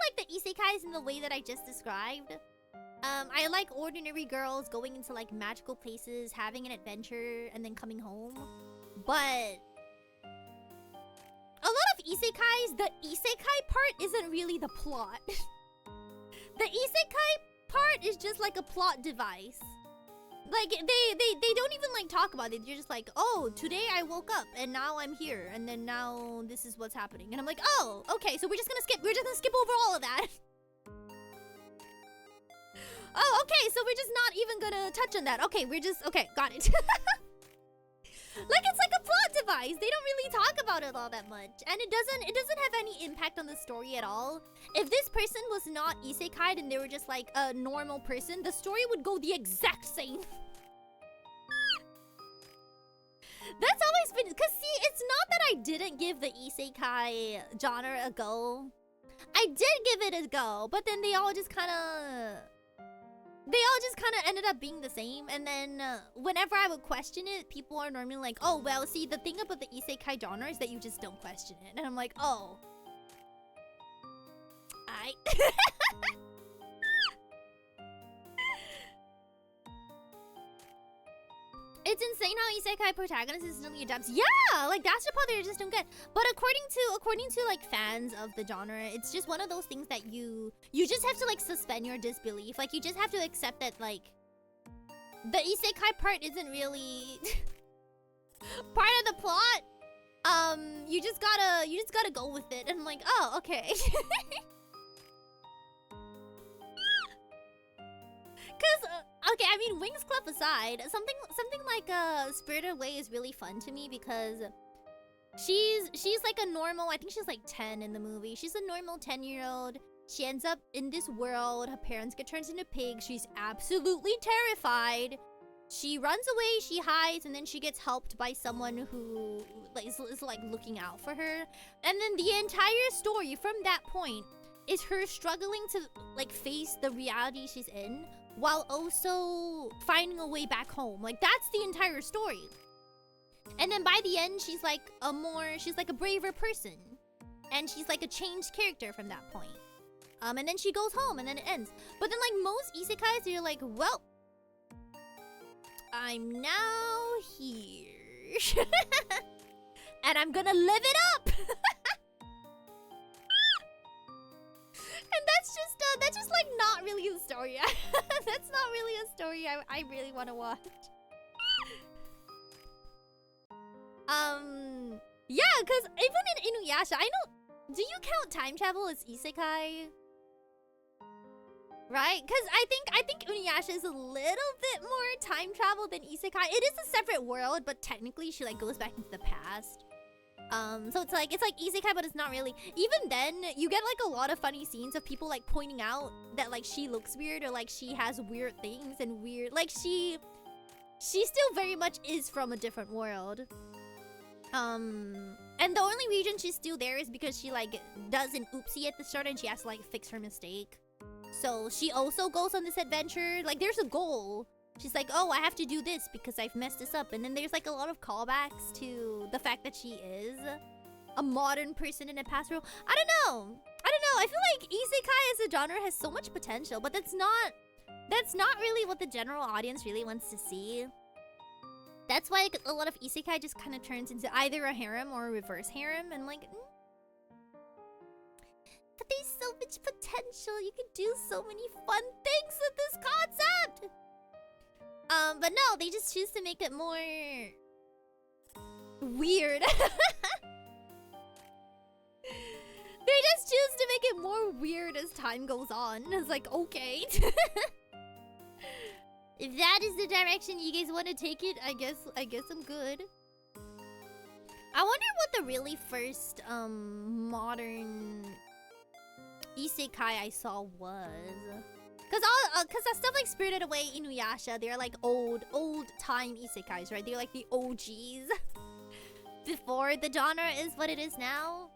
like the isekais in the way that I just described. I like ordinary girls going into like magical places, having an adventure, and then coming home. But a lot of isekais, the isekai part isn't really the plot. The isekai part is just like a plot device. Like, they don't even, like, talk about it. You're just like, oh, today I woke up, and now I'm here, and then now this is what's happening. And I'm like, oh, okay, so we're just gonna skip over all of that. Oh, okay, so we're just not even gonna touch on that. Okay, okay, got it. Like, it's like a plot device. They don't really talk about it all that much. And it doesn't have any impact on the story at all. If this person was not isekai and they were just like a normal person, the story would go the exact same. That's always been... Because, see, it's not that I didn't give the isekai genre a go. I did give it a go, but then they all just kind of ended up being the same. And then whenever I would question it, people are normally like, oh, well, see, the thing about the isekai genre is that you just don't question it. And I'm like, oh. It's insane how isekai protagonist instantly adapts. Yeah, like that's the part that I just don't get. But according to like fans of the genre, it's just one of those things that you just have to like suspend your disbelief. Like you just have to accept that like the isekai part isn't really part of the plot. You just gotta go with it. And I'm like, oh, okay. Cause okay, I mean, Wings Club aside, something like Spirited Away is really fun to me because she's like a normal, I think she's like 10 in the movie. She's a normal 10-year-old. She ends up in this world. Her parents get turned into pigs. She's absolutely terrified. She runs away, she hides, and then she gets helped by someone who is like looking out for her. And then the entire story from that point is her struggling to like face the reality she's in, while also finding a way back home. Like, that's the entire story. And then by the end, she's like a braver person. And she's like a changed character from that point. And then she goes home and then it ends. But then like most isekais, you're like, well, I'm now here. And I'm gonna live it up. And that's just like not really the story. That's not really a story I really want to watch. Yeah, because even in Inuyasha, I know. Do you count time travel as isekai? Right? Because I think Inuyasha is a little bit more time travel than isekai. It is a separate world, but technically she like goes back into the past. So it's like isekai, but it's not really. Even then, you get like a lot of funny scenes of people like pointing out that like she looks weird or like she has weird things and weird, like she still very much is from a different world. And the only reason she's still there is because she like does an oopsie at the start and she has to like fix her mistake. So she also goes on this adventure. Like there's a goal. She's like, oh, I have to do this because I've messed this up. And then there's like a lot of callbacks to the fact that she is a modern person in a past role. I don't know. I feel like isekai as a genre has so much potential, but that's not really what the general audience really wants to see. That's why a lot of isekai just kind of turns into either a harem or a reverse harem, and like, but there's so much potential. You can do so many fun things with this concept. But no, they just choose to make it more weird. They just choose to make it more weird as time goes on. It's like, okay. If that is the direction you guys want to take it, I guess I'm good. I wonder what the really first modern isekai I saw was. Cause stuff like Spirited Away, Inuyasha, they're like old time isekais, right? They're like the OGs before the genre is what it is now.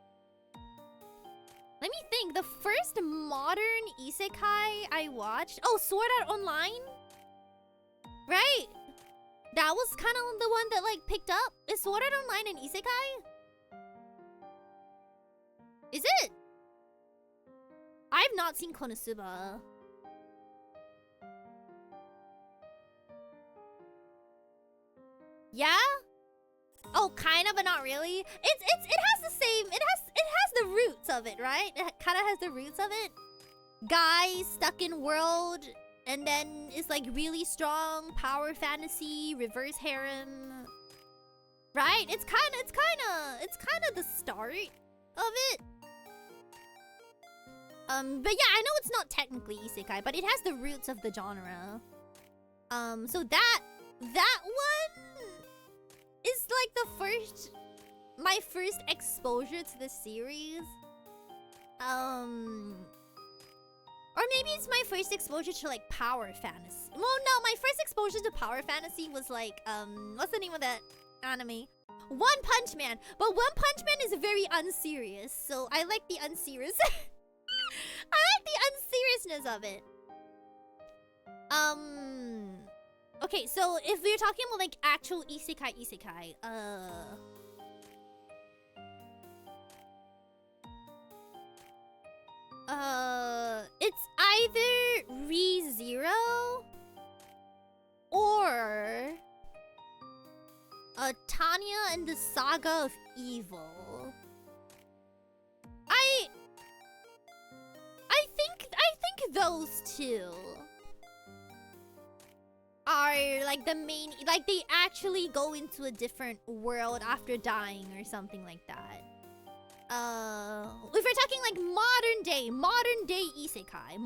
Let me think. The first modern isekai I watched, oh, Sword Art Online, right? That was kind of the one that like picked up. Is Sword Art Online an isekai? Is it? I've not seen Konosuba. Yeah? Oh, kind of, but not really. It has the same. It has the roots of it, right? It kind of has the roots of it. Guy stuck in world, and then it's like really strong power fantasy, reverse harem, right? It's kind of the start of it. But yeah, I know it's not technically isekai, but it has the roots of the genre. So that one is like my first exposure to the series. Or maybe it's my first exposure to like power fantasy. Well, no, my first exposure to power fantasy was like, what's the name of that anime? One Punch Man. But One Punch Man is very unserious, so I like the unserious. I like the unseriousness of it. Okay, so if we're talking about like actual isekai, it's either Re:Zero or Tanya and the Saga of Evil. I think those two are like the main, like they actually go into a different world after dying or something like that. If we're talking like modern day isekai,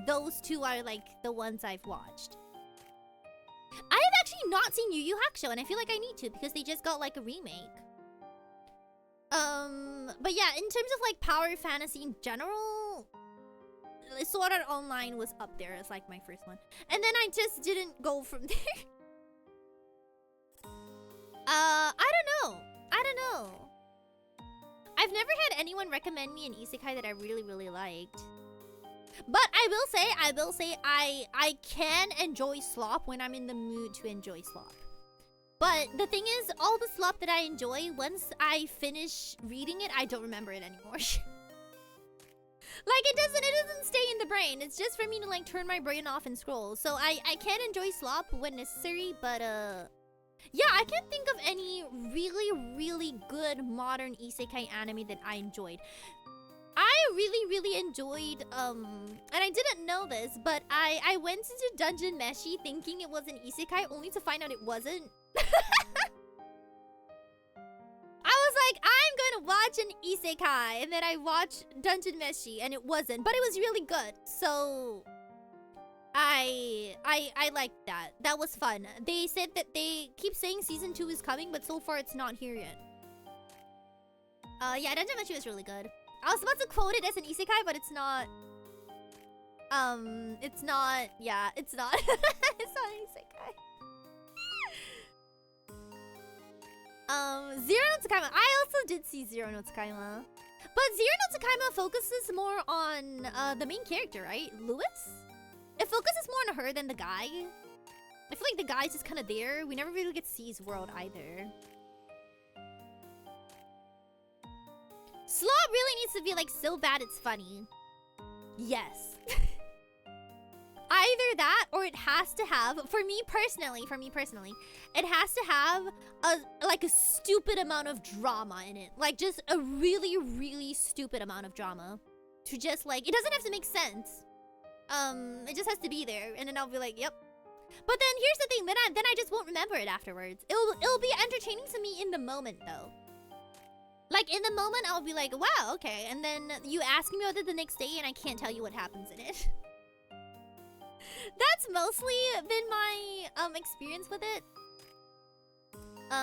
those two are like the ones I've watched. I have actually not seen Yu Yu Hakusho, and I feel like I need to because they just got like a remake. But yeah, in terms of like power fantasy in general, Sword Art Online was up there as like my first one, and then I just didn't go from there. I don't know. I've never had anyone recommend me an isekai that I really liked. But I will say I can enjoy slop when I'm in the mood to enjoy slop. But the thing is, all the slop that I enjoy, once I finish reading it, I don't remember it anymore. Like it doesn't stay in the brain. It's just for me to like turn my brain off and scroll. So I can enjoy slop when necessary, but yeah, I can't think of any really good modern isekai anime that I enjoyed. I really enjoyed and I didn't know this, but I went into Dungeon Meshi thinking it was an isekai only to find out it wasn't. I was like, I'm gonna watch an isekai, and then I watched Dungeon Meshi and it wasn't, but it was really good. So I liked that. That was fun. They said that they keep saying season 2 is coming, but so far it's not here yet. Yeah, Dungeon Meshi was really good. I was about to quote it as an isekai, but it's not. It's not. Yeah, it's not. It's not an isekai. Zero no Tsukaima. I also did see Zero no Tsukaima. But Zero no Tsukaima focuses more on the main character, right? Lewis? It focuses more on her than the guy. I feel like the guy's just kind of there. We never really get to see his world either. Slot really needs to be like so bad it's funny. Yes. Either that or it has to have, for me personally, it has to have a stupid amount of drama in it. Like just a really, really stupid amount of drama. To just like, it doesn't have to make sense. It just has to be there, and then I'll be like, yep. But then here's the thing, then I just won't remember it afterwards. It'll be entertaining to me in the moment though. Like in the moment I'll be like, wow, okay, and then you ask me about it the next day and I can't tell you what happens in it. That's mostly been my experience with it.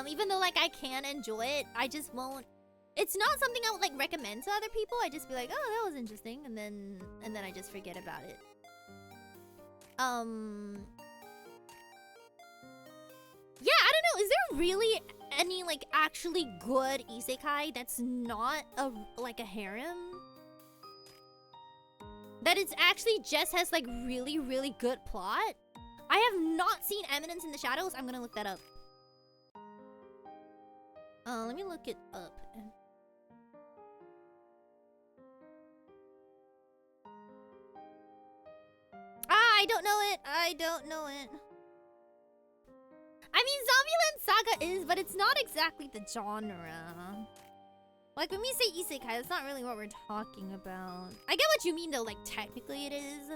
Even though like I can enjoy it, I just won't. It's not something I would like recommend to other people. I just be like, oh, that was interesting, and then I just forget about it. Yeah, I don't know. Is there really any like actually good isekai that's not a harem? That it's actually just has like really, really good plot? I have not seen Eminence in the Shadows. I'm gonna look that up. Let me look it up. I don't know it. I don't know it. I mean, Zombieland Saga is, but it's not exactly the genre. Like, when we say isekai, that's not really what we're talking about. I get what you mean, though. Like, technically it is.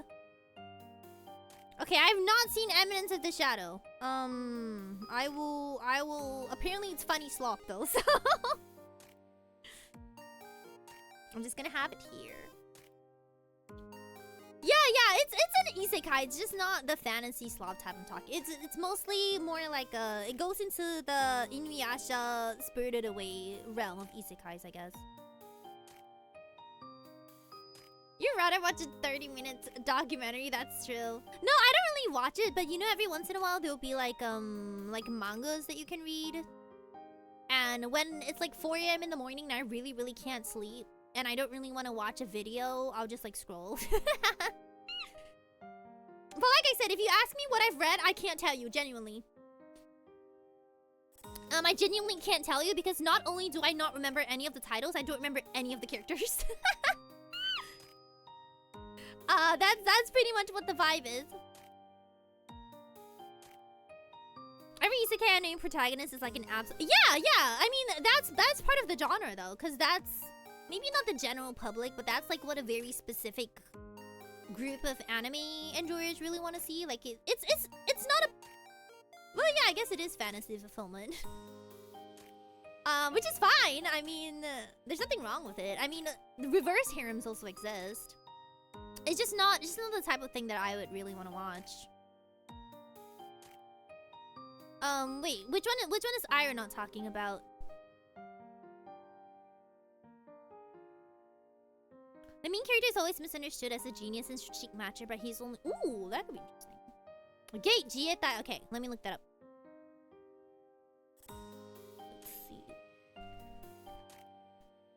Okay, I have not seen Eminence of the Shadow. I will... Apparently it's funny slop, though, so... I'm just gonna have it here. Yeah, it's an isekai. It's just not the fantasy slop type I'm talking. It's mostly more like it goes into the Inuyasha Spirited Away realm of isekais, I guess. You'd rather watch a 30-minute documentary? That's true. No, I don't really watch it, but you know, every once in a while there'll be like mangas that you can read. And when it's like 4 AM in the morning and I really, really can't sleep, and I don't really want to watch a video, I'll just like scroll. But like I said, if you ask me what I've read, I can't tell you, genuinely. I genuinely can't tell you because not only do I not remember any of the titles, I don't remember any of the characters. That's pretty much what the vibe is. Every isekai anime protagonist is like an absolute... Yeah! I mean, that's part of the genre, though, because that's... Maybe not the general public, but that's like what a very specific group of anime enjoyers really want to see. Like it's not a... Well, yeah, I guess it is fantasy fulfillment. Which is fine. I mean, there's nothing wrong with it. I mean, the reverse harems also exist. It's just not the type of thing that I would really want to watch. Wait, which one is Aera not talking about? The main character is always misunderstood as a genius and strategic matcher, but he's only... Ooh, that could be interesting. Gate Jietai. Okay, let me look that up. Let's see.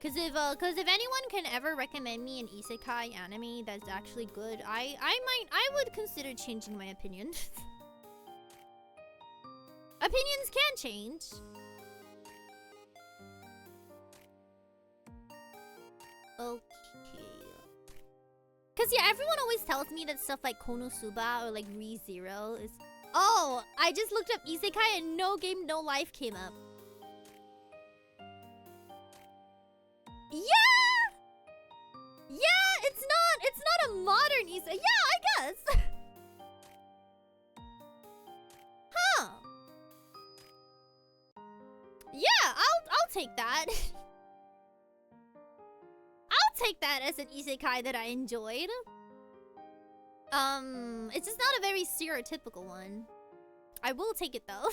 Cause if anyone can ever recommend me an isekai anime that's actually good, I would consider changing my opinion. Opinions can change. Okay. Cause yeah, everyone always tells me that stuff like Konosuba or like Re:Zero is... Oh, I just looked up isekai and No Game No Life came up. Yeah! Yeah, it's not a modern isekai. Yeah, I guess. Huh. Yeah, I'll take that. I'll take that as an isekai that I enjoyed. It's just not a very stereotypical one. I will take it though.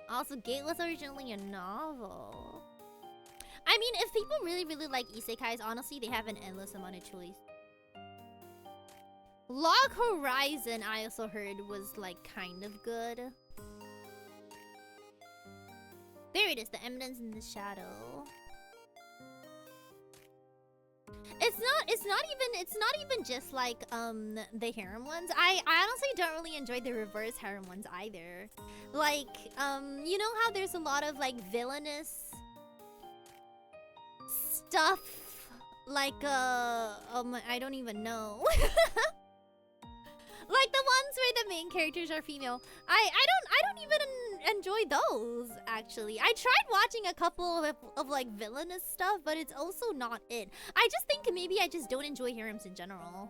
Also, Gate was originally a novel. I mean, if people really, really like isekais, honestly, they have an endless amount of choice. Log Horizon, I also heard, was like kind of good. There it is, the eminence in the shadow. It's not even just like the harem ones. I honestly don't really enjoy the reverse harem ones either. Like you know how there's a lot of like villainous stuff, like I don't even know. Like the ones where the main characters are female. I don't even enjoy those, actually. I tried watching a couple of like villainous stuff, but it's also not it. I just think maybe I just don't enjoy harems in general.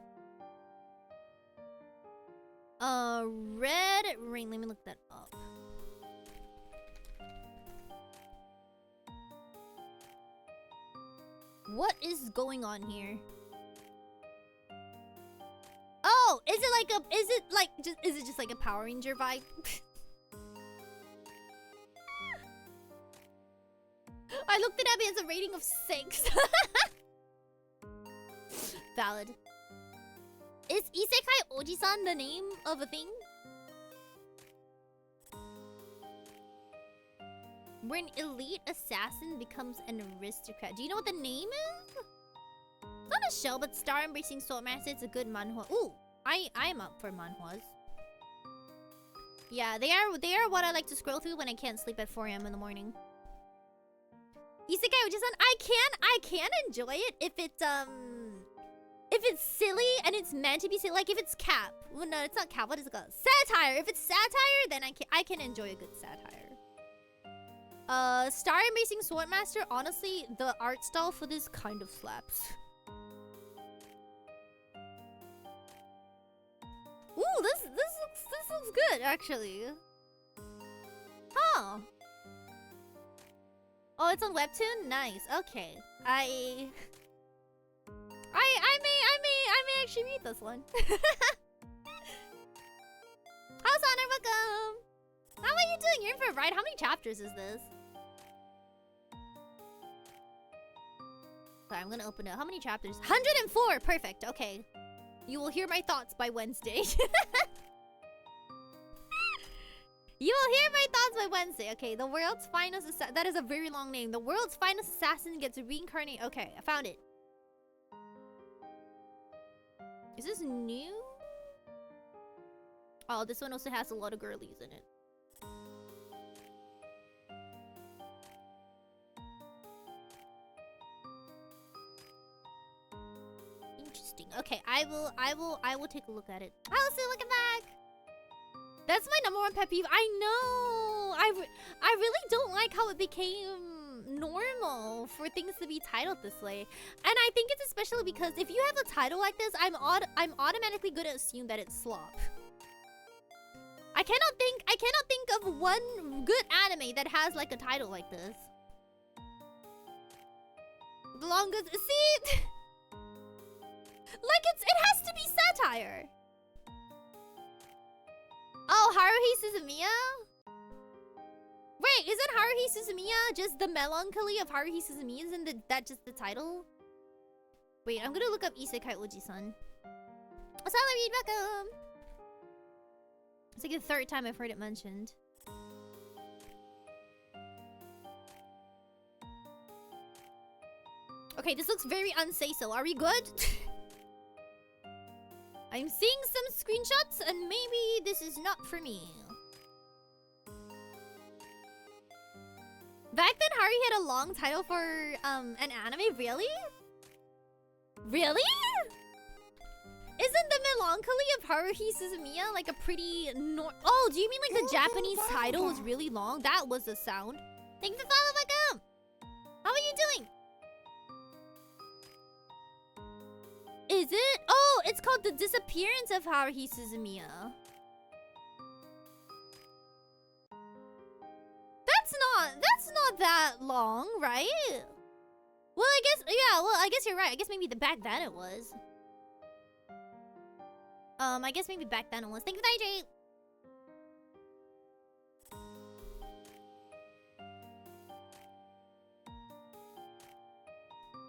Red ring, let me look that up. What is going on here? Oh, is it just like a Power Ranger vibe? I looked it up, it has a rating of 6. Valid. Is Isekai Oji-san the name of a thing? Where an elite assassin becomes an aristocrat. Do you know what the name is? It's not a show, but Star Embracing Soul Master, it's a good manhwa. Ooh, I'm up for manhwas. Yeah, they are what I like to scroll through when I can't sleep at 4 AM in the morning. Isekai Oji-san, I can enjoy it if it's silly and it's meant to be silly. Like if it's cap. Well, no, it's not cap. What is it called? Satire. If it's satire, then I can enjoy a good satire. Star Embracing Swordmaster, honestly, the art style for this kind of slaps. Ooh, this looks good, actually. Huh. Oh, it's on Webtoon? Nice. Okay. I may actually read this one. How's Honor? Welcome. How are you doing? You're in for a ride. How many chapters is this? Sorry, I'm gonna open it. How many chapters? 104! Perfect. Okay. You will hear my thoughts by Wednesday. You will hear my thoughts by Wednesday. Okay, the world's finest assassin. That is a very long name. The world's finest assassin gets reincarnated. Okay, I found it. Is this new? Oh, this one also has a lot of girlies in it. Interesting. Okay, I will take a look at it. Allison, welcome back. That's my #1 pet peeve. I know. I really don't like how it became normal for things to be titled this way, and I think it's especially because if you have a title like this, I'm automatically gonna assume that it's slop. I cannot think of one good anime that has like a title like this. The longest, see, like it has to be satire. Oh, Haruhi Suzumiya? Wait, isn't Haruhi Suzumiya just the melancholy of Haruhi Suzumiya? Isn't that just the title? Wait, I'm gonna look up Isekai Oji-san. Salary, welcome! It's like the 3rd time I've heard it mentioned. Okay, this looks very unsay-so. Are we good? I'm seeing some screenshots and maybe this is not for me. Back then, Haruhi had a long title for an anime? Really? Really? Isn't the melancholy of Haruhi Suzumiya like a pretty Oh, do you mean like the Japanese title was really long? That was the sound. Thank you for following, welcome! How are you doing? Is it? Oh, it's called The Disappearance of Haruhi Suzumiya. That's not that long, right? Well, I guess, yeah, well, I guess you're right. I guess maybe back then it was. I guess maybe back then it was. Thank you for the hydrate.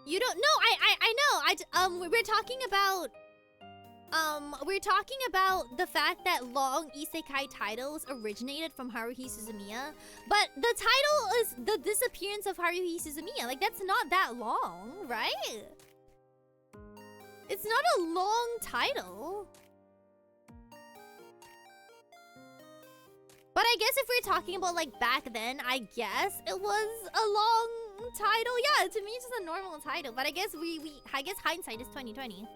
You don't know. I know. We're talking about we're talking about the fact that long isekai titles originated from Haruhi Suzumiya, but the title is the disappearance of Haruhi Suzumiya. Like, that's not that long, right? It's not a long title. But I guess if we're talking about, like, back then, I guess it was a long title. Yeah, to me, it's just a normal title. But I guess I guess hindsight is 2020.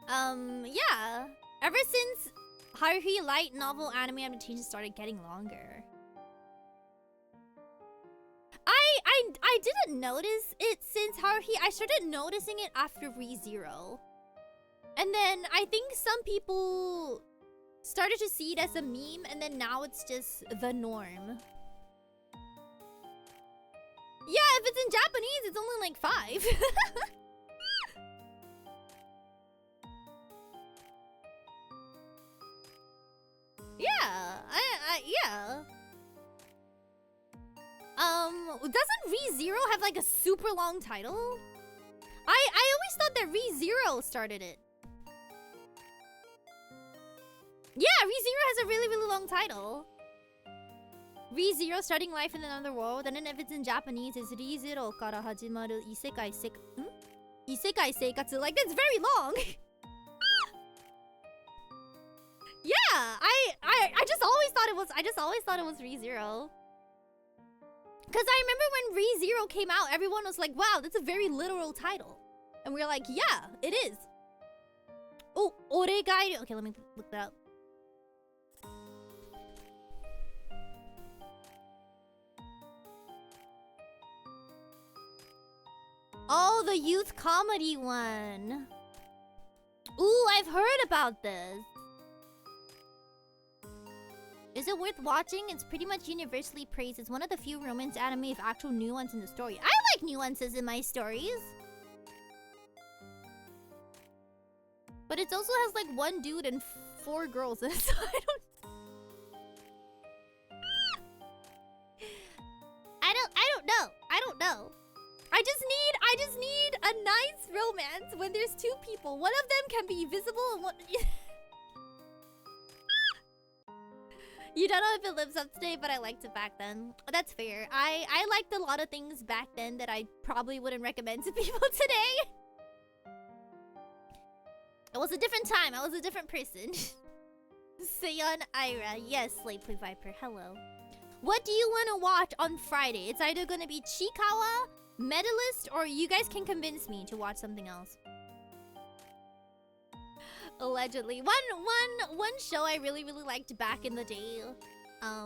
Yeah. Ever since Haruhi light novel anime adaptations started getting longer. I didn't notice it since Haruhi. I started noticing it after ReZero. And then I think some people started to see it as a meme, and then now it's just the norm. Yeah, if it's in Japanese, it's only like 5. Yeah, yeah. Doesn't ReZero have like a super long title? I always thought that ReZero started it. Yeah, ReZero has a really, really long title. ReZero starting life in another world, and then if it's in Japanese, it's ReZero kara hajimaru isekai seikatsu. Like, that's very long. Yeah, I just always thought it was ReZero. Cause I remember when ReZero came out, everyone was like, "Wow, that's a very literal title," and we were like, "Yeah, it is." Oh, oregai. Okay, let me look that up. Oh, the youth comedy one. Ooh, I've heard about this. Is it worth watching? It's pretty much universally praised. It's one of the few romance anime with actual nuance in the story. I like nuances in my stories. But it also has like one dude and 4 girls in it, so I don't know. I just need a nice romance when there's 2 people. One of them can be visible and one You don't know if it lives up today, but I liked it back then. That's fair. I liked a lot of things back then that I probably wouldn't recommend to people today. It was a different time. I was a different person. Seion Aera. Yes, Slayplay Viper. Hello. What do you want to watch on Friday? It's either going to be Chikawa, Medalist, or you guys can convince me to watch something else. Allegedly. One show I really liked back in the day,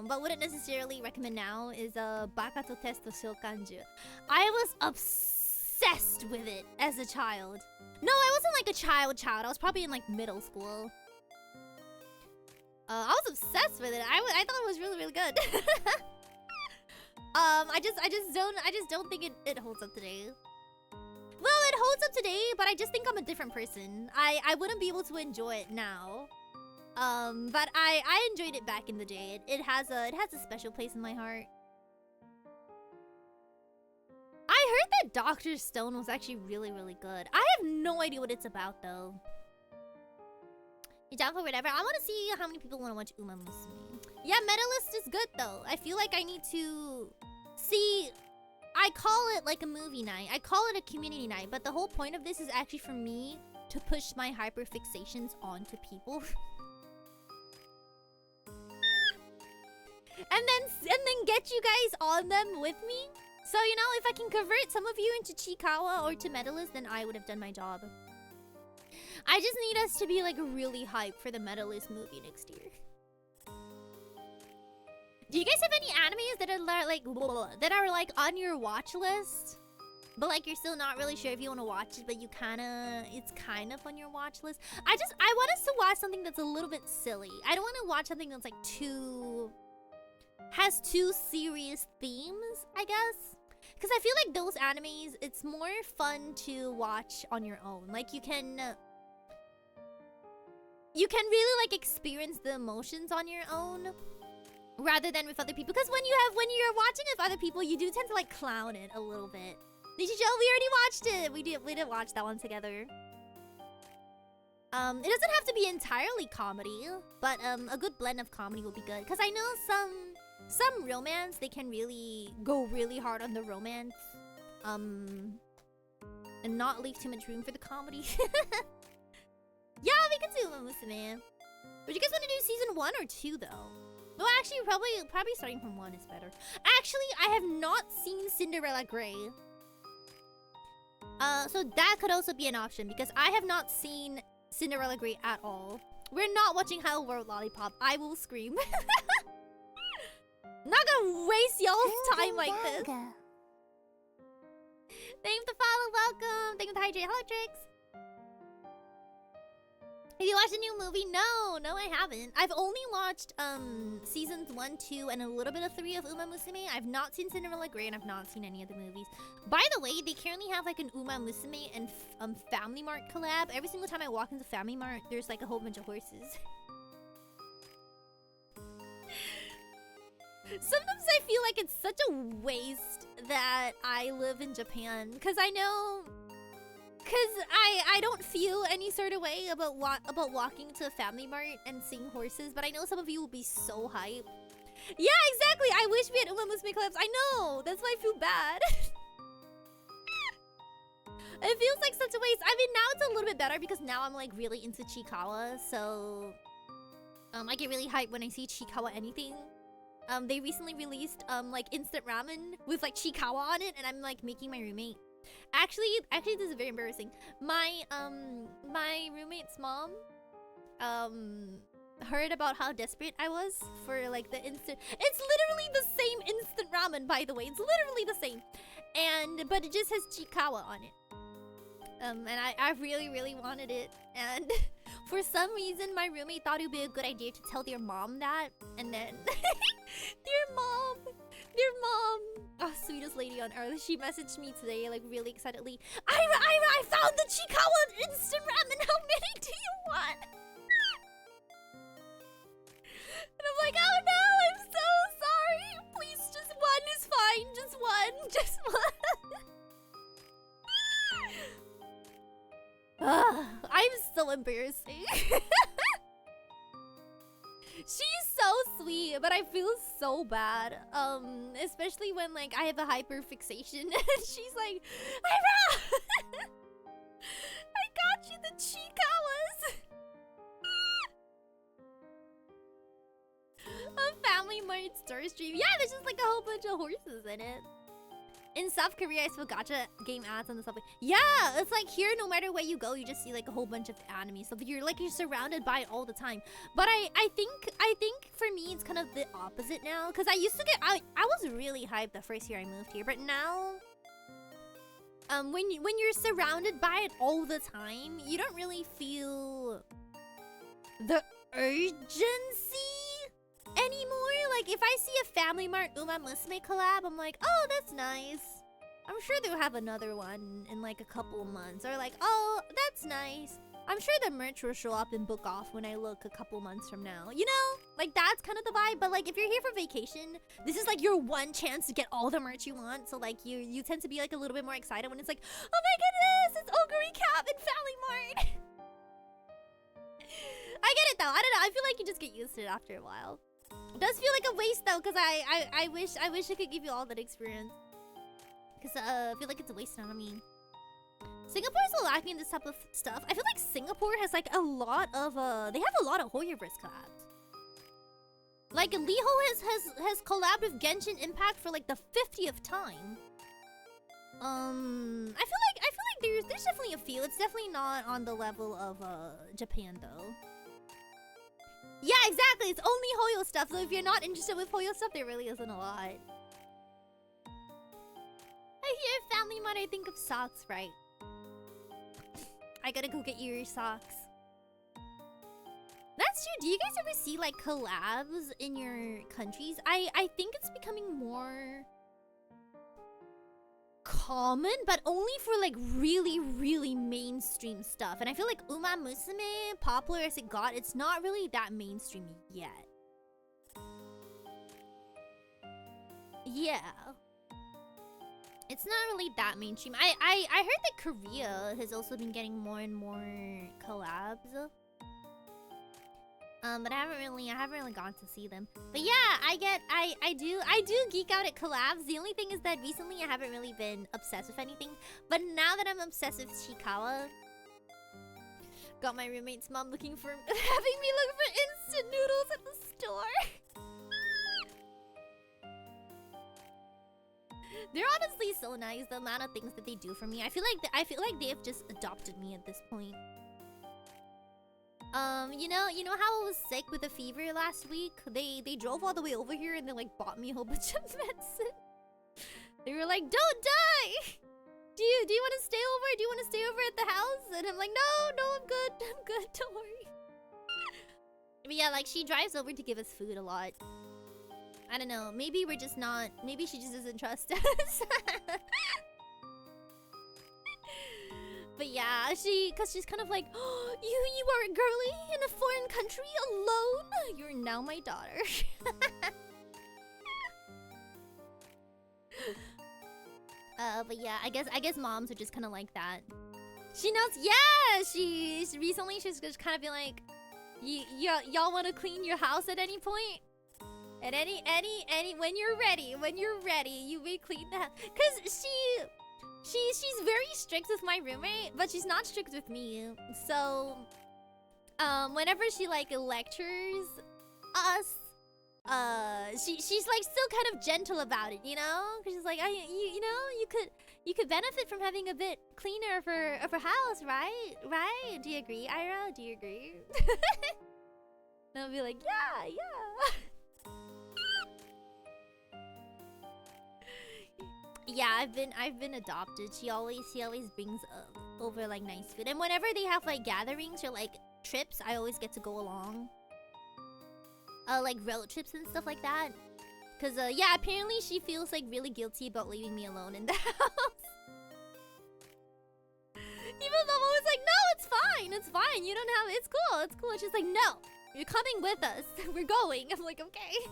but wouldn't necessarily recommend now, is Baka to Testo Shokanju. I was obsessed with it as a child. No, I wasn't like a child. I was probably in like middle school. I was obsessed with it. I thought it was really good. I just don't think it holds up today. Well, it holds up today, but I just think I'm a different person. I wouldn't be able to enjoy it now. But I enjoyed it back in the day. It has a special place in my heart. I heard that Dr. Stone was actually really good. I have no idea what it's about though. You down for whatever? I want to see how many people want to watch Uma Musume. Yeah, Medalist is good though. I feel like I need to see. I call it like a movie night. I call it a community night. But the whole point of this is actually for me to push my hyperfixations onto people. and then get you guys on them with me. So, you know, if I can convert some of you into Chikawa or to Medalist, then I would have done my job. I just need us to be like really hyped for the Medalist movie next year. Do you guys have any animes that are like on your watch list, but like you're still not really sure if you want to watch it, but it's kind of on your watch list? I want us to watch something that's a little bit silly. I don't want to watch something that's like has too serious themes, I guess. Because I feel like those animes, it's more fun to watch on your own. Like you can really like experience the emotions on your own rather than with other people. Because when you're watching with other people, you do tend to like clown it a little bit. Nichijou, we already watched it. We did watch that one together. It doesn't have to be entirely comedy, but a good blend of comedy would be good. Because I know some romance, they can really go really hard on the romance. And not leave too much room for the comedy. Yeah, we can do Uma Musume. Would you guys want to do season 1 or 2 though? Well, actually, probably starting from 1 is better. Actually, I have not seen Cinderella Grey. So that could also be an option because I have not seen Cinderella Grey at all. We're not watching Hello World Lollipop. I will scream. Not gonna waste y'all's time like this. Thank you for the follow, welcome. Thank you for the hydrate. Hello, Trix. Have you watched a new movie? No, I haven't. I've only watched seasons 1, 2, and a little bit of 3 of Uma Musume. I've not seen Cinderella Grey, and I've not seen any of the movies. By the way, they currently have like an Uma Musume and Family Mart collab. Every single time I walk into Family Mart, there's like a whole bunch of horses. Sometimes I feel like it's such a waste that I live in Japan, because I know. Because I don't feel any sort of way about walking to a Family Mart and seeing horses, but I know some of you will be so hyped. Yeah, exactly. I wish we had Uma Musume collabs. I know. That's why I feel bad. It feels like such a waste. I mean, now it's a little bit better because now I'm like really into Chiikawa, so I get really hyped when I see Chiikawa anything. They recently released like instant ramen with like Chiikawa on it, and I'm like making my roommate. Actually, this is very embarrassing. My roommate's mom, heard about how desperate I was for like the instant. It's literally the same instant ramen, by the way. It's literally the same, but it just has Chiikawa on it. And I really wanted it, and for some reason my roommate thought it would be a good idea to tell their mom that, and then their mom, oh, sweetest lady on earth, she messaged me today like really excitedly. Ira, I found the Chiikawa instant ramen. How many do you want? And I'm like, oh no, I'm so sorry. Please, just one is fine. Just one. I'm so embarrassing. She's so sweet, but I feel so bad. Especially when like I have a hyper fixation. She's like, Ira! I got you the Chiikawas. A Family Mart store stream. Yeah, there's just like a whole bunch of horses in it. In South Korea, I saw gacha game ads on the subway. Yeah, it's like here, no matter where you go, you just see like a whole bunch of anime stuff. You're surrounded by it all the time. But I think for me, it's kind of the opposite now. Because I used to get, I was really hyped the first year I moved here. But now, when you're surrounded by it all the time, you don't really feel the urgency anymore. Like if I see a Family Mart Uma Musume collab, I'm like, oh, that's nice. I'm sure they'll have another one in like a couple of months. Or like, oh, that's nice. I'm sure the merch will show up in Book Off when I look a couple months from now. You know? Like that's kind of the vibe. But like if you're here for vacation, this is like your one chance to get all the merch you want. So like you tend to be like a little bit more excited when it's like, oh my goodness, it's Ogre Cap in Family Mart. I get it though. I don't know. I feel like you just get used to it after a while. It does feel like a waste though, because I wish I could give you all that experience. Because I feel like it's a waste, you know what I mean? Singapore is so lacking in this type of stuff. I feel like Singapore has like a lot of they have a lot of Hoyoverse collabs. Like Liho has collabed with Genshin Impact for like the 50th time. I feel like there's definitely a few. It's definitely not on the level of Japan though. Yeah, exactly. It's only Hoyo stuff. So if you're not interested with Hoyo stuff, there really isn't a lot. I hear Family Mart, I think of socks, right? I gotta go get your socks. That's true. Do you guys ever see like collabs in your countries? I think it's becoming more common, but only for like really mainstream stuff. And I feel like Uma Musume, popular as it got, it's not really that mainstream yet. Yeah. It's not really that mainstream. I heard that Korea has also been getting more and more collabs. But I haven't really gone to see them. But yeah, I do geek out at collabs. The only thing is that recently I haven't really been obsessed with anything. But now that I'm obsessed with Chikawa, got my roommate's mom looking for having me look for instant noodles at the store. They're honestly so nice. The amount of things that they do for me. I feel like they have just adopted me at this point. You know how I was sick with a fever last week? They drove all the way over here and they like bought me a whole bunch of medicine. They were like, "Don't die! Do you want to stay over? Do you want to stay over at the house?" And I'm like, "No, I'm good, don't worry." But yeah, like she drives over to give us food a lot. I don't know, maybe we're just not, maybe she just doesn't trust us. But yeah, cause she's kind of like, "Oh, you are a girly in a foreign country alone? You're now my daughter." But yeah, I guess moms are just kind of like that. She knows, yeah. She's just kind of been like, y'all want to clean your house at any point? At any when you're ready, you may clean the house. Cause she's very strict with my roommate, but she's not strict with me. So, whenever she like lectures us, she's like still kind of gentle about it, you know? Cause she's like, you could benefit from having a bit cleaner of her house, right? Right? Do you agree, Aera? Do you agree? And I'll be like, yeah. Yeah, I've been adopted. She always brings over like nice food, and whenever they have like gatherings or like trips, I always get to go along. Like road trips and stuff like that. Cause yeah, apparently she feels like really guilty about leaving me alone in the house. Even though I was like, "No, it's fine. You don't have it's cool." And she's like, "No, you're coming with us. We're going." I'm like, "Okay."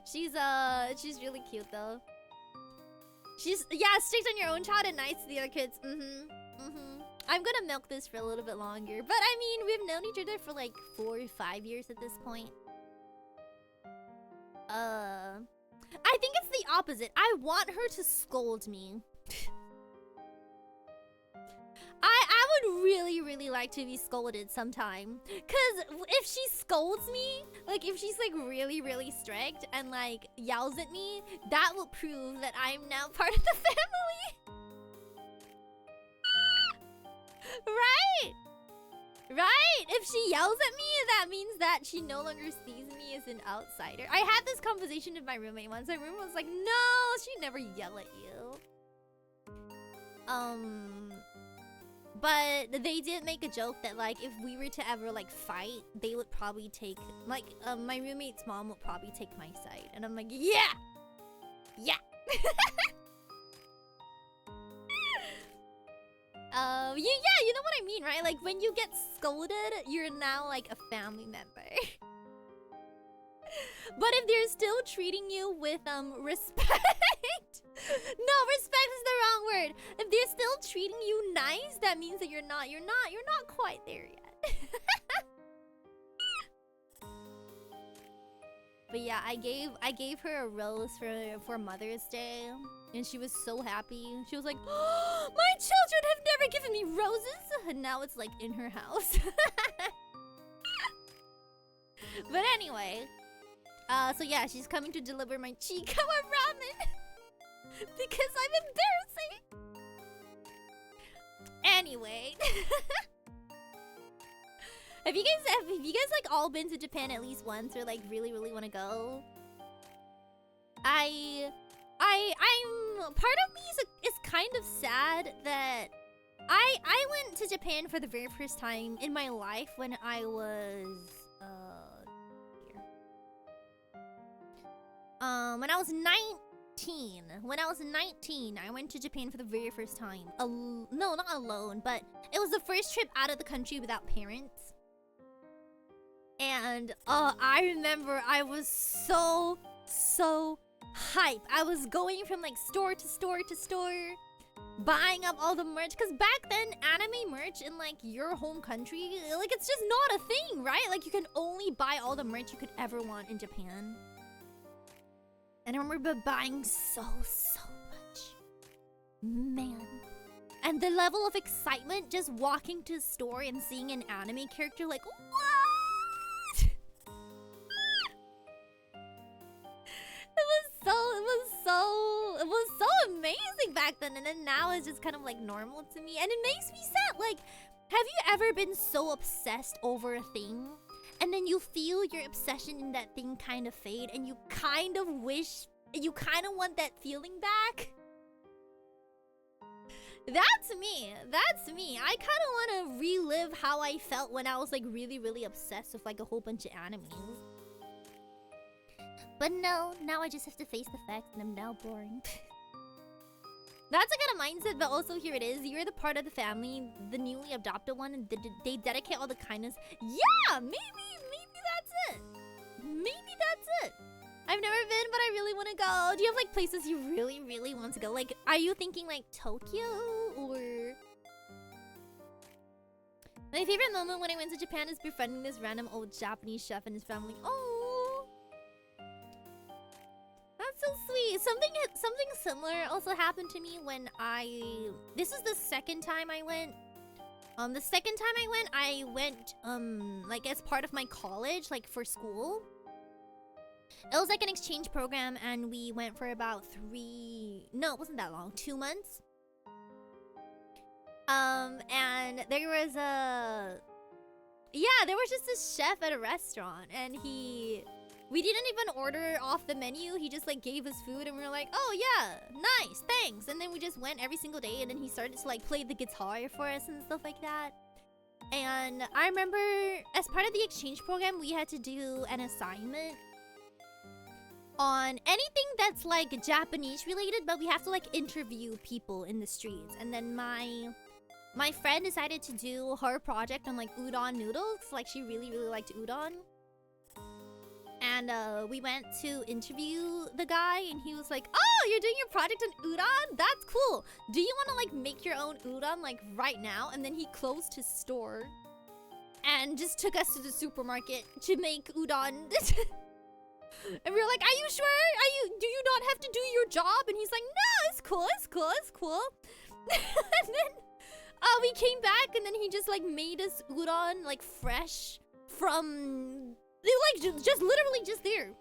She's really cute though. She's strict on your own child and nice to the other kids. I'm gonna milk this for a little bit longer, but I mean we've known each other for like 4 or 5 years at this point. I think it's the opposite. I want her to scold me. I would really like to be scolded sometime. Cause if she scolds me, like if she's like really strict and like yells at me, that will prove that I'm now part of the family. Right? If she yells at me, that means that she no longer sees me as an outsider. I had this conversation with my roommate once. My roommate was like, "No, she'd never yell at you." But they did make a joke that like if we were to ever like fight, they would probably take like my roommate's mom would probably take my side, and I'm like, yeah. Yeah, you know what I mean, right? Like when you get scolded, you're now like a family member. But if they're still treating you with respect, no, respect is the wrong word. If they're still treating you nice, that means that you're not quite there yet. But yeah, I gave her a rose for Mother's Day, and she was so happy. She was like, "Oh, my children have never given me roses," and now it's like in her house. But anyway, so yeah, she's coming to deliver my Chikawa ramen because I'm embarrassing. Anyway. Have you guys like all been to Japan at least once, or like really want to go? I'm part of me is kind of sad that I went to Japan for the very first time in my life when I was when I was 19. When I was 19, I went to Japan for the very first time. No, not alone, but it was the first trip out of the country without parents. And I remember I was so hype. I was going from like store to store to store, buying up all the merch. Because back then, anime merch in like your home country, like it's just not a thing, right? Like you can only buy all the merch you could ever want in Japan. And I remember buying so much. Man. And the level of excitement just walking to the store and seeing an anime character like, what? It was so amazing back then, and then now it's just kind of like normal to me, and it makes me sad. Like, have you ever been so obsessed over a thing, and then you feel your obsession in that thing kind of fade, and you kind of wish, you kind of want that feeling back? That's me. That's me. I kind of want to relive how I felt when I was like really obsessed with like a whole bunch of animes. But no, now I just have to face the facts and I'm now boring. That's a kind of mindset, but also here it is. You're the part of the family, the newly adopted one, and they dedicate all the kindness. Yeah, maybe that's it. Maybe that's it. I've never been, but I really want to go. Do you have like places you really want to go? Like, are you thinking like Tokyo or... My favorite moment when I went to Japan is befriending this random old Japanese chef and his family. Oh, that's so sweet. Something similar also happened to me when this is the second time I went. The second time I went like as part of my college, like for school. It was like an exchange program, and we went for about 2 months. And there was just this chef at a restaurant, and we didn't even order off the menu. He just like gave us food, and we were like, oh yeah, nice, thanks. And then we just went every single day, and then he started to like play the guitar for us and stuff like that. And I remember as part of the exchange program, we had to do an assignment on anything that's like Japanese related, but we have to like interview people in the streets. And then my friend decided to do her project on like udon noodles. Like she really liked udon. And we went to interview the guy, and he was like, oh, you're doing your project on udon? That's cool. Do you want to like make your own udon like right now? And then he closed his store and just took us to the supermarket to make udon. And we were like, are you sure? Do you not have to do your job? And he's like, no, it's cool. And then we came back, and then he just like made us udon like fresh from like just literally just there.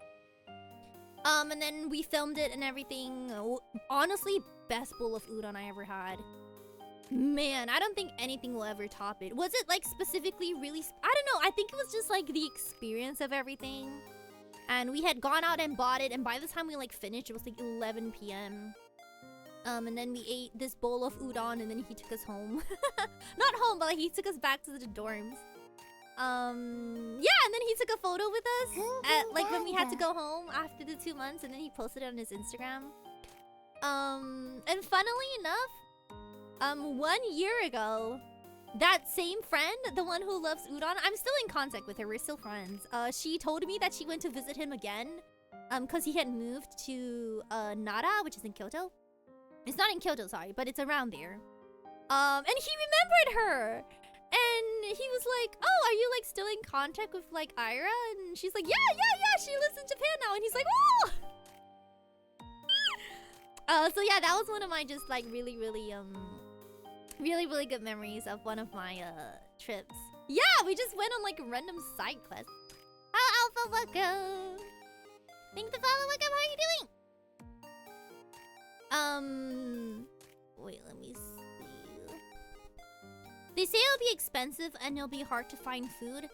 And then we filmed it and everything. Honestly, best bowl of udon I ever had. Man, I don't think anything will ever top it. Was it like specifically really I don't know. I think it was just like the experience of everything. And we had gone out and bought it, and by the time we like finished, it was like 11 p.m. And then we ate this bowl of udon, and then he took us home. Not home, but like he took us back to the dorms. Yeah, and then he took a photo with us at like when we had to go home after the 2 months, and then he posted it on his Instagram. And funnily enough, 1 year ago, that same friend, the one who loves udon, I'm still in contact with her. We're still friends. She told me that she went to visit him again, because he had moved to Nara, which is in Kyoto. It's not in Kyoto, sorry, but it's around there. And he remembered her, and he was like, "Oh, are you like still in contact with like Aera?" And she's like, "Yeah. She lives in Japan now." And he's like, "Oh." So yeah, that was one of my just like really good memories of one of my trips. Yeah, we just went on like random side quests. How Alpha Waka? Thanks for follow. Waka, how are you doing? Wait, let me see. They say it'll be expensive and it'll be hard to find food.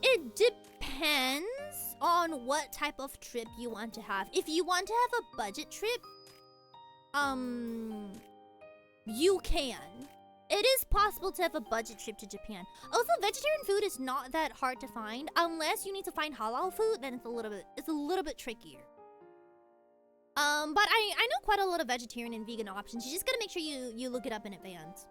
It depends on what type of trip you want to have. If you want to have a budget trip, you can. It is possible to have a budget trip to Japan. Also, vegetarian food is not that hard to find. Unless you need to find halal food, then it's a little bit trickier. But I know quite a lot of vegetarian and vegan options. You just gotta make sure you look it up in advance.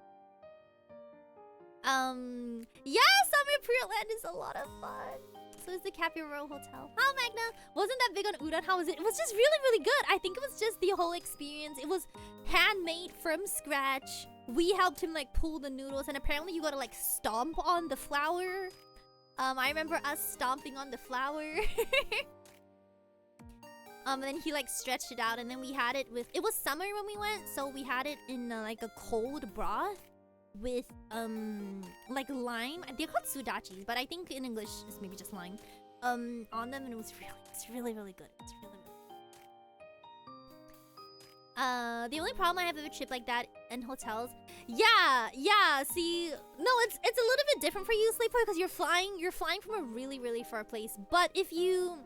Yeah, Summer Pre-Land is a lot of fun. also is the Capybara Hotel. How, Magna? Wasn't that big on udon? How was it? It was just really, really good. I think it was just the whole experience. It was handmade from scratch. We helped him like pull the noodles, and apparently you gotta like stomp on the flour. I remember us stomping on the flour. And then he like stretched it out, and then we had it with. It was summer when we went, so we had it in like a cold broth with like lime. They're called sudachis, but I think in English it's maybe just lime. On them, and it's really, really good. It's really, really good. The only problem I have with a trip like that in hotels, yeah. See, no, it's a little bit different for you, Sleeper, because you're flying from a really, really far place. But if you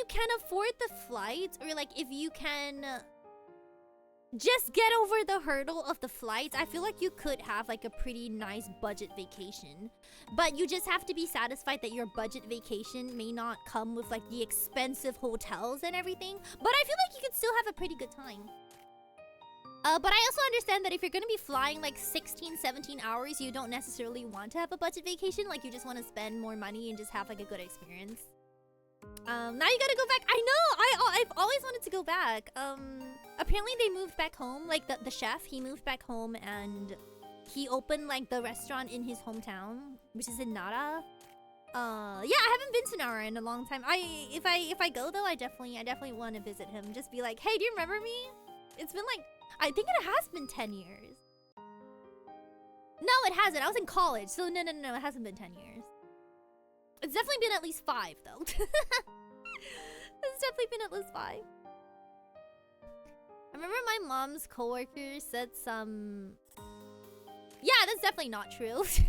can afford the flights, or like if you can just get over the hurdle of the flights, I feel like you could have like a pretty nice budget vacation. But you just have to be satisfied that your budget vacation may not come with like the expensive hotels and everything. But I feel like you could still have a pretty good time. But I also understand that if you're gonna be flying like 16, 17 hours, you don't necessarily want to have a budget vacation. Like you just want to spend more money and just have like a good experience. Now you gotta go back. I know, I've always wanted to go back. Apparently they moved back home. Like the chef, he moved back home and he opened like the restaurant in his hometown, which is in Nara. Yeah, I haven't been to Nara in a long time. If I go though, I definitely want to visit him. Just be like, hey, do you remember me? It's been like, I think it has been 10 years. No, it hasn't. I was in college, so no, it hasn't been 10 years. It's definitely been at least 5, though. It's definitely been at least 5. I remember my mom's coworker said some... Yeah, that's definitely not true. That's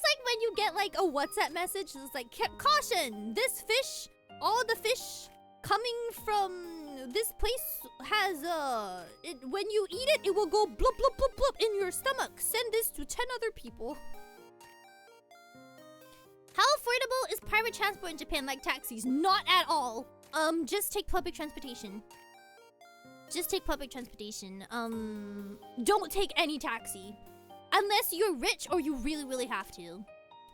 like when you get like a WhatsApp message that's like, caution, this fish, all the fish coming from this place has when you eat it, it will go blub blub blub blub in your stomach. Send this to 10 other people. How affordable is private transport in Japan, like taxis? Not at all. Just take public transportation. Just take public transportation. Don't take any taxi. Unless you're rich or you really, really have to.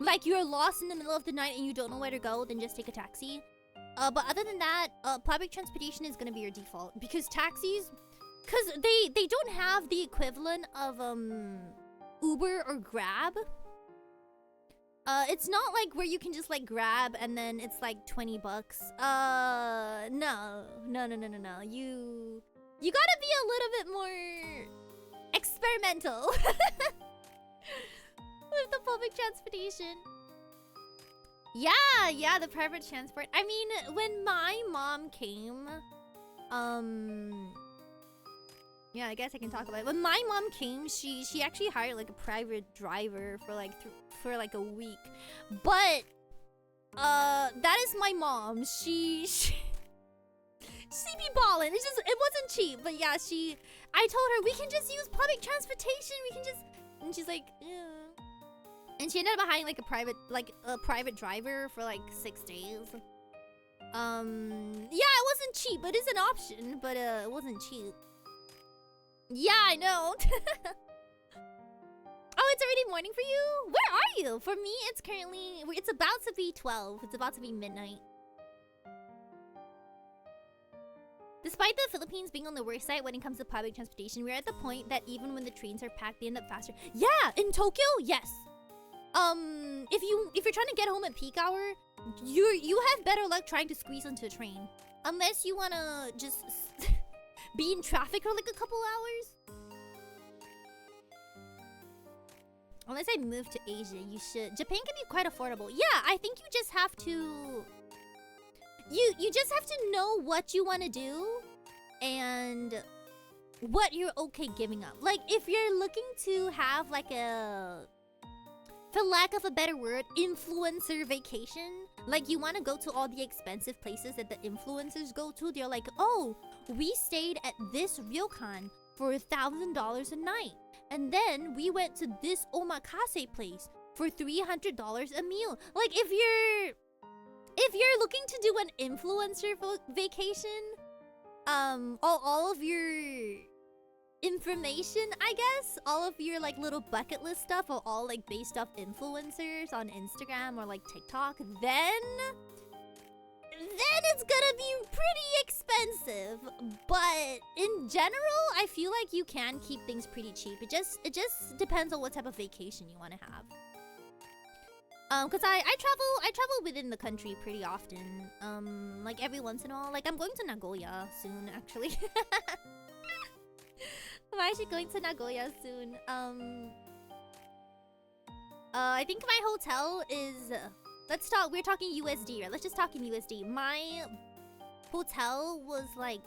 Like you're lost in the middle of the night and you don't know where to go, then just take a taxi. But other than that, public transportation is gonna be your default. Because taxis, because they don't have the equivalent of Uber or Grab. It's not like where you can just like grab and then it's like 20 bucks. No. You gotta be a little bit more experimental with the public transportation. Yeah, the private transport. I mean, when my mom came, yeah, I guess I can talk about it. When my mom came, she actually hired like a private driver for like a week. But that is my mom. She be ballin'. It wasn't cheap, but yeah, I told her we can just use public transportation. And she's like, yeah. And she ended up hiring like a private driver for like 6 days. Yeah, it wasn't cheap, but it's an option, but it wasn't cheap. Yeah, I know. Oh, it's already morning for you? Where are you? For me, it's about to be 12. It's about to be midnight. Despite the Philippines being on the worst side when it comes to public transportation, we're at the point that even when the trains are packed, they end up faster. Yeah, in Tokyo, yes. If you're trying to get home at peak hour, you have better luck trying to squeeze into a train. Unless you wanna just be in traffic for like a couple hours. Unless I move to Asia, you should. Japan can be quite affordable. Yeah, I think you just have to... You just have to know what you want to do and what you're okay giving up. Like, if you're looking to have like a... For lack of a better word, influencer vacation. Like, you want to go to all the expensive places that the influencers go to. They're like, oh, we stayed at this ryokan for $1,000 a night. And then we went to this omakase place for $300 a meal. Like, if you're looking to do an influencer vacation, all of your information, I guess. All of your like little bucket list stuff are all like based off influencers on Instagram or like TikTok, then it's gonna be pretty expensive. But in general, I feel like you can keep things pretty cheap. It just depends on what type of vacation you want to have. Cause I travel within the country pretty often. Like every once in a while. Like I'm going to Nagoya soon, actually. I'm actually going to Nagoya soon. I think my hotel is. Let's talk. We're talking USD, right? Let's just talk in USD. My hotel was like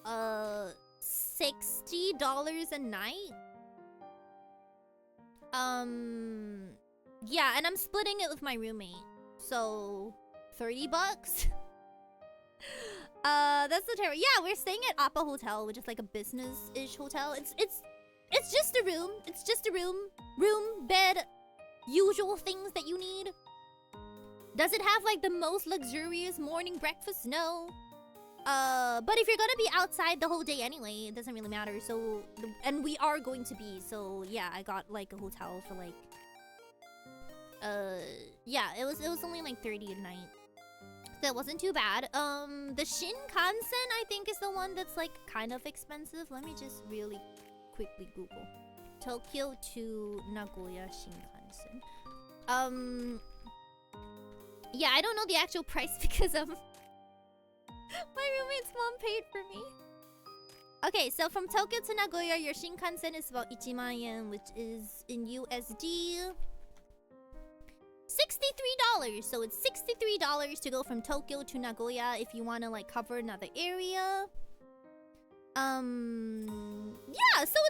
$60 a night. Yeah, and I'm splitting it with my roommate, so $30. That's the terrible. Yeah, we're staying at Appa Hotel, which is like a business-ish hotel. It's just a room. It's just a room, bed, usual things that you need. Does it have like the most luxurious morning breakfast? No. But if you're gonna be outside the whole day anyway, it doesn't really matter. So, and we are going to be. So yeah, I got like a hotel for like. Yeah, it was only like 30 a night. That wasn't too bad. The Shinkansen I think is the one that's like kind of expensive. Let me just really quickly Google. Tokyo to Nagoya Shinkansen. Yeah, I don't know the actual price because my roommate's mom paid for me. Okay, so from Tokyo to Nagoya, your Shinkansen is about 1,000,000 yen, which is in USD $63. So it's $63 to go from Tokyo to Nagoya if you want to like cover another area. Yeah, so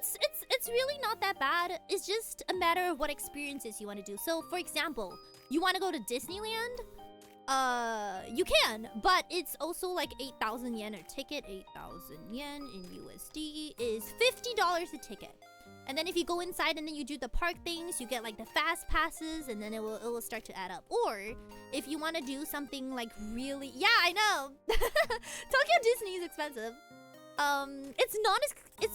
it's really not that bad. It's just a matter of what experiences you want to do. So for example, you want to go to Disneyland? You can, but it's also like 8,000 yen a ticket. 8,000 yen in USD is $50 a ticket. And then if you go inside and then you do the park things, you get like the fast passes, and then it will start to add up. Or if you want to do something like really, yeah, I know, Tokyo Disney is expensive. It's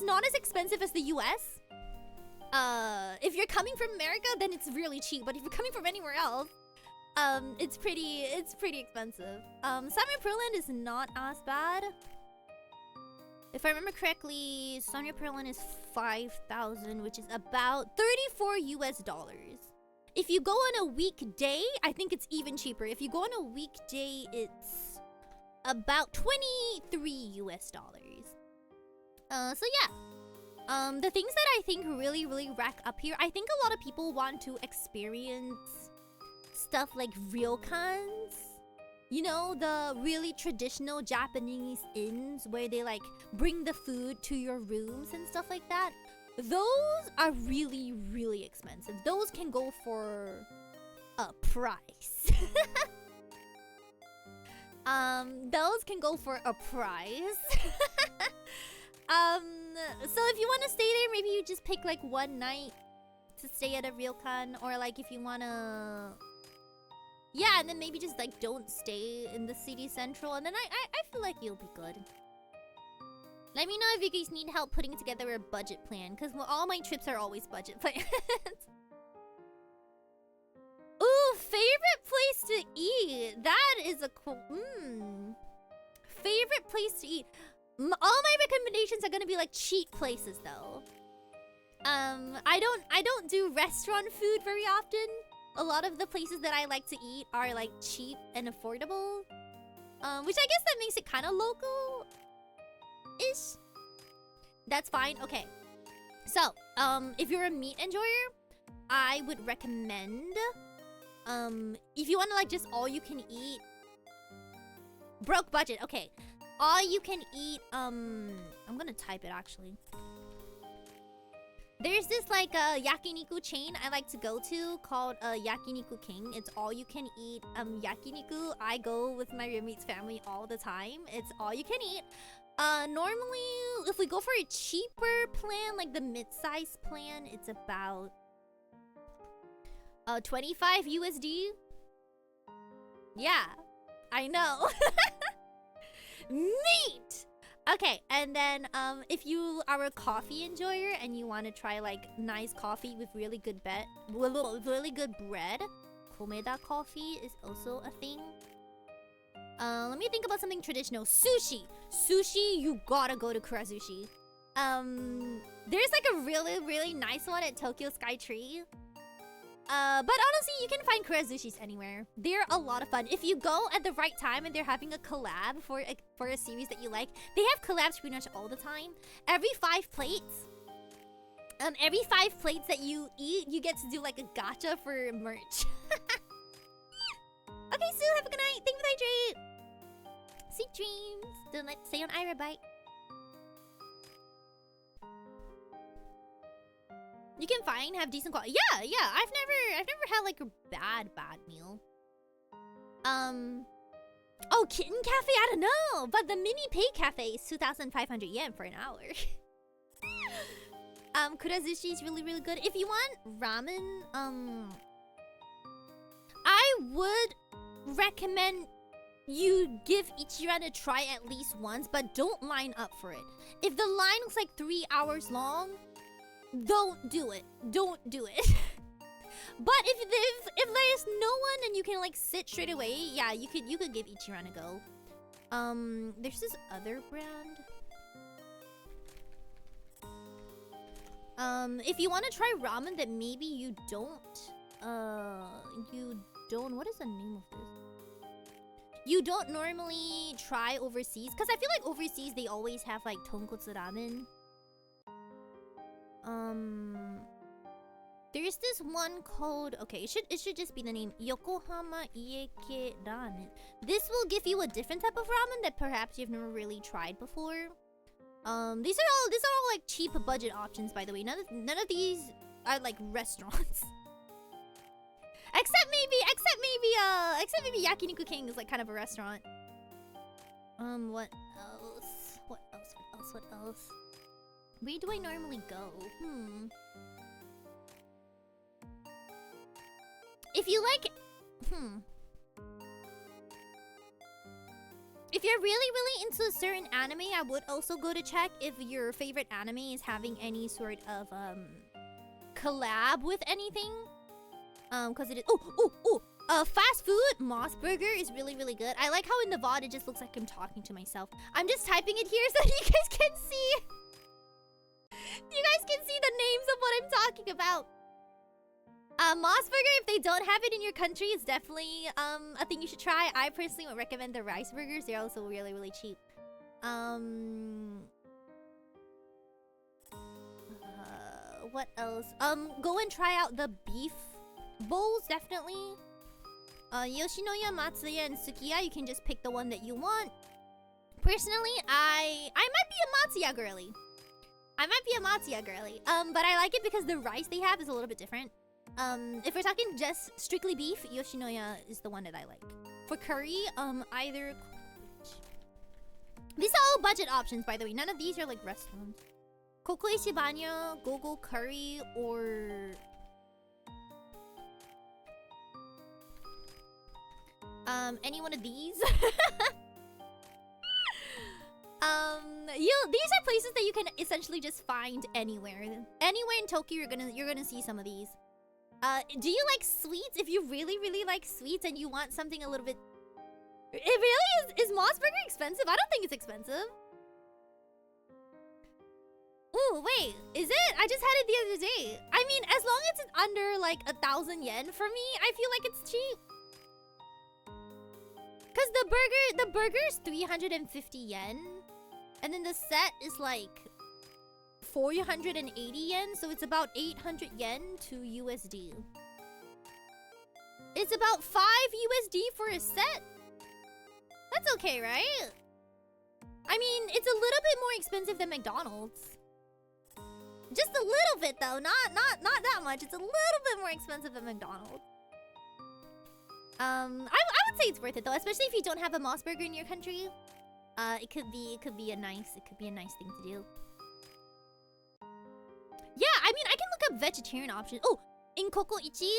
not as expensive as the US. If you're coming from America, then it's really cheap. But if you're coming from anywhere else, it's pretty expensive. Summer Pearland is not as bad. If I remember correctly, Summer Pearland is 5,000, which is about $34 US. If you go on a weekday, I think it's even cheaper. If you go on a weekday, it's about $23 US. So yeah. The things that I think really rack up here, I think a lot of people want to experience stuff like ryokans. You know, the really traditional Japanese inns where they like bring the food to your rooms and stuff like that. Those are really expensive. Those can go for a price. Those can go for a price. So if you want to stay there, maybe you just pick like one night to stay at a ryokan, or like if you want to, yeah, and then maybe just like don't stay in the city central, and then I feel like you'll be good. Let me know if you guys need help putting together a budget plan, because all my trips are always budget plans. Ooh, favorite place to eat. That is a cool. Favorite place to eat. All my recommendations are gonna be like cheap places though. I don't do restaurant food very often. A lot of the places that I like to eat are like cheap and affordable. Which I guess that makes it kind of local-ish. That's fine. Okay. So, if you're a meat enjoyer, I would recommend, if you want to like just all you can eat, broke budget. Okay. All you can eat, I'm gonna type it actually. There's this like yakiniku chain I like to go to called Yakiniku King. It's all you can eat yakiniku. I go with my roommate's family all the time. It's all you can eat. Normally, if we go for a cheaper plan, like the mid-size plan, it's about 25 USD. Yeah, I know. Meat! Okay, and then if you are a coffee enjoyer and you want to try like nice coffee with really good really good bread, Komeda coffee is also a thing. Let me think about something traditional. Sushi. Sushi, you gotta go to Kurazushi. There's like a really nice one at Tokyo Sky Tree. But honestly, you can find Kurazushis anywhere. They're a lot of fun. If you go at the right time and they're having a collab for a series that you like, they have collabs pretty much all the time. Every 5 plates that you eat, you get to do like a gacha for merch. Okay, Sue, have a good night. Thank you for the hydrate. Sweet dreams. Don't let Seion Aera bite. You can have decent quality. Yeah. I've never had like a bad meal. Oh, Kitten Cafe, I don't know, but the mini pay cafe is 2,500 yen for an hour. Kurazushi is really good. If you want ramen, I would recommend you give Ichiran a try at least once, but don't line up for it. If the line looks like 3 hours long, don't do it. But if there's no one and you can like sit straight away, yeah, you could give Ichiran a go. There's this other brand. If you want to try ramen that maybe you don't, what is the name of this? You don't normally try overseas, because I feel like overseas they always have like tonkotsu ramen. There's this one called, okay, it should just be the name, Yokohama Ieke Ramen. This will give you a different type of ramen that perhaps you've never really tried before. These are all like cheap budget options, by the way. None of these are like restaurants. Except maybe Yakiniku King is like kind of a restaurant. What else? Where do I normally go? If you like, if you're really into a certain anime, I would also go to check if your favorite anime is having any sort of collab with anything. Cause it is fast food Moss Burger is really good. I like how in the VOD it just looks like I'm talking to myself. I'm just typing it here so you guys can see. You guys can see the names of what I'm talking about. Moss Burger, if they don't have it in your country, is definitely a thing you should try. I personally would recommend the rice burgers. They're also really cheap. What else? Go and try out the beef bowls, definitely. Yoshinoya, Matsuya, and Sukiya, you can just pick the one that you want. Personally, I might be a Matsuya girly. But I like it because the rice they have is a little bit different. If we're talking just strictly beef, Yoshinoya is the one that I like. For curry, either... These are all budget options, by the way. None of these are like restaurants. Kokoichi Banyo, Gogo Curry, or... any one of these? These are places that you can essentially just find anywhere. Anywhere in Tokyo, you're gonna see some of these. Do you like sweets? If you really like sweets and you want something a little bit... It really is Moss Burger expensive? I don't think it's expensive. Ooh, wait, is it? I just had it the other day. I mean, as long as it's under like 1,000 yen for me, I feel like it's cheap. Cause the burger is 350 yen, and then the set is like 480 yen, so it's about 800 yen to USD. It's about 5 USD for a set. That's okay, right? I mean, it's a little bit more expensive than McDonald's. Just a little bit though, not that much. It's a little bit more expensive than McDonald's. I would say it's worth it though, especially if you don't have a Moss Burger in your country. It could be a nice thing to do. Yeah, I mean, I can look up vegetarian options. Oh, in Kokoichi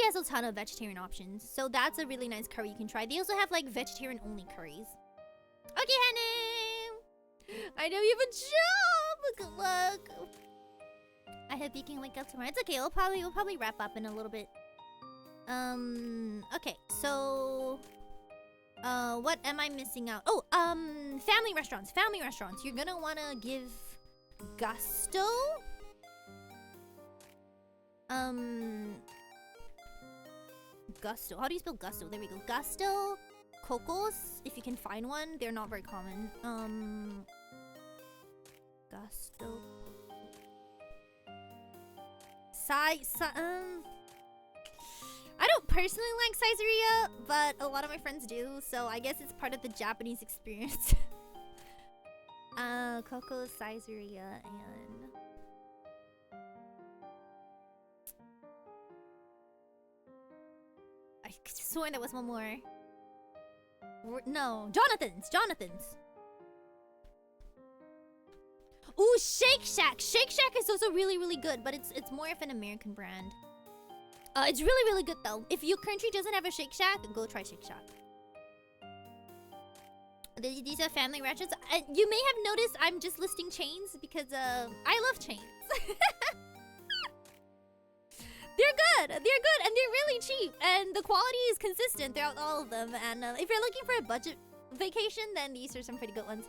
has a ton of vegetarian options, so that's a really nice curry you can try. They also have like vegetarian only curries. Okay, Hanif. I know you have a job. Good luck. I hope you can wake up tomorrow. It's okay. We'll probably wrap up in a little bit. Okay. So, what am I missing out? Oh, family restaurants. Family restaurants. You're gonna wanna give gusto. Gusto. How do you spell gusto? There we go. Gusto. Cocos, if you can find one. They're not very common. Gusto. I don't personally like Seizeria, but a lot of my friends do, so I guess it's part of the Japanese experience. Coco, Seizeria, and... I could have sworn there was one more. No, Jonathan's. Ooh, Shake Shack. Shake Shack is also really, really good, but it's more of an American brand. It's really, really good though. If your country doesn't have a Shake Shack, go try Shake Shack. These are family restaurants. You may have noticed I'm just listing chains because I love chains. They're good, and they're really cheap, and the quality is consistent throughout all of them. And if you're looking for a budget vacation, then these are some pretty good ones.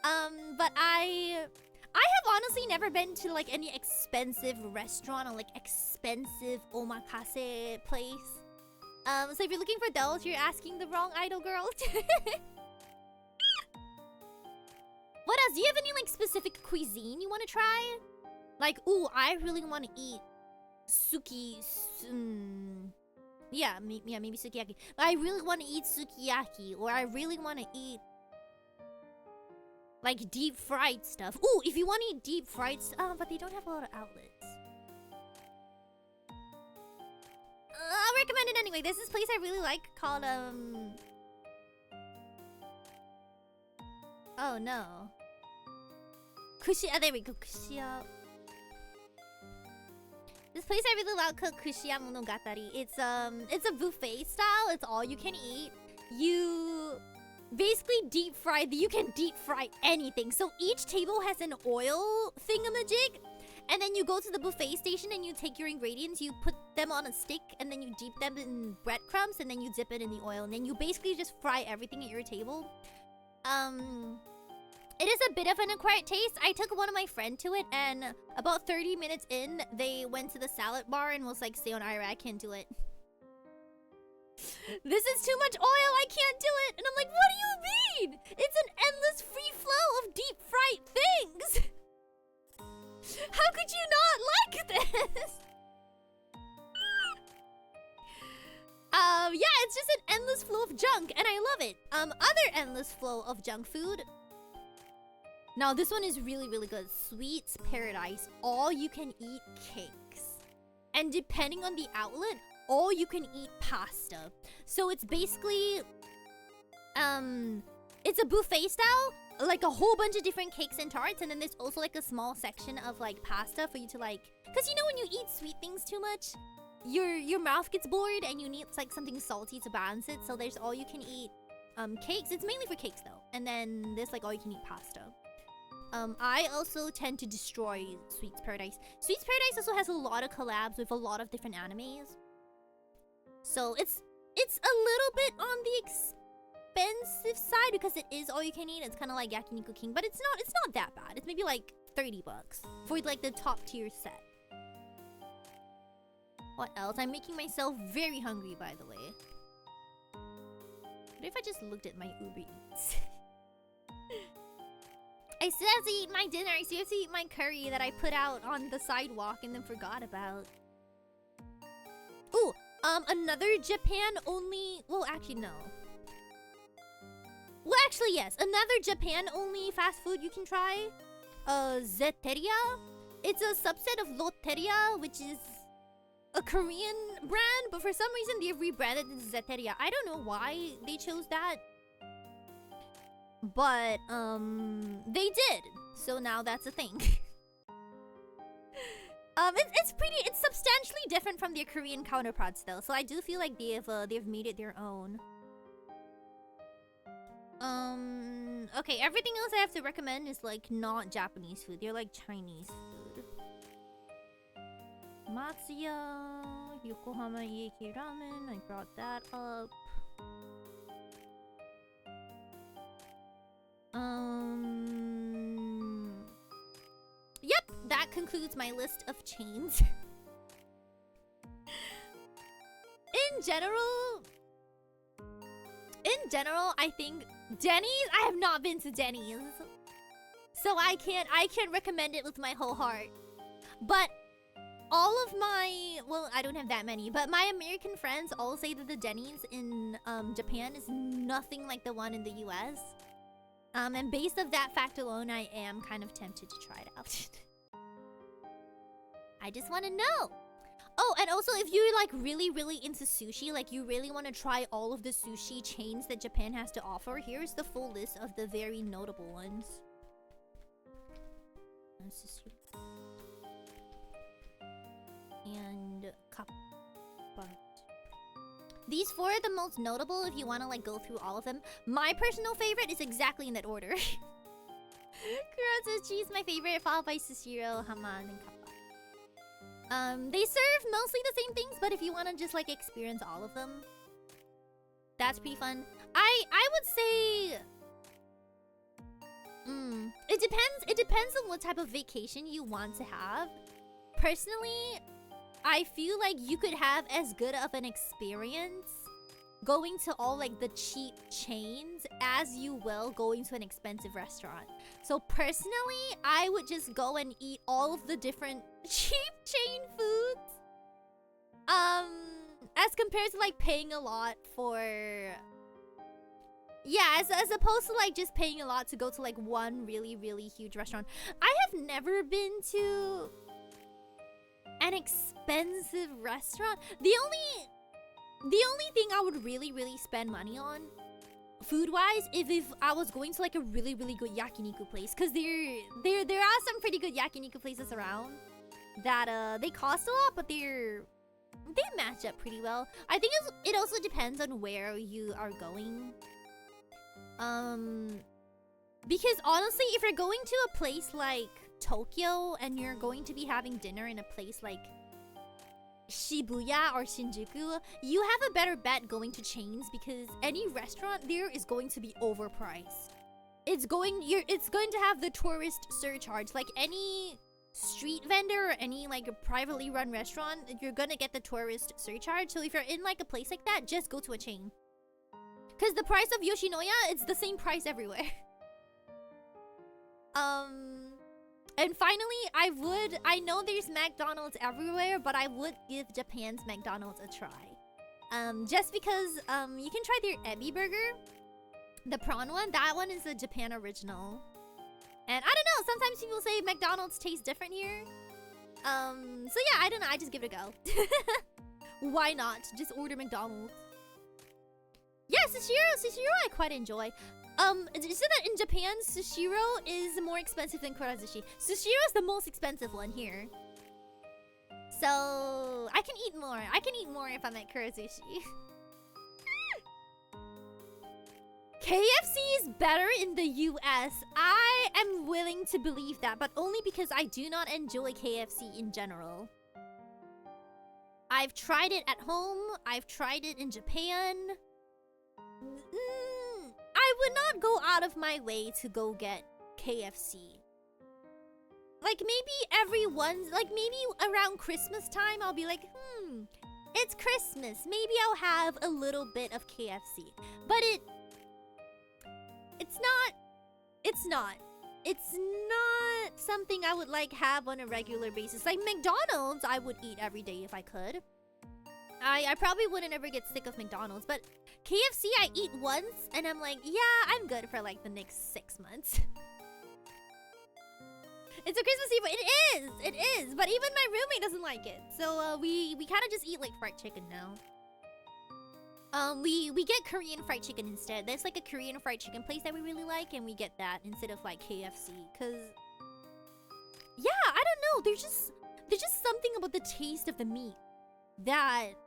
But I have honestly never been to like any expensive restaurant or like expensive omakase place. So if you're looking for those, you're asking the wrong idol girl. What else? Do you have any like specific cuisine you want to try? Like, ooh, I really want to eat yeah, maybe sukiyaki. But I really want to eat sukiyaki, or I really want to eat like deep fried stuff. Ooh, if you want to eat deep fried stuff, but they don't have a lot of outlets. I'll recommend it anyway. There's this place I really like called oh no. There we go. Kushia. This place I really like called Kushiya Monogatari. It's a buffet style. It's all you can eat. You basically deep fry. You can deep fry anything. So each table has an oil thingamajig, and then you go to the buffet station and you take your ingredients. You put them on a stick, and then you dip them in breadcrumbs, and then you dip it in the oil, and then you basically just fry everything at your table. It is a bit of an acquired taste. I took one of my friends to it, and about 30 minutes in, they went to the salad bar and was like, Seion Aera, I can't do it. This is too much oil, I can't do it. And I'm like, what do you mean? It's an endless free flow of deep fried things. How could you not like this? Yeah, it's just an endless flow of junk, and I love it. Other endless flow of junk food. Now, this one is really, really good. Sweets Paradise. All you can eat cakes. And depending on the outlet, all you can eat pasta. So it's basically, it's a buffet style, like a whole bunch of different cakes and tarts. And then there's also like a small section of like pasta for you to like, because you know when you eat sweet things too much, your mouth gets bored and you need like something salty to balance it. So there's all you can eat cakes. It's mainly for cakes though. And then there's like all you can eat pasta. I also tend to destroy Sweets Paradise. Sweets Paradise also has a lot of collabs with a lot of different animes. So it's a little bit on the expensive side because it is all you can eat. It's kind of like Yakiniku King, but it's not that bad. It's maybe like $30 for like the top tier set. What else? I'm making myself very hungry, by the way. What if I just looked at my Uber Eats? I still have to eat my dinner. I still have to eat my curry that I put out on the sidewalk and then forgot about. Ooh, another Japan only... Well, actually, no. Well, actually, yes. Another Japan only fast food you can try. Zetteria. It's a subset of Lotteria, which is a Korean brand. But for some reason, they've rebranded it to Zetteria. I don't know why they chose that. But, they did. So now that's a thing. It's substantially different from their Korean counterparts though. So I do feel like they've made it their own. Okay, everything else I have to recommend is like not Japanese food. They're like Chinese food. Matsuya, Yokohama Ieki Ramen, I brought that up. Yep, that concludes my list of chains. In general, I think Denny's, I have not been to Denny's. So I can't recommend it with my whole heart. But all of my, well, I don't have that many, but my American friends all say that the Denny's in Japan is nothing like the one in the US. And based on that fact alone, I am kind of tempted to try it out. I just want to know. Oh, and also if you're like really, really into sushi, like you really want to try all of the sushi chains that Japan has to offer, here's the full list of the very notable ones. And kappa. These four are the most notable if you want to like go through all of them. My personal favorite is exactly in that order. Kurosushi is my favorite, followed by Sushiro, Haman, and kappa. They serve mostly the same things, but if you want to just like experience all of them, that's pretty fun. I would say it depends on what type of vacation you want to have. Personally, I feel like you could have as good of an experience going to all like the cheap chains as you will going to an expensive restaurant. So personally, I would just go and eat all of the different cheap chain foods. As compared to like paying a lot for, yeah, as opposed to like just paying a lot to go to like one really, really huge restaurant. I have never been to an expensive restaurant. The only thing I would really, really spend money on, food-wise, if I was going to like a really, really good yakiniku place, because there are some pretty good yakiniku places around that they cost a lot, but they match up pretty well. I think it also depends on where you are going. Because honestly, if you're going to a place like Tokyo and you're going to be having dinner in a place like Shibuya or Shinjuku, you have a better bet going to chains because any restaurant there is going to be overpriced. It's going to have the tourist surcharge. Like any street vendor or any like privately run restaurant, you're gonna get the tourist surcharge. So if you're in like a place like that, just go to a chain. Because the price of Yoshinoya, it's the same price everywhere. And finally, I know there's McDonald's everywhere, but I would give Japan's McDonald's a try. Just because, you can try their Ebi burger. The prawn one, that one is a Japan original. And I don't know, sometimes people say McDonald's tastes different here. So yeah, I don't know, I just give it a go. Why not? Just order McDonald's. Yeah, Sushiro I quite enjoy. Isn't that in Japan, Sushiro is more expensive than Kurazushi. Sushiro is the most expensive one here. So, I can eat more. I can eat more if I'm at Kurazushi. KFC is better in the US. I am willing to believe that, but only because I do not enjoy KFC in general. I've tried it at home. I've tried it in Japan. I would not go out of my way to go get KFC. Like maybe maybe around Christmas time, I'll be like, it's Christmas. Maybe I'll have a little bit of KFC. But it's not something I would like have on a regular basis. Like McDonald's, I would eat every day if I could. I probably wouldn't ever get sick of McDonald's, but KFC I eat once and I'm like, yeah, I'm good for like the next 6 months. It's a Christmas Eve. It is. But even my roommate doesn't like it. So we kind of just eat like fried chicken now. We get Korean fried chicken instead. There's like a Korean fried chicken place that we really like, and we get that instead of like KFC. Cause yeah, I don't know. There's just something about the taste of the meat that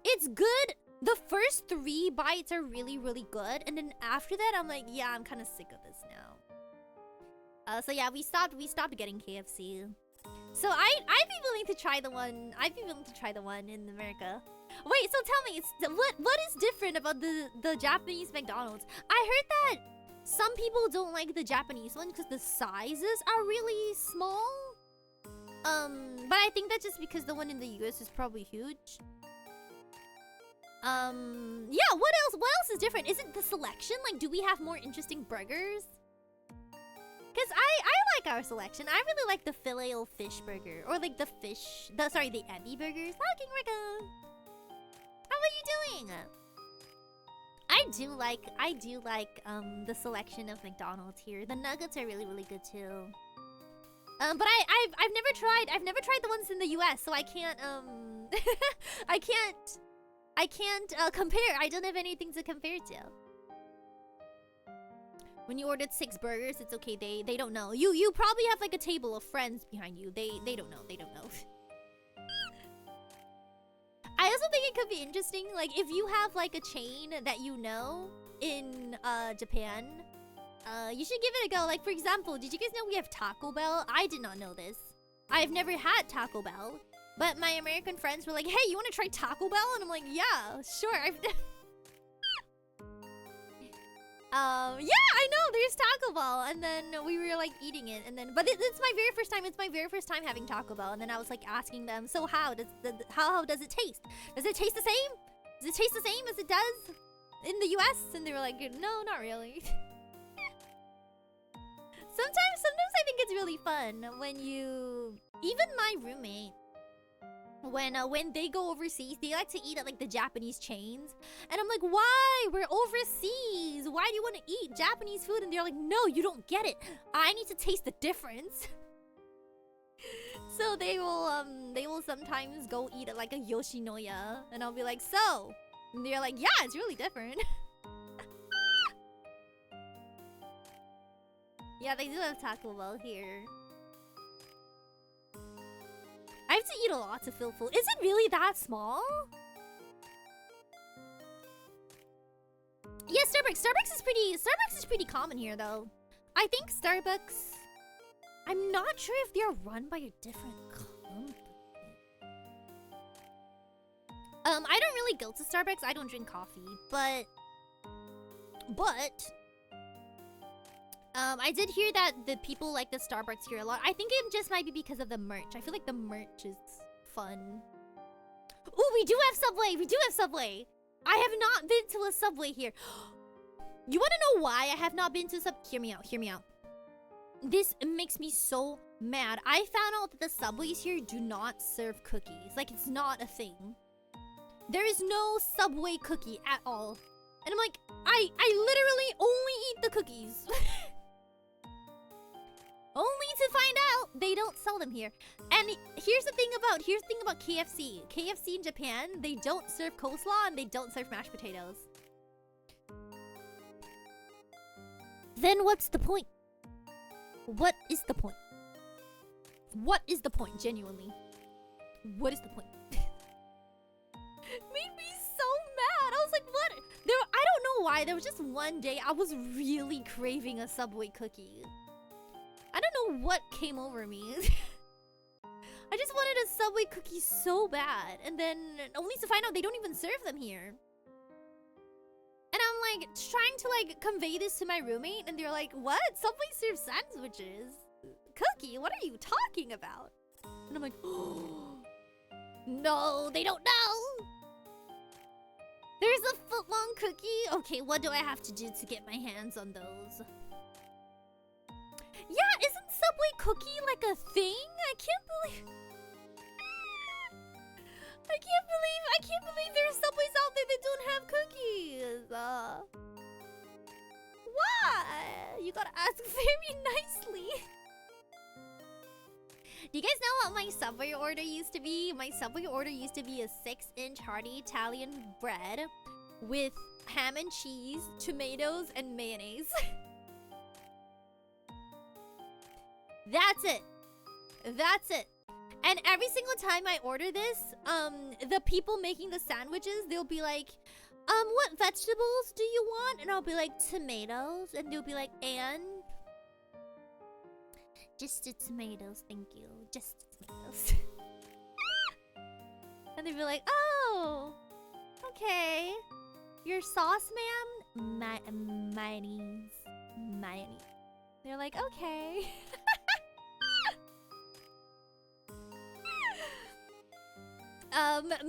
it's good The first 3 bites are really, really good, and then after that, I'm like, yeah, I'm kind of sick of this now. So yeah, we stopped getting KFC. So I'd be willing to try the one. I'd be willing to try the one in America. Wait, so tell me, what is different about the Japanese McDonald's? I heard that some people don't like the Japanese one because the sizes are really small. But I think that's just because the one in the US is probably huge. Yeah, what else is different? Is it the selection? Like, do we have more interesting burgers? Because I like our selection. I really like the Filet-O-Fish burger. Or like the Ebi burgers. Hi, King Rico. How are you doing? I do like the selection of McDonald's here. The nuggets are really, really good too. But I've never tried the ones in the US, so I can't I can't compare. I don't have anything to compare to. When you ordered 6 burgers, it's okay. They don't know. You probably have like a table of friends behind you. They don't know. They don't know. I also think it could be interesting, like if you have like a chain that you know in Japan, you should give it a go. Like for example, did you guys know we have Taco Bell? I did not know this. I've never had Taco Bell, but my American friends were like, "Hey, you want to try Taco Bell?" And I'm like, "Yeah, sure." Yeah, I know, there's Taco Bell. And then we were like eating it, and then but it's my very first time. It's my very first time having Taco Bell. And then I was like asking them, "So how does it taste? Does it taste the same? Does it taste the same as it does in the US?" And they were like, "No, not really." Sometimes I think it's really fun when even my roommate, when they go overseas, they like to eat at like the Japanese chains. And I'm like, "Why? We're overseas. Why do you want to eat Japanese food?" And they're like, "No, you don't get it. I need to taste the difference." So they will sometimes go eat at like a Yoshinoya, and I'll be like, "So?" And they're like, "Yeah, it's really different." Yeah, they do have Taco Bell here. I have to eat a lot to feel full. Is it really that small? Yeah, Starbucks is pretty common here though. I think Starbucks, I'm not sure if they're run by a different company. I don't really go to Starbucks. I don't drink coffee, but I did hear that the people like the Starbucks here a lot. I think it just might be because of the merch. I feel like the merch is fun. Ooh, we do have Subway. We do have Subway. I have not been to a Subway here. You want to know why I have not been to Hear me out. Hear me out. This makes me so mad. I found out that the Subways here do not serve cookies. Like, it's not a thing. There is no Subway cookie at all. And I'm like, I literally only eat the cookies. Only to find out they don't sell them here. And here's the thing about KFC. KFC in Japan, they don't serve coleslaw and they don't serve mashed potatoes. Then what's the point? What is the point? What is the point, genuinely? What is the point? Made me so mad. I was like, what? I don't know why. There was just one day I was really craving a Subway cookie. I don't know what came over me. I just wanted a Subway cookie so bad. And then only to find out they don't even serve them here. And I'm like trying to like convey this to my roommate, and they're like, "What? Subway serves sandwiches? Cookie? What are you talking about?" And I'm like, "Oh, no, they don't know. There's a foot-long cookie? Okay, what do I have to do to get my hands on those?" Yeah, isn't Subway cookie like a thing? I can't believe there are Subways out there that don't have cookies. Why? You gotta ask very nicely. Do you guys know what my Subway order used to be? My Subway order used to be a 6-inch hearty Italian bread with ham and cheese, tomatoes, and mayonnaise. That's it. That's it. And every single time I order this, the people making the sandwiches, they'll be like, what vegetables do you want? And I'll be like, tomatoes. And they'll be like, and? Just the tomatoes, thank you. Just the tomatoes. And they'll be like, oh, okay. Your sauce, ma'am? Mayonnaise. Mayonnaise. They're like, okay.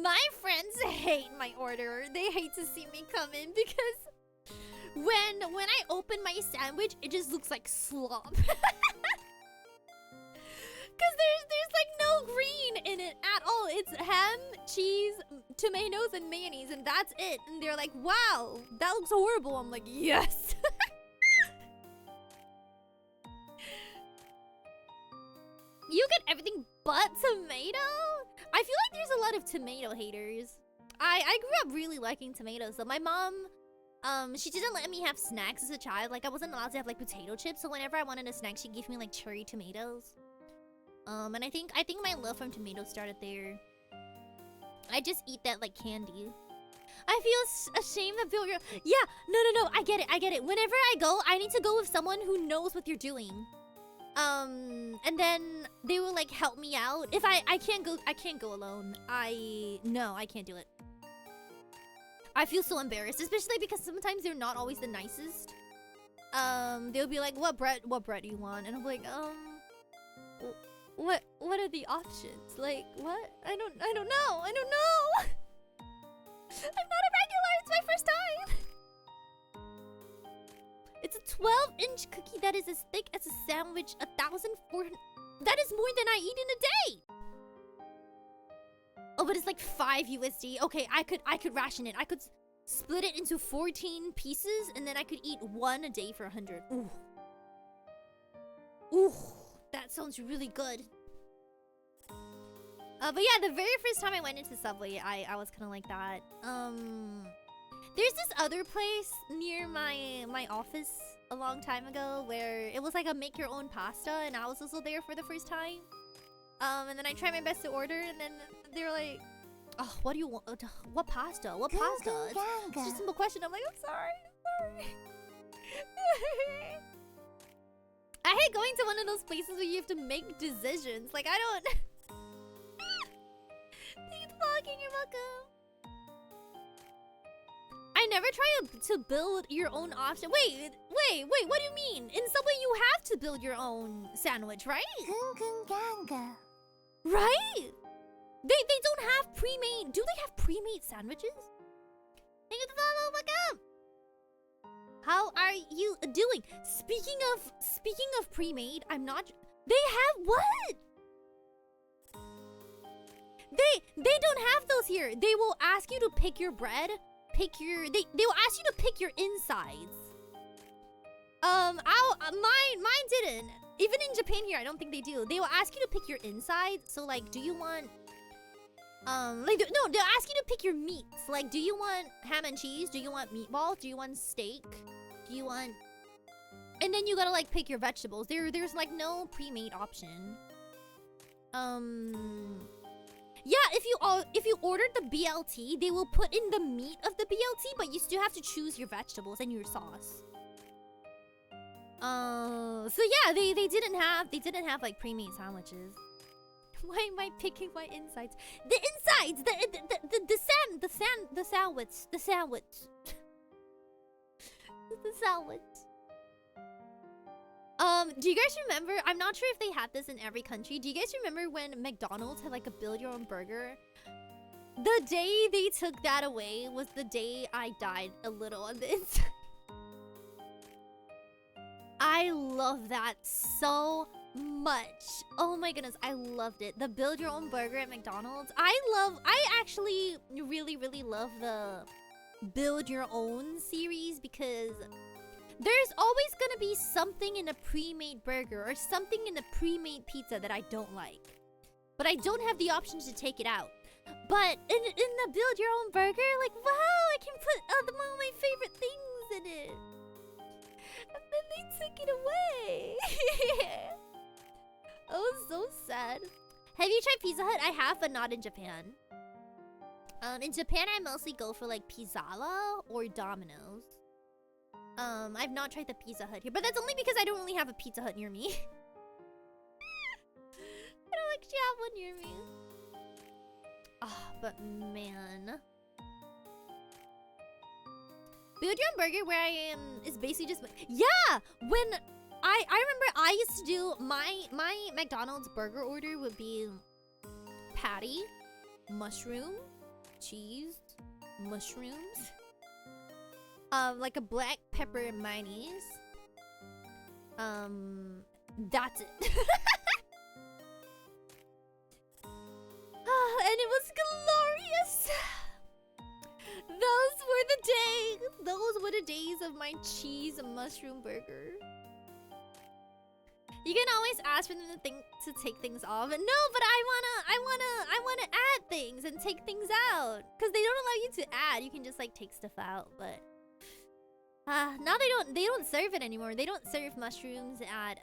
My friends hate my order. They hate to see me come in because when I open my sandwich, it just looks like slop. Cause there's like no green in it at all. It's ham, cheese, tomatoes, and mayonnaise, and that's it. And they're like, wow, that looks horrible. I'm like, yes. You get everything but tomato? I feel like there's a lot of tomato haters. I grew up really liking tomatoes. So my mom, she didn't let me have snacks as a child. Like I wasn't allowed to have like potato chips. So whenever I wanted a snack, she'd give me like cherry tomatoes. And I think my love from tomatoes started there. I just eat that like candy. I feel ashamed of your... Yeah, no, I get it. Whenever I go, I need to go with someone who knows what you're doing. And then they will like help me out. If I can't go alone. No, I can't do it. I feel so embarrassed, especially because sometimes they're not always the nicest. They'll be like, what bread do you want? And I'm like, what are the options? Like, what? I don't know. I'm not a regular, it's my first time. It's a 12-inch cookie that is as thick as a sandwich, 1,400. That is more than I eat in a day. Oh, but it's like 5 USD. Okay, I could ration it. I could split it into 14 pieces, and then I could eat one a day for 100. Ooh. Ooh, that sounds really good. But yeah, the very first time I went into Subway, I was kind of like that. There's this other place near my office a long time ago where it was like a make your own pasta, and I was also there for the first time. And then I tried my best to order, and then they were like, "Oh, what do you want? What pasta? What pasta?" It's just a simple question. I'm like, I'm sorry. I hate going to one of those places where you have to make decisions. Like, I don't... Thanks, vlogging, you're welcome. I never try to build your own option. Wait, what do you mean? In Subway, you have to build your own sandwich, right? Right? They don't have pre-made. Do they have pre-made sandwiches? Thank you for the follow, welcome. How are you doing? Speaking of pre-made, I'm not... They have what? They don't have those here. They will ask you to pick your bread. They will ask you to pick your insides. Mine didn't. Even in Japan here, I don't think they do. They will ask you to pick your insides. So like, do you want they'll ask you to pick your meats. Like, do you want ham and cheese? Do you want meatballs? Do you want steak? Do you want... And then you gotta like pick your vegetables. There's like no pre-made option. Yeah, if you ordered the BLT, they will put in the meat of the BLT, but you still have to choose your vegetables and your sauce. So yeah, they didn't have like pre-made sandwiches. Why am I picking my insides? The insides, the sandwich. The sandwich. Do you guys remember? I'm not sure if they had this in every country. Do you guys remember when McDonald's had like a build your own burger? The day they took that away was the day I died a little on the inside. I love that so much. Oh my goodness, I loved it. The build your own burger at McDonald's. I actually really love the build your own series because there's always gonna be something in a pre-made burger or something in a pre-made pizza that I don't like. But I don't have the option to take it out. But in the build your own burger, like, wow, I can put all my favorite things in it. And then they took it away. I was so sad. Have you tried Pizza Hut? I have, but not in Japan. In Japan, I mostly go for like Pizzala or Domino's. I've not tried the Pizza Hut here, but that's only because I don't really have a Pizza Hut near me. I don't actually have one near me. Ah, but man. Beyond Burger, where I am, is basically just... Yeah! When... I remember I used to do... My McDonald's burger order would be... patty, mushroom, cheese, mushrooms, like a black pepper and mayonnaise. That's it. And it was glorious. Those were the days. Those were the days of my cheese and mushroom burger. You can always ask for them to take things off. No, but I wanna add things and take things out. Cause they don't allow you to add. You can just like take stuff out. But now they don't serve it anymore. They don't serve mushrooms at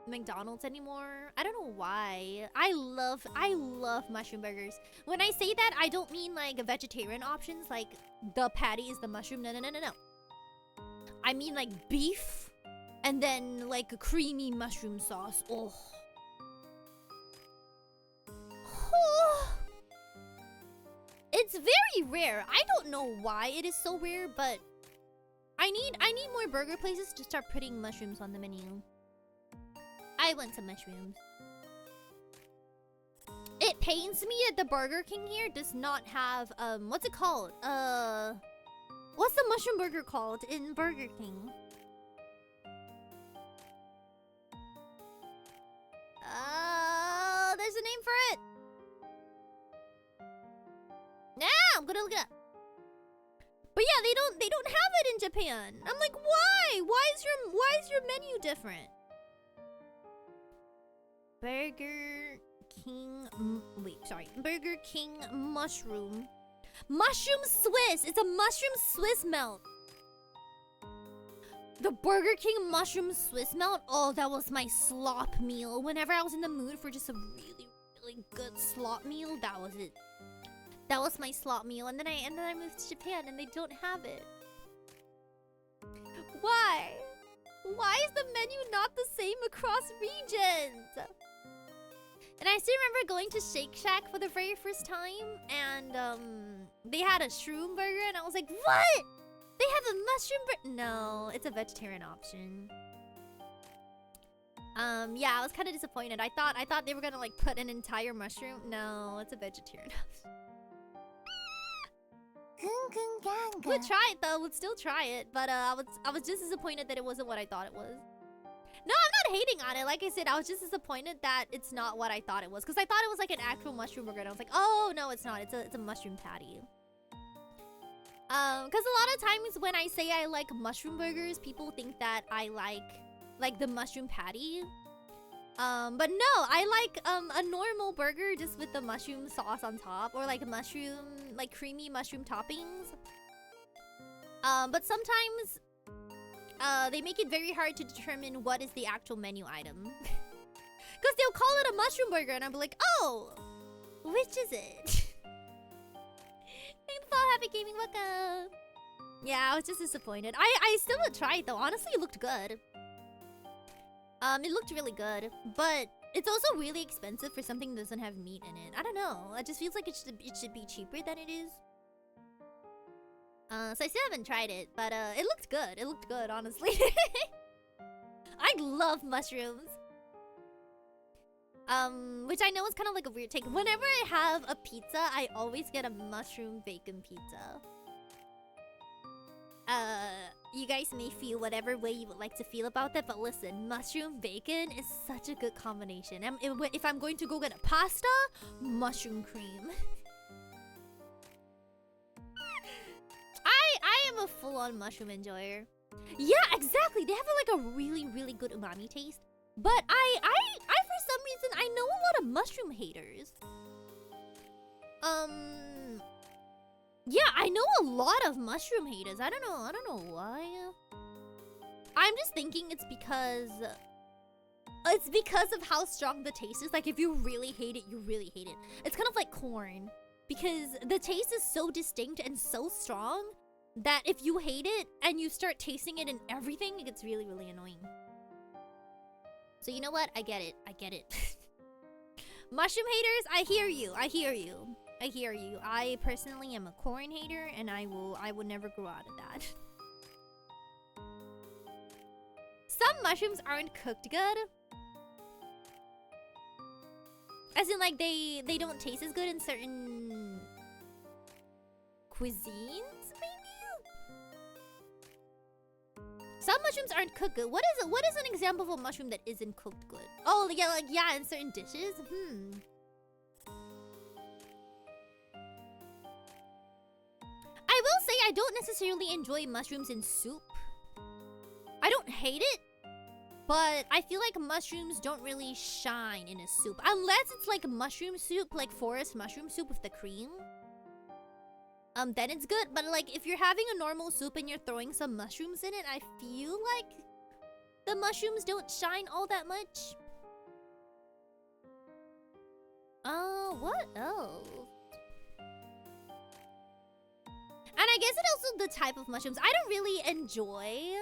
McDonald's anymore. I don't know why. I love mushroom burgers. When I say that, I don't mean like vegetarian options, like the patty is the mushroom. No. I mean like beef. And then, like, a creamy mushroom sauce. Oh. It's very rare. I don't know why it is so rare, but I need more burger places to start putting mushrooms on the menu. I want some mushrooms. It pains me that the Burger King here does not have, what's it called? What's the mushroom burger called in Burger King? There's a name for it. Now I'm gonna look it up. But yeah, they don't have it in Japan. I'm like, why? Why is your menu different? Burger King. Burger King mushroom. Mushroom Swiss. It's a mushroom Swiss melt. The Burger King mushroom Swiss melt. Oh, that was my slop meal. Whenever I was in the mood for just a really, really good slop meal, that was it. That was my slop meal. And then I moved to Japan and they don't have it. Why? Why is the menu not the same across regions? And I still remember going to Shake Shack for the very first time and they had a shroom burger and I was like, what? They have a mushroom burger? No, it's a vegetarian option. Yeah, I was kind of disappointed. I thought they were gonna like put an entire mushroom. No, it's a vegetarian option. We'll try it though. We'll still try it. But I was just disappointed that it wasn't what I thought it was. No, I'm not hating on it. Like I said, I was just disappointed that it's not what I thought it was. Because I thought it was like an actual mushroom burger. And I was like, oh no, it's not. It's a mushroom patty. Because a lot of times when I say I like mushroom burgers, people think that I like the mushroom patty. But no, I like a normal burger just with the mushroom sauce on top, or like creamy mushroom toppings. But sometimes they make it very hard to determine what is the actual menu item. Because they'll call it a mushroom burger and I'll be like, oh, which is it? Thank you for happy gaming, welcome. Yeah, I was just disappointed. I still would try it though. Honestly, it looked good. It looked really good, but it's also really expensive for something that doesn't have meat in it. I don't know. It just feels like it should be cheaper than it is. So I still haven't tried it, but it looked good. It looked good, honestly. I love mushrooms. Which I know is kind of like a weird take. Whenever I have a pizza, I always get a mushroom bacon pizza. You guys may feel whatever way you would like to feel about that, but listen, mushroom bacon is such a good combination. If I'm going to go get a pasta, mushroom cream. I am a full-on mushroom enjoyer. Yeah, exactly. They have like a really, really good umami taste. But I for some reason, I know a lot of mushroom haters. Yeah, I know a lot of mushroom haters. I don't know why. I'm just thinking it's because of how strong the taste is. Like, if you really hate it, you really hate it. It's kind of like corn. because the taste is so distinct and so strong that if you hate it and you start tasting it in everything, it gets really, really annoying. So you know what? I get it. I get it. Mushroom haters, I hear you. I hear you. I hear you. I personally am a corn hater, and I would never grow out of that. Some mushrooms aren't cooked good. As in, like, they don't taste as good in certain cuisines, maybe? Some mushrooms aren't cooked good. What is an example of a mushroom that isn't cooked good? Oh, yeah, like, yeah, in certain dishes? I will say I don't necessarily enjoy mushrooms in soup. I don't hate it, but I feel like mushrooms don't really shine in a soup. Unless it's like mushroom soup, like forest mushroom soup with the cream. Then it's good. But like if you're having a normal soup and you're throwing some mushrooms in it, I feel like the mushrooms don't shine all that much. What else? And I guess it's also the type of mushrooms. I don't really enjoy.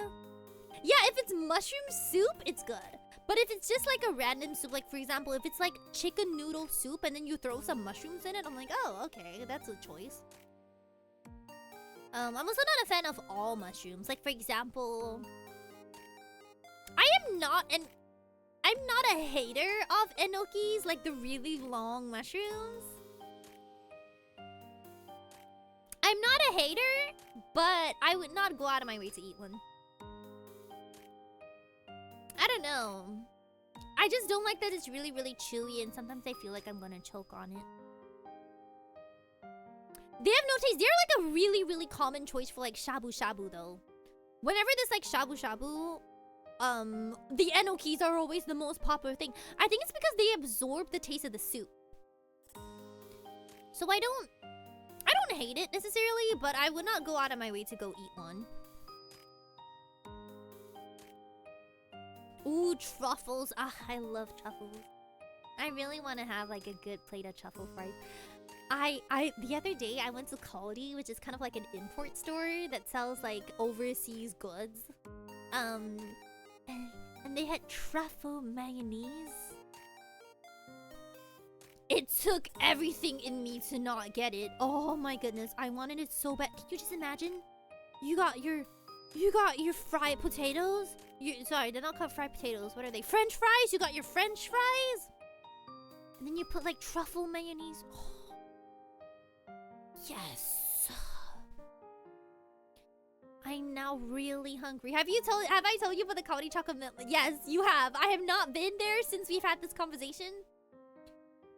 Yeah, if it's mushroom soup, it's good. But if it's just like a random soup, like for example, if it's like chicken noodle soup and then you throw some mushrooms in it, I'm like, oh, okay, that's a choice. I'm also not a fan of all mushrooms. Like for example, I'm not a hater of enokis, like the really long mushrooms. I'm not a hater, but I would not go out of my way to eat one. I don't know. I just don't like that it's really, really chewy, and sometimes I feel like I'm gonna choke on it. They have no taste. They're like a really, really common choice for like shabu shabu though. Whenever there's like shabu shabu, the enokis are always the most popular thing. I think it's because they absorb the taste of the soup. So I don't hate it necessarily, but I would not go out of my way to go eat one. Ooh, truffles. Ah, I love truffles. I really want to have like a good plate of truffle fries. The other day I went to Kaldi, which is kind of like an import store that sells like overseas goods. And they had truffle mayonnaise. It took everything in me to not get it. Oh my goodness, I wanted it so bad. Can you just imagine? You got your fried potatoes. Sorry, they're not called fried potatoes. What are they? French fries? You got your French fries? And then you put like truffle mayonnaise. Oh. Yes. I'm now really hungry. Have I told you about the Kaldi chocolate milk? Yes, you have. I have not been there since we've had this conversation.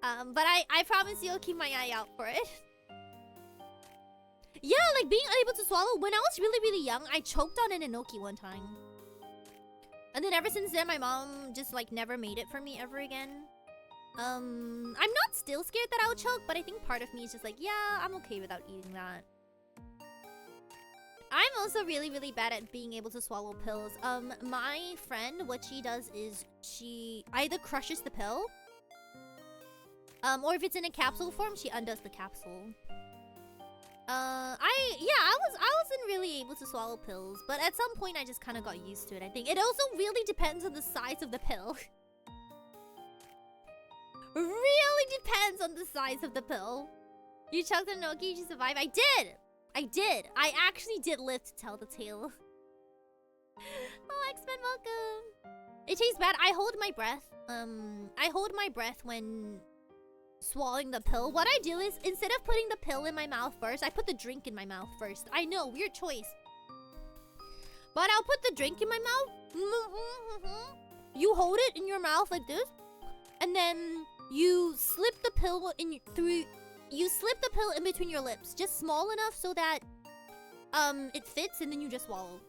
But I promise you I'll keep my eye out for it. Yeah, like being unable to swallow. When I was really, really young, I choked on an enoki one time. And then ever since then, my mom just like never made it for me ever again. I'm not still scared that I'll choke, but I think part of me is just like, yeah, I'm okay without eating that. I'm also really, really bad at being able to swallow pills. My friend, what she does is she either crushes the pill, or if it's in a capsule form, she undoes the capsule. I wasn't really able to swallow pills, but at some point I just kind of got used to it. I think it also really depends on the size of the pill. Really depends on the size of the pill. You choked on enoki to survive? I did. I actually did live to tell the tale. Oh, X-Men, welcome. It tastes bad. I hold my breath. I hold my breath when swallowing the pill. What I do is, instead of putting the pill in my mouth first, I put the drink in my mouth first. I know, weird choice. But I'll put the drink in my mouth. You hold it in your mouth like this, and then you slip the pill in in between your lips, just small enough so that it fits, and then you just swallow.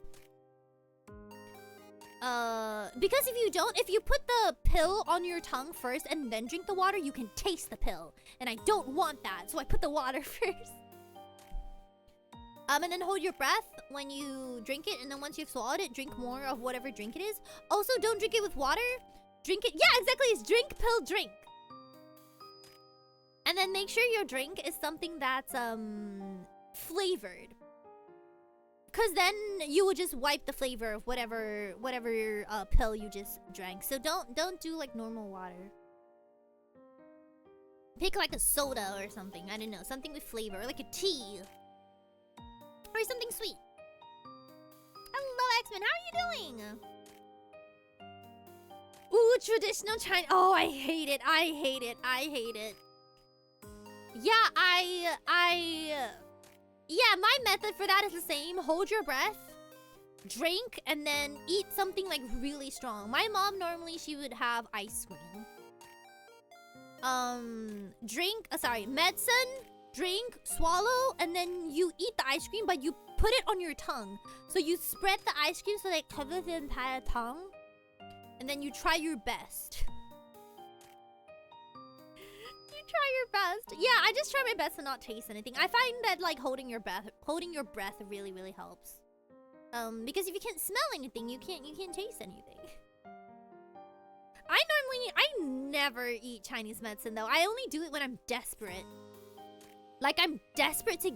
Because if you put the pill on your tongue first and then drink the water, you can taste the pill. And I don't want that, so I put the water first. And then hold your breath when you drink it, and then once you've swallowed it, drink more of whatever drink it is. Also, don't drink it with water. Drink it, yeah, exactly, it's drink, pill, drink. And then make sure your drink is something that's flavored. Cause then you will just wipe the flavor of whatever pill you just drank. So don't do like normal water. Pick like a soda or something. I don't know, something with flavor, or like a tea, or something sweet. Hello, X-Men. How are you doing? Ooh, traditional China. Oh, I hate it. I hate it. I hate it. Yeah, yeah, my method for that is the same. Hold your breath, drink, and then eat something like really strong. My mom normally, she would have ice cream. Medicine, drink, swallow, and then you eat the ice cream, but you put it on your tongue. So you spread the ice cream so that it covers the entire tongue, and then you try your best. Try your best. Yeah, I just try my best to not taste anything. I find that like holding your breath really, really helps. Because if you can't smell anything, you can't taste anything. I never eat Chinese medicine though. I only do it when I'm desperate. Like I'm desperate to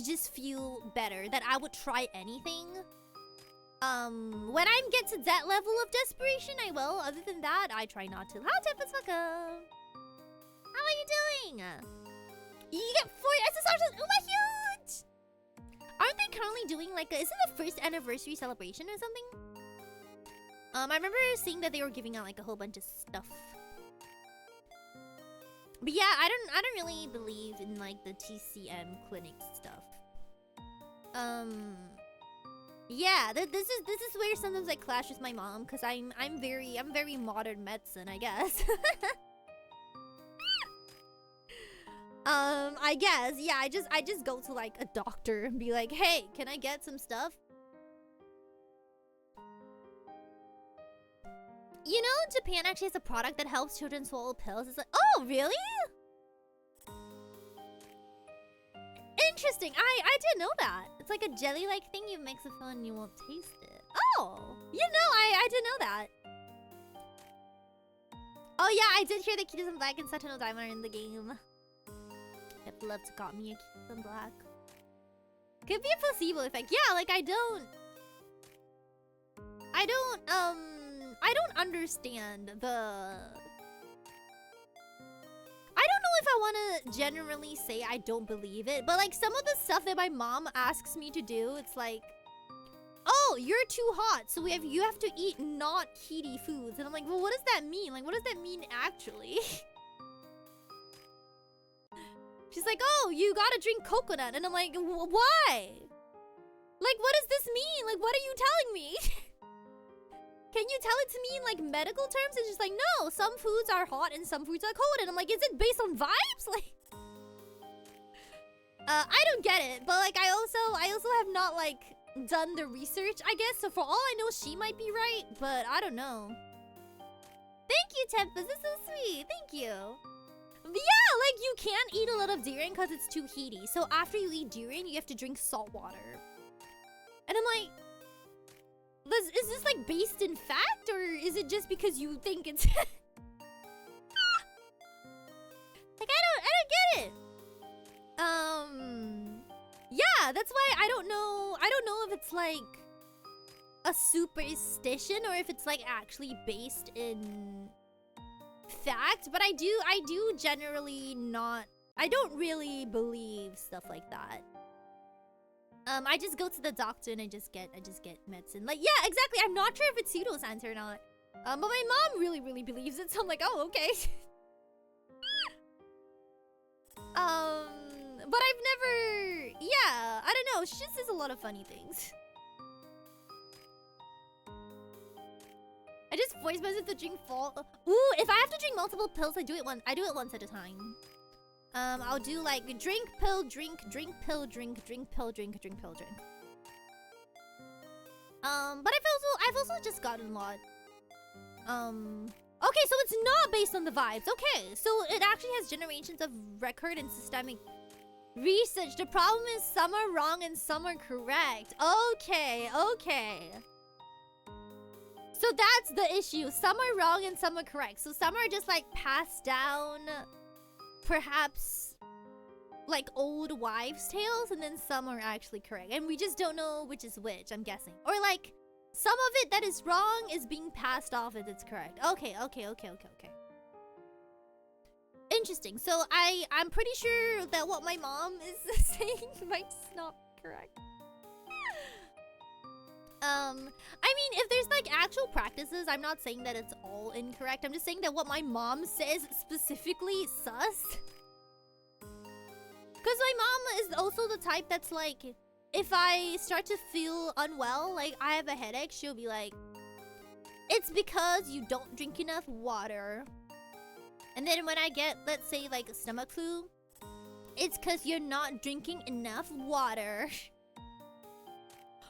just feel better, that I would try anything. When I get to that level of desperation, I will. Other than that, I try not to. How Tempest welcome. How are you doing? You get 4 SSRs. Oh my huge! Aren't they currently doing like is it the first anniversary celebration or something? I remember seeing that they were giving out like a whole bunch of stuff. But yeah, I don't really believe in like the TCM clinic stuff. Yeah, this is where sometimes I clash with my mom, because I'm very modern medicine, I guess. I guess, yeah, I just go to like a doctor and be like, hey, can I get some stuff? You know, Japan actually has a product that helps children swallow pills. It's like, oh, really? Interesting. I didn't know that. It's like a jelly-like thing you mix with and you won't taste it. Oh, you know, I didn't know that. Oh yeah, I did hear that Keys in Black and Sentinel Diamond are in the game. I'd love to got me a Keys in Black. Could be a placebo effect. Yeah, like I don't understand the... I don't know if I want to generally say I don't believe it, but like some of the stuff that my mom asks me to do, it's like, oh, you're too hot, so you have to eat not heaty foods. And I'm like, well, what does that mean? Like, what does that mean actually? She's like, oh, you gotta drink coconut. And I'm like, why? Like, what does this mean? Like, what are you telling me? Can you tell it to me in like medical terms? It's just like, no, some foods are hot and some foods are cold. And I'm like, is it based on vibes? Like, I don't get it. But like, I also have not like done the research, I guess. So for all I know, she might be right, but I don't know. Thank you, Tempest. This is so sweet. Thank you. But yeah, like you can't eat a lot of durian because it's too heaty. So after you eat durian, you have to drink salt water. And I'm like, is this like based in fact, or is it just because you think it's like I don't get it. Yeah, that's why I don't know if it's like a superstition or if it's like actually based in fact, but I do generally not, I don't really believe stuff like that. I just go to the doctor and I just get medicine. Like, yeah, exactly. I'm not sure if it's pseudoscience or not. But my mom really believes it, so I'm like, oh, okay. But I've never, yeah, I don't know. She just says a lot of funny things. I just voice message to drink Ooh, if I have to drink multiple pills, I do it once at a time. I'll do like drink, pill, drink, drink, pill, drink, drink, pill, drink, drink, pill, drink. But I've also just gotten a lot. Okay, so it's not based on the vibes. Okay, so it actually has generations of record and systemic research. The problem is some are wrong and some are correct. Okay. So that's the issue. Some are wrong and some are correct. So some are just like passed down perhaps like old wives' tales, and then some are actually correct, and we just don't know which is which. I'm guessing, or like some of it that is wrong is being passed off as it's correct. Okay. Interesting. So I'm pretty sure that what my mom is saying might not be correct. I mean, if there's like actual practices, I'm not saying that it's all incorrect. I'm just saying that what my mom says specifically is sus. Because my mom is also the type that's like, if I start to feel unwell, like I have a headache, she'll be like, it's because you don't drink enough water. And then when I get, let's say, like a stomach flu, it's because you're not drinking enough water.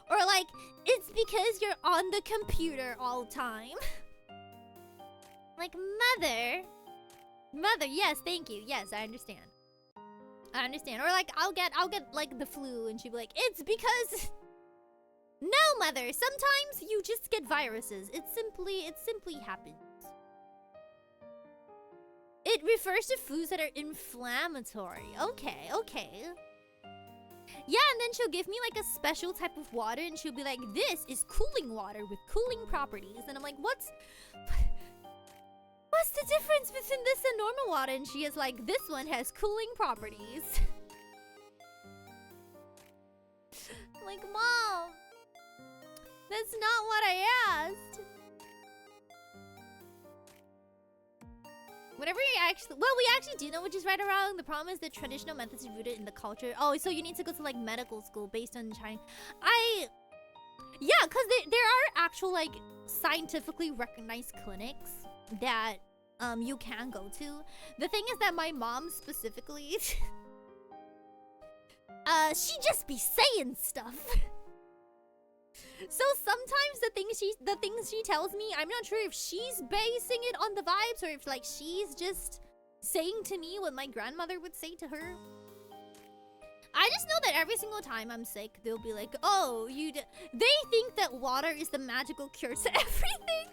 Or like, it's because you're on the computer all the time. Like, mother, yes, thank you. Yes, I understand. Or like, I'll get like the flu, and she'll be like, it's because... No, mother, sometimes you just get viruses. It simply happens. It refers to foods that are inflammatory. Okay. Yeah, and then she'll give me like a special type of water, and she'll be like, this is cooling water with cooling properties. And I'm like, what's the difference between this and normal water? And she is like, this one has cooling properties. I'm like, Mom, that's not what I asked. Whatever you actually... Well, we actually do know which is right or wrong. The problem is that traditional methods are rooted in the culture. Oh, so you need to go to, like, medical school based on China. Yeah, because there are actual, like, scientifically recognized clinics that you can go to. The thing is that my mom specifically... she just be saying stuff. So sometimes the things she tells me, I'm not sure if she's basing it on the vibes or if like she's just saying to me what my grandmother would say to her. I just know that every single time I'm sick, they'll be like, "Oh, they think that water is the magical cure to everything."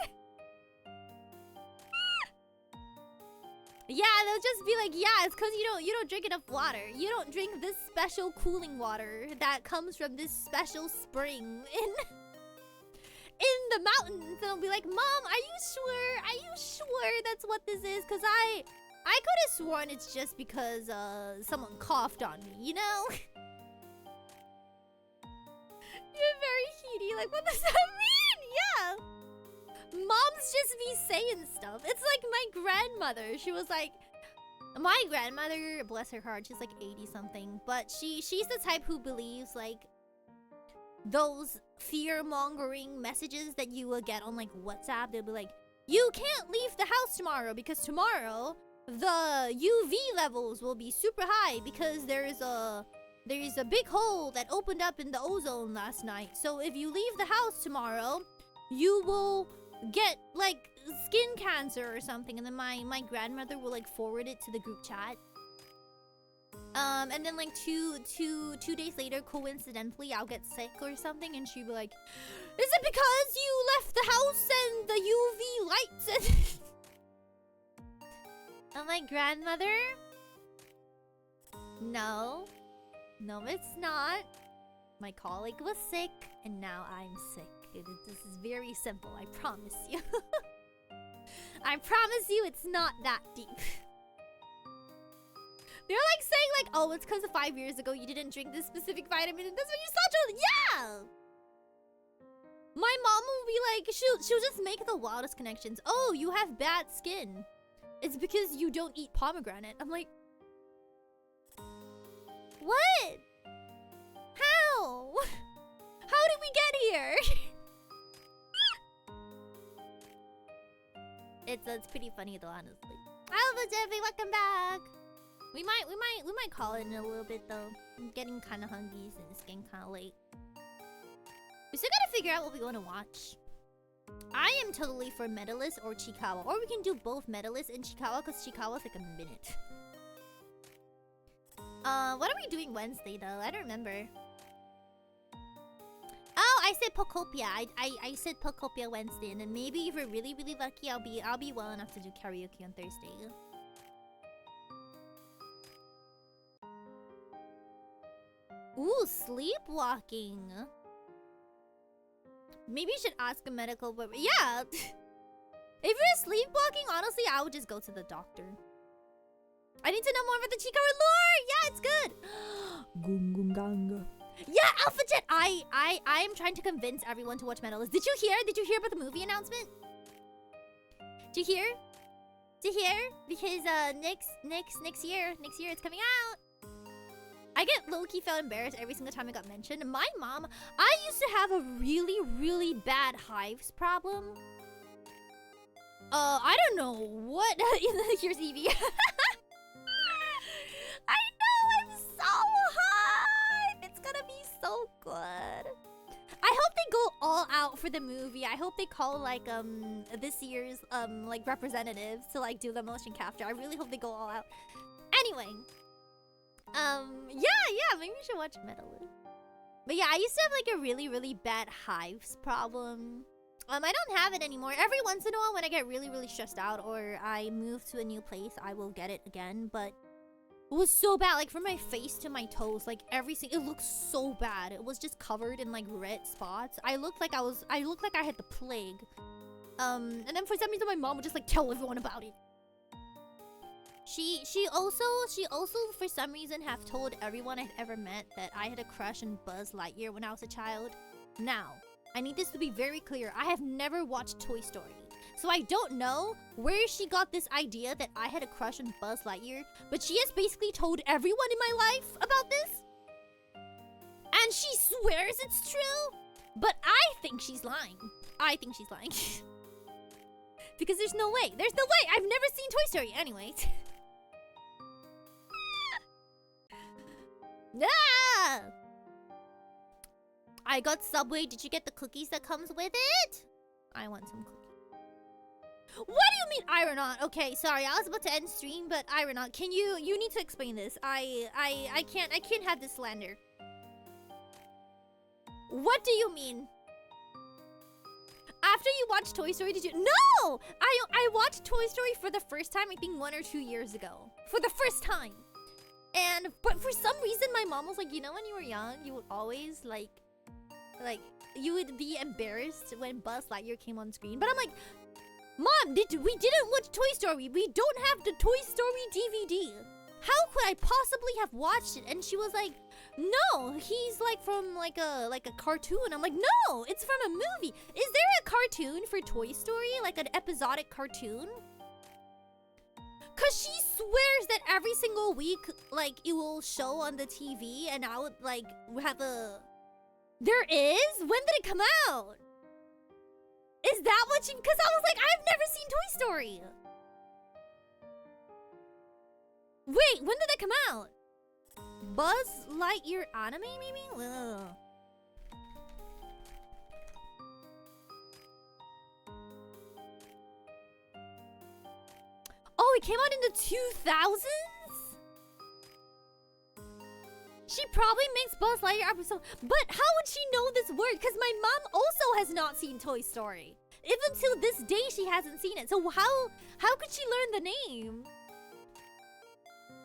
Yeah, they'll just be like, "Yeah, it's because you don't drink enough water. You don't drink this special cooling water that comes from this special spring in the mountains." And I'll be like, "Mom, are you sure? Are you sure that's what this is? Because I could have sworn it's just because someone coughed on me, you know?" You're very heaty. Like, what does that mean? Yeah. Moms just be saying stuff. It's like my grandmother. She was like, my grandmother, bless her heart, she's like 80 something, but she's the type who believes like those fear-mongering messages that you will get on like WhatsApp. They'll be like, you can't leave the house tomorrow because tomorrow the UV levels will be super high because there is a big hole that opened up in the ozone last night. So if you leave the house tomorrow, you will get like skin cancer or something. And then my grandmother will like forward it to the group chat. And then like two days later, coincidentally, I'll get sick or something, and she'll be like, "Is it because you left the house and the UV lights?" And my grandmother, no, it's not. My colleague was sick, and now I'm sick. This is very simple, I promise you. I promise you it's not that deep. They're like saying like, oh, it's because of 5 years ago you didn't drink this specific vitamin and that's when you saw children. Yeah! My mom will be like, she'll just make the wildest connections. Oh, you have bad skin. It's because you don't eat pomegranate. I'm like, what? How? How did we get here? It's pretty funny though, honestly. Hello, Jeffy, welcome back. We might call it in a little bit though. I'm getting kind of hungry and it's getting kind of late. We still gotta figure out what we want to watch. I am totally for Medalist or Chikawa, or we can do both Medalist and Chikawa because Chikawa's like a minute. What are we doing Wednesday though? I don't remember. Oh, I said Pokopia. I said Pokopia Wednesday, and then maybe if we're really lucky, I'll be well enough to do karaoke on Thursday. Ooh, sleepwalking. Maybe you should ask a medical, but yeah. If you're sleepwalking, honestly, I would just go to the doctor. I need to know more about the Chikara lore. Yeah, it's good. Gungunganga. Yeah, Alpha Jet. I am trying to convince everyone to watch Medalist. Did you hear? Did you hear about the movie announcement? Did you hear? Did you hear? Because next year it's coming out. I get low-key felt embarrassed every single time it got mentioned. My mom, I used to have a really bad hives problem. I don't know what. Here's Evie. I know, I'm so hyped. It's gonna be so good. I hope they go all out for the movie. I hope they call like this year's like representatives to like do the motion capture. I really hope they go all out. Anyway, yeah, maybe we should watch Medalist. But yeah, I used to have like a really bad hives problem. I don't have it anymore. Every once in a while when I get really stressed out or I move to a new place, I will get it again, but it was so bad, like from my face to my toes, like it looked so bad. It was just covered in like red spots. I looked like I had the plague. And then for some reason my mom would just like tell everyone about it. She also for some reason have told everyone I've ever met that I had a crush on Buzz Lightyear when I was a child. Now, I need this to be very clear. I have never watched Toy Story. So I don't know where she got this idea that I had a crush on Buzz Lightyear, but she has basically told everyone in my life about this. And she swears it's true, but I think she's lying. I think she's lying. Because there's no way. There's no way. I've never seen Toy Story anyways. Ah! I got Subway. Did you get the cookies that comes with it? I want some cookies. What do you mean Ironaut? Okay, sorry, I was about to end stream, but Ironaut, can you need to explain this. I can't have this slander. What do you mean? After you watched Toy Story, did you? No! I watched Toy Story for the first time, I think 1 or 2 years ago. For the first time. But for some reason, my mom was like, you know, when you were young, you would always like, you would be embarrassed when Buzz Lightyear came on screen. But I'm like, Mom, we didn't watch Toy Story. We don't have the Toy Story DVD. How could I possibly have watched it? And she was like, no, he's like from like a cartoon. I'm like, no, it's from a movie. Is there a cartoon for Toy Story? Like an episodic cartoon? Cause she swears that every single week, like, it will show on the TV and I would like have a... There is? When did it come out? Is that what you... Because I was like, I've never seen Toy Story. Wait, when did that come out? Buzz Lightyear anime, maybe? Ugh. Oh, it came out in the 2000s? She probably makes Buzz Lightyear episode. But how would she know this word? Because my mom also has not seen Toy Story. Even till this day, she hasn't seen it. So how could she learn the name?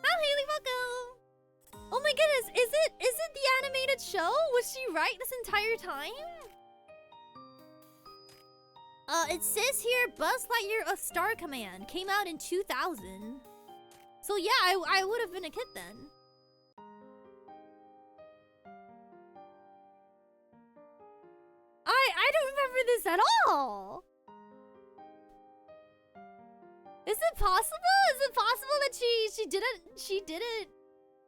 Hi, Haley, welcome. Oh my goodness, is it the animated show? Was she right this entire time? It says here Buzz Lightyear A Star Command came out in 2000. So yeah, I would have been a kid then. I don't remember this at all. Is it possible? Is it possible that she didn't?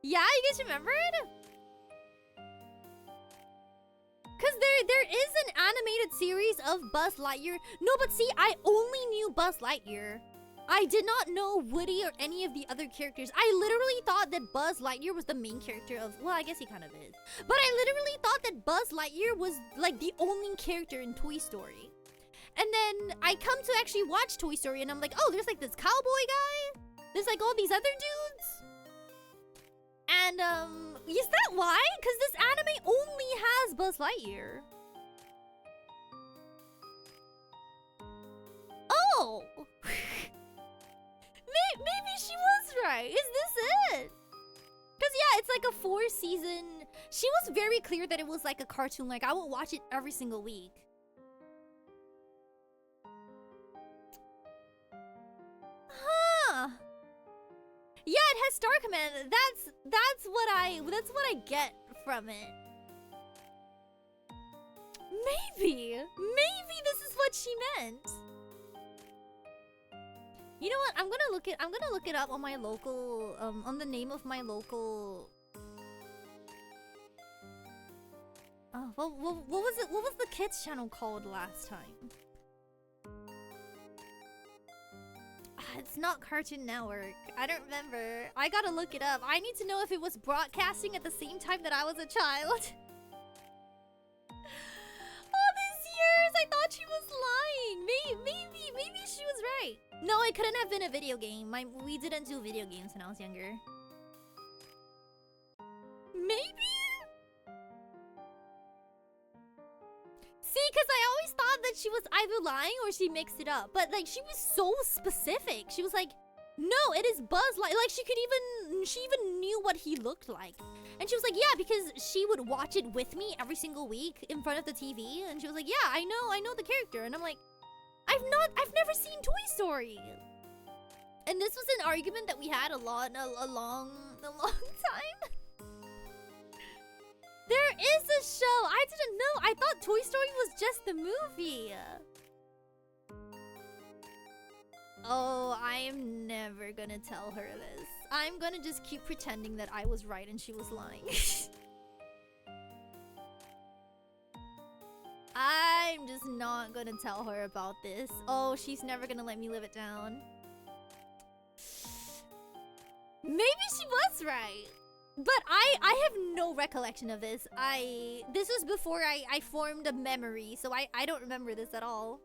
Yeah, you guys remember it? Cause there is an animated series of Buzz Lightyear. No, but see, I only knew Buzz Lightyear. I did not know Woody or any of the other characters. I literally thought that Buzz Lightyear was the main character of... Well, I guess he kind of is. But I literally thought that Buzz Lightyear was like the only character in Toy Story. And then I come to actually watch Toy Story and I'm like, oh, there's like this cowboy guy. There's like all these other dudes. And is that why? Because this anime only has Buzz Lightyear. Oh! Maybe she was right. Is this it? Because yeah, it's like a 4-season she was very clear that it was like a cartoon. Like I would watch it every single week. Huh. Yeah, it has Star Command. That's what I get from it. Maybe this is what she meant. You know what? I'm gonna look it up on my local on the name of my local. Oh, what was it? What was the kids channel called last time? It's not Cartoon Network. I don't remember. I gotta look it up. I need to know if it was broadcasting at the same time that I was a child. All these years, I thought she was lying. Maybe she was right. No, it couldn't have been a video game. We didn't do video games when I was younger. Maybe? See, because I always thought that she was either lying or she mixed it up. But, like, she was so specific. She was like, no, it is Buzz Lightyear. Like, she even knew what he looked like. And she was like, yeah, because she would watch it with me every single week in front of the TV. And she was like, yeah, I know the character. And I'm like, I've never seen Toy Story. And this was an argument that we had a long time. There is a show. I didn't know. I thought Toy Story was just the movie. Oh, I am never gonna tell her this. I'm gonna just keep pretending that I was right and she was lying. I'm just not gonna tell her about this. Oh, she's never gonna let me live it down. Maybe she was right. But I have no recollection of this. This was before I formed a memory, so I don't remember this at all.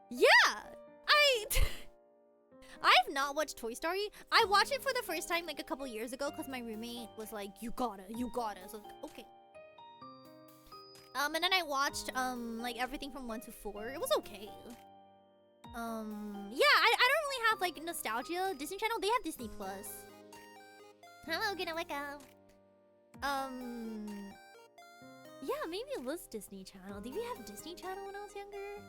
Yeah. I've not watched Toy Story. I watched it for the first time like a couple years ago because my roommate was like, you gotta. So I was like, okay. And then I watched like everything from 1 to 4. It was okay. Yeah, I don't really have like nostalgia. Disney Channel, they have Disney Plus. Hello, gonna wake up. Yeah, maybe it was Disney Channel. Did we have Disney Channel when I was younger?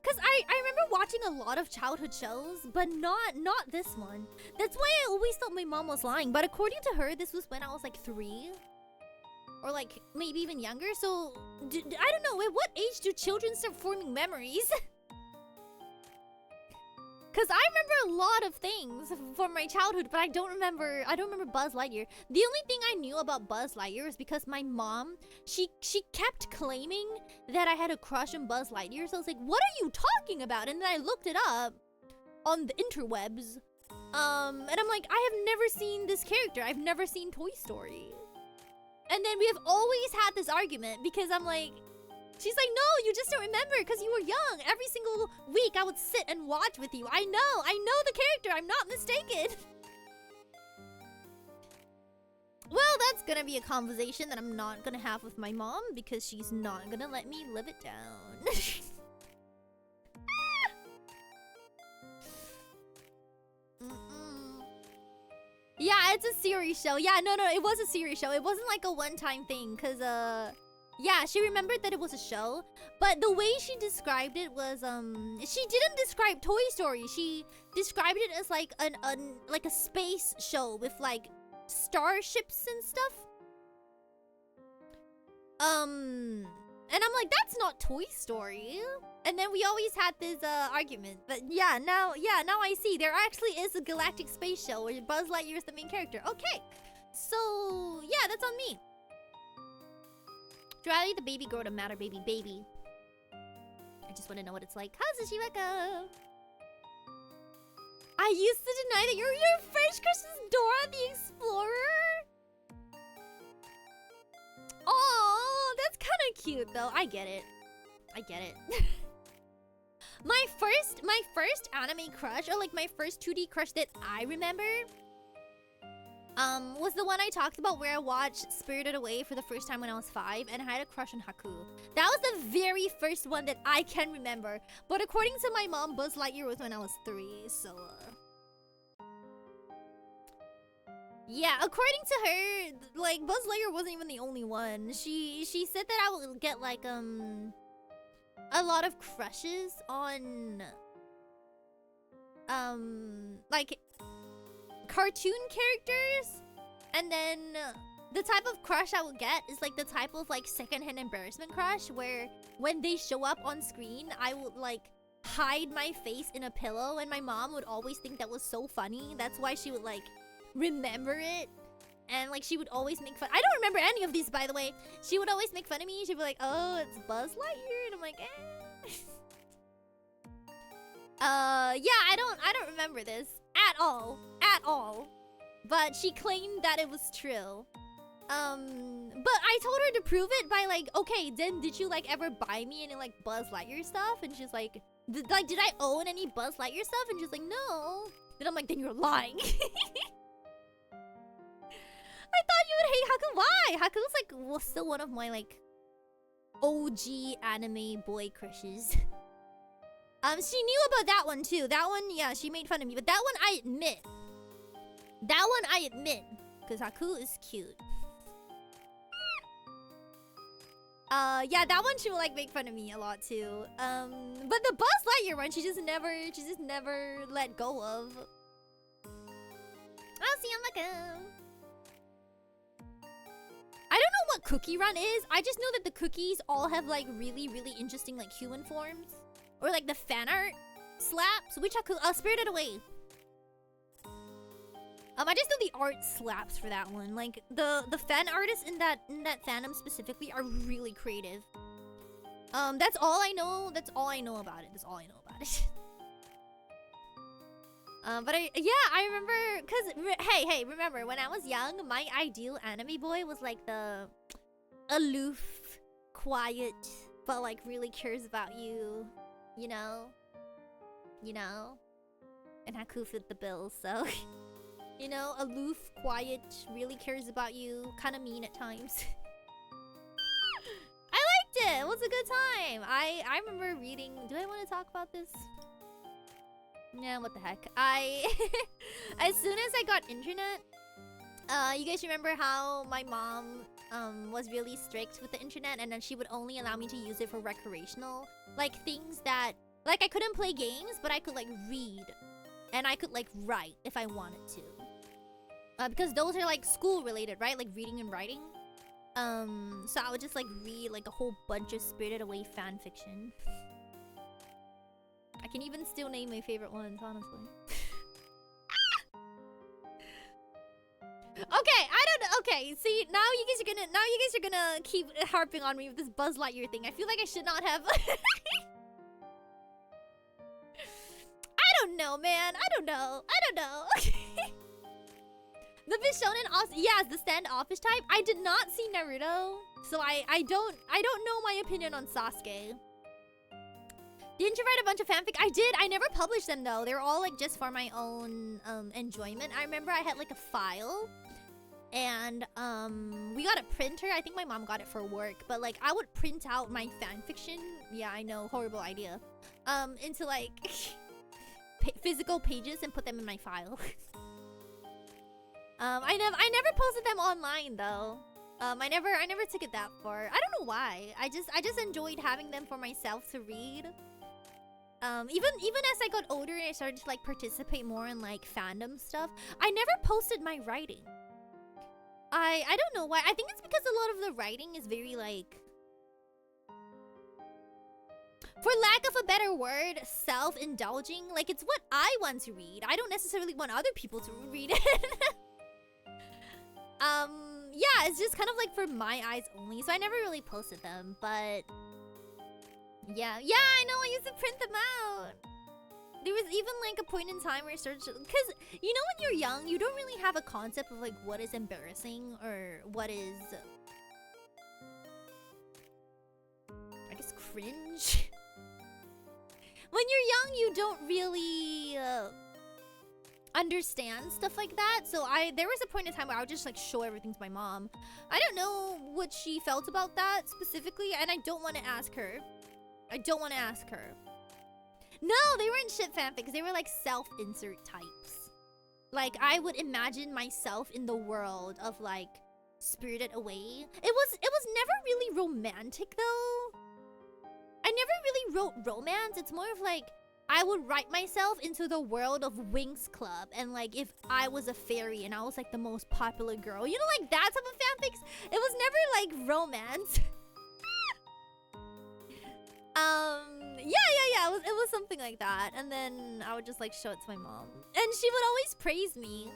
Cause I remember watching a lot of childhood shows, but not this one. That's why I always thought my mom was lying. But according to her, this was when I was like 3. Or like maybe even younger. So I don't know. At what age do children start forming memories? Cause I remember a lot of things from my childhood, but I don't remember Buzz Lightyear. The only thing I knew about Buzz Lightyear is because my mom, she kept claiming that I had a crush on Buzz Lightyear. So I was like, what are you talking about? And then I looked it up on the interwebs. And I'm like, I have never seen this character. I've never seen Toy Story. And then we have always had this argument because I'm like, she's like, no, you just don't remember because you were young. Every single week I would sit and watch with you. I know the character. I'm not mistaken. Well, that's gonna be a conversation that I'm not gonna have with my mom because she's not gonna let me live it down. Yeah, it's a series show. Yeah, no, it was a series show. It wasn't like a one-time thing because, yeah, she remembered that it was a show, but the way she described it was she didn't describe Toy Story. She described it as like like a space show with like starships and stuff. And I'm like, that's not Toy Story. And then we always had this argument. But yeah, now I see there actually is a galactic space show where Buzz Lightyear is the main character. Okay. So, yeah, that's on me. Do I leave the baby girl to matter, baby? I just want to know what it's like. How's Shimaka? I used to deny that your first crush is Dora the Explorer. Oh, that's kind of cute though. I get it. My first anime crush, or like my first 2D crush that I remember, was the one I talked about where I watched Spirited Away for the first time when I was 5 and I had a crush on Haku. That was the very first one that I can remember. But according to my mom, Buzz Lightyear was when I was 3, so Yeah, according to her, like Buzz Lightyear wasn't even the only one. She said that I will get like a lot of crushes on like cartoon characters, and then the type of crush I would get is like the type of like secondhand embarrassment crush where when they show up on screen, I would like hide my face in a pillow, and my mom would always think that was so funny. That's why she would like remember it, and like she would always make fun. I don't remember any of these, by the way. She would always make fun of me. She'd be like, "Oh, it's Buzz Lightyear," and I'm like, "Eh." Yeah, I don't remember this at all, but she claimed that it was true. But I told her to prove it by like, okay, then did you like ever buy me any like Buzz Lightyear stuff? And she's like, did I own any Buzz Lightyear stuff? And she's like, no. Then I'm like, then you're lying. I thought you would hate Haku. Why? Haku's like was still one of my like OG anime boy crushes. She knew about that one too. That one, yeah, she made fun of me. But that one I admit. Because Haku is cute. Yeah, that one she will like make fun of me a lot too. But the Buzz Lightyear one, she just never let go of. I'll see you on I don't know what Cookie Run is. I just know that the cookies all have like really, really interesting like human forms. Or like the fan art slaps. Which Spirited Away. I just know the art slaps for that one. Like the fan artists in that fandom specifically are really creative. That's all I know. That's all I know about it. But I remember, cause hey, remember when I was young, my ideal anime boy was like the aloof, quiet, but like really cares about you, you know. And Haku fit the bill, so. You know, aloof, quiet, really cares about you, kind of mean at times. I liked it. It was a good time. I remember reading. Do I want to talk about this? Yeah, what the heck. As soon as I got internet, you guys remember how my mom was really strict with the internet, and then she would only allow me to use it for recreational, like things that, like I couldn't play games, but I could like read, and I could like write if I wanted to. Because those are like school related, right? Like reading and writing. So I would just like read like a whole bunch of Spirited Away fan fiction. I can even still name my favorite ones, honestly. Okay, see, now you guys are gonna keep harping on me with this Buzz Lightyear thing. I feel like I should not have. I don't know, man. I don't know. The Bishonen, yes, the standoffish type. I did not see Naruto, so I don't know my opinion on Sasuke. Didn't you write a bunch of fanfic? I did. I never published them though. They're all like just for my own enjoyment. I remember I had like a file, and we got a printer. I think my mom got it for work, but like I would print out my fanfiction. Yeah, I know, horrible idea. Into like physical pages and put them in my file. I never posted them online though. I never took it that far. I don't know why. I just enjoyed having them for myself to read. Even as I got older and I started to like participate more in like fandom stuff, I never posted my writing. I don't know why. I think it's because a lot of the writing is very like, for lack of a better word, self-indulging. Like it's what I want to read. I don't necessarily want other people to read it. Yeah, it's just kind of like for my eyes only, so I never really posted them, but yeah, I know, I used to print them out. There was even like a point in time where I started to, because you know when you're young, you don't really have a concept of like what is embarrassing or what is, I guess, cringe. When you're young, you don't really understand stuff like that. So there was a point in time where I would just like show everything to my mom. I don't know what she felt about that specifically, and I don't want to ask her. No, they weren't ship fanfics. They were like self-insert types. Like, I would imagine myself in the world of, like, Spirited Away. It was never really romantic, though. I never really wrote romance. It's more of, like, I would write myself into the world of Winx Club. And, like, if I was a fairy and I was, like, the most popular girl. You know, like, that type of fanfics? It was never, like, romance. Yeah. It was something like that. And then I would just like show it to my mom. And she would always praise me.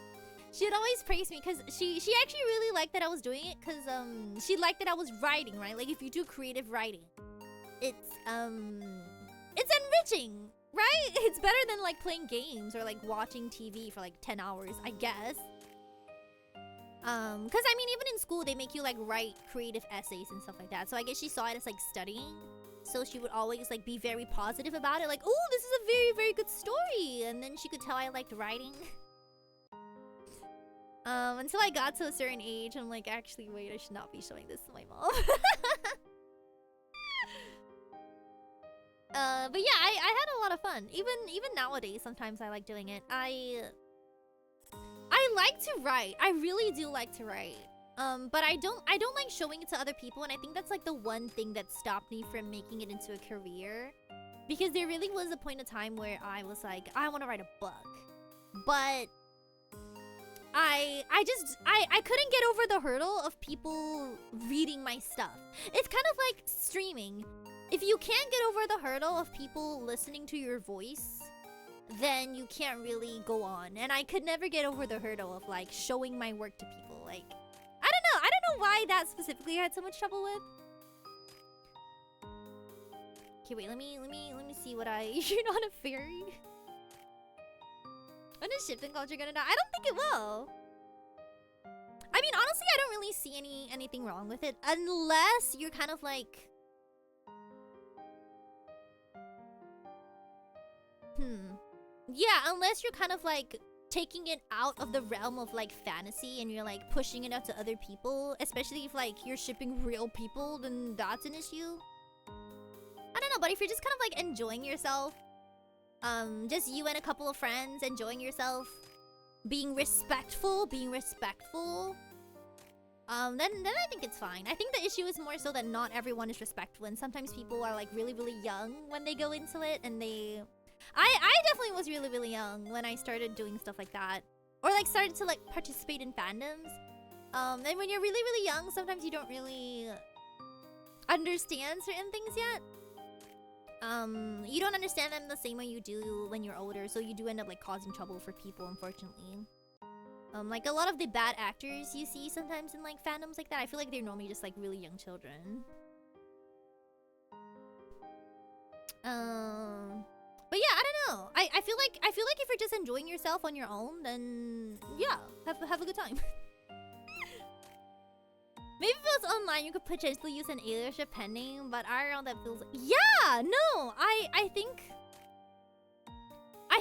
She would always praise me because she actually really liked that I was doing it because she liked that I was writing, right? Like if you do creative writing, it's enriching, right? It's better than like playing games or like watching TV for like 10 hours, I guess. Because I mean even in school they make you like write creative essays and stuff like that. So I guess she saw it as like studying. So she would always like be very positive about it, like, oh, this is a very, very good story. And then she could tell I liked writing. Until I got to a certain age, I'm like, actually, wait, I should not be showing this to my mom. But yeah, I had a lot of fun. Even nowadays, sometimes I like doing it. I like to write. I really do like to write. But I don't like showing it to other people, and I think that's like the one thing that stopped me from making it into a career. Because there really was a point of time where I was like, I want to write a book. But I couldn't get over the hurdle of people reading my stuff. It's kind of like streaming. If you can't get over the hurdle of people listening to your voice, then you can't really go on. And I could never get over the hurdle of like showing my work to people. Like, I don't know why that specifically I had so much trouble with. Okay, wait, let me see what you're not a fairy. When is shipping culture gonna die? I don't think it will. I mean, honestly, I don't really see anything wrong with it. Unless you're kind of like... Yeah, unless you're kind of like taking it out of the realm of like fantasy and you're like pushing it out to other people. Especially if like you're shipping real people, then that's an issue. I don't know, but if you're just kind of like enjoying yourself, just you and a couple of friends enjoying yourself, being respectful, then I think it's fine. I think the issue is more so that not everyone is respectful, and sometimes people are like really, really young when they go into it, and I definitely was really, really young when I started doing stuff like that, or like started to like participate in fandoms. And when you're really, really young, sometimes you don't really understand certain things yet. You don't understand them the same way you do when you're older, so you do end up like causing trouble for people, unfortunately. Like a lot of the bad actors you see sometimes in like fandoms like that, I feel like they're normally just like really young children. But yeah, I don't know. I feel like if you're just enjoying yourself on your own, then yeah, have a good time. Maybe if it was online, you could potentially use an aliasship pending, but IRL that feels... Yeah! No! I think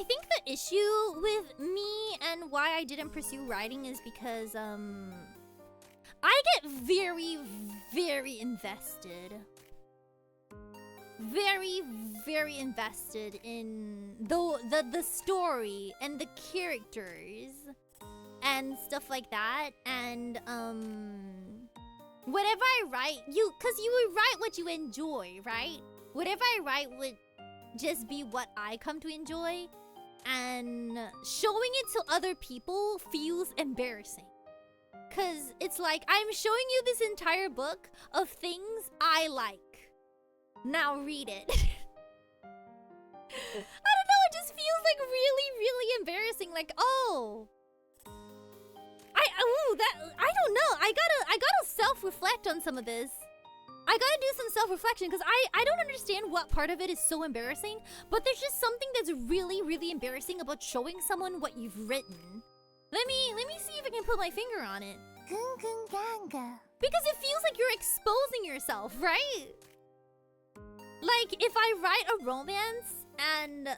the issue with me and why I didn't pursue writing is because, I get very, very invested. Very, very invested in the story and the characters and stuff like that, and, whatever I write, cause you would write what you enjoy, right? Whatever I write would just be what I come to enjoy, and showing it to other people feels embarrassing. Cause it's like, I'm showing you this entire book of things I like. Now read it. I don't know, it just feels like really, really embarrassing. Like, oh, I don't know. I gotta self-reflect on some of this. I gotta do some self-reflection because I don't understand what part of it is so embarrassing, but there's just something that's really, really embarrassing about showing someone what you've written. Let me see if I can put my finger on it. Because it feels like you're exposing yourself, right? Like, if I write a romance, and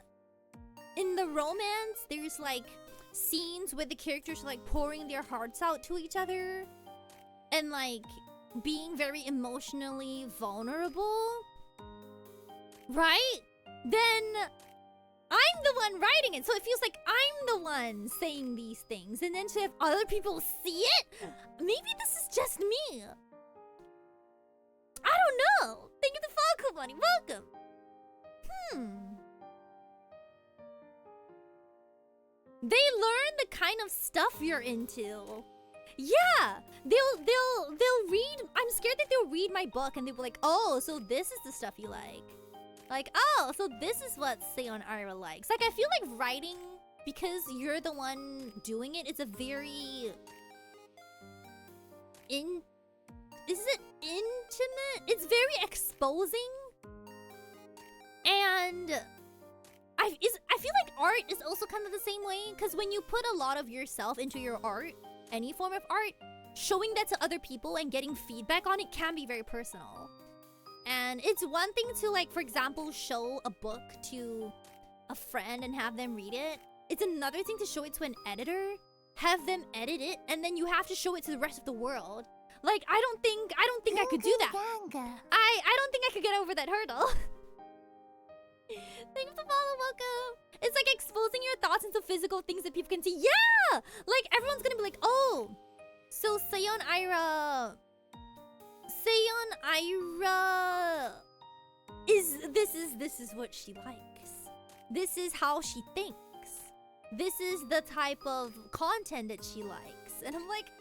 in the romance, there's, like, scenes where the characters are, like, pouring their hearts out to each other, and, like, being very emotionally vulnerable, right? Then I'm the one writing it, so it feels like I'm the one saying these things. And then to have other people see it, maybe this is just me. I don't know. Thank you for the follow, money. Welcome. They learn the kind of stuff you're into. Yeah, they'll read. I'm scared that they'll read my book and they'll be like, oh, so this is the stuff you like. Like, oh, so this is what Seion Aera likes. Like, I feel like writing, because you're the one doing it, it's a very is it intimate? It's very exposing. And I feel like art is also kind of the same way, because when you put a lot of yourself into your art, any form of art, showing that to other people and getting feedback on it can be very personal. And it's one thing to, like, for example, show a book to a friend and have them read it. It's another thing to show it to an editor, have them edit it, and then you have to show it to the rest of the world. Like, I don't think I could do that. I don't think I could get over that hurdle. Thanks for follow, welcome. It's like exposing your thoughts into physical things that people can see. Yeah! Like, everyone's gonna be like, oh, so Seion Aera this is what she likes. This is how she thinks. This is the type of content that she likes. And I'm like,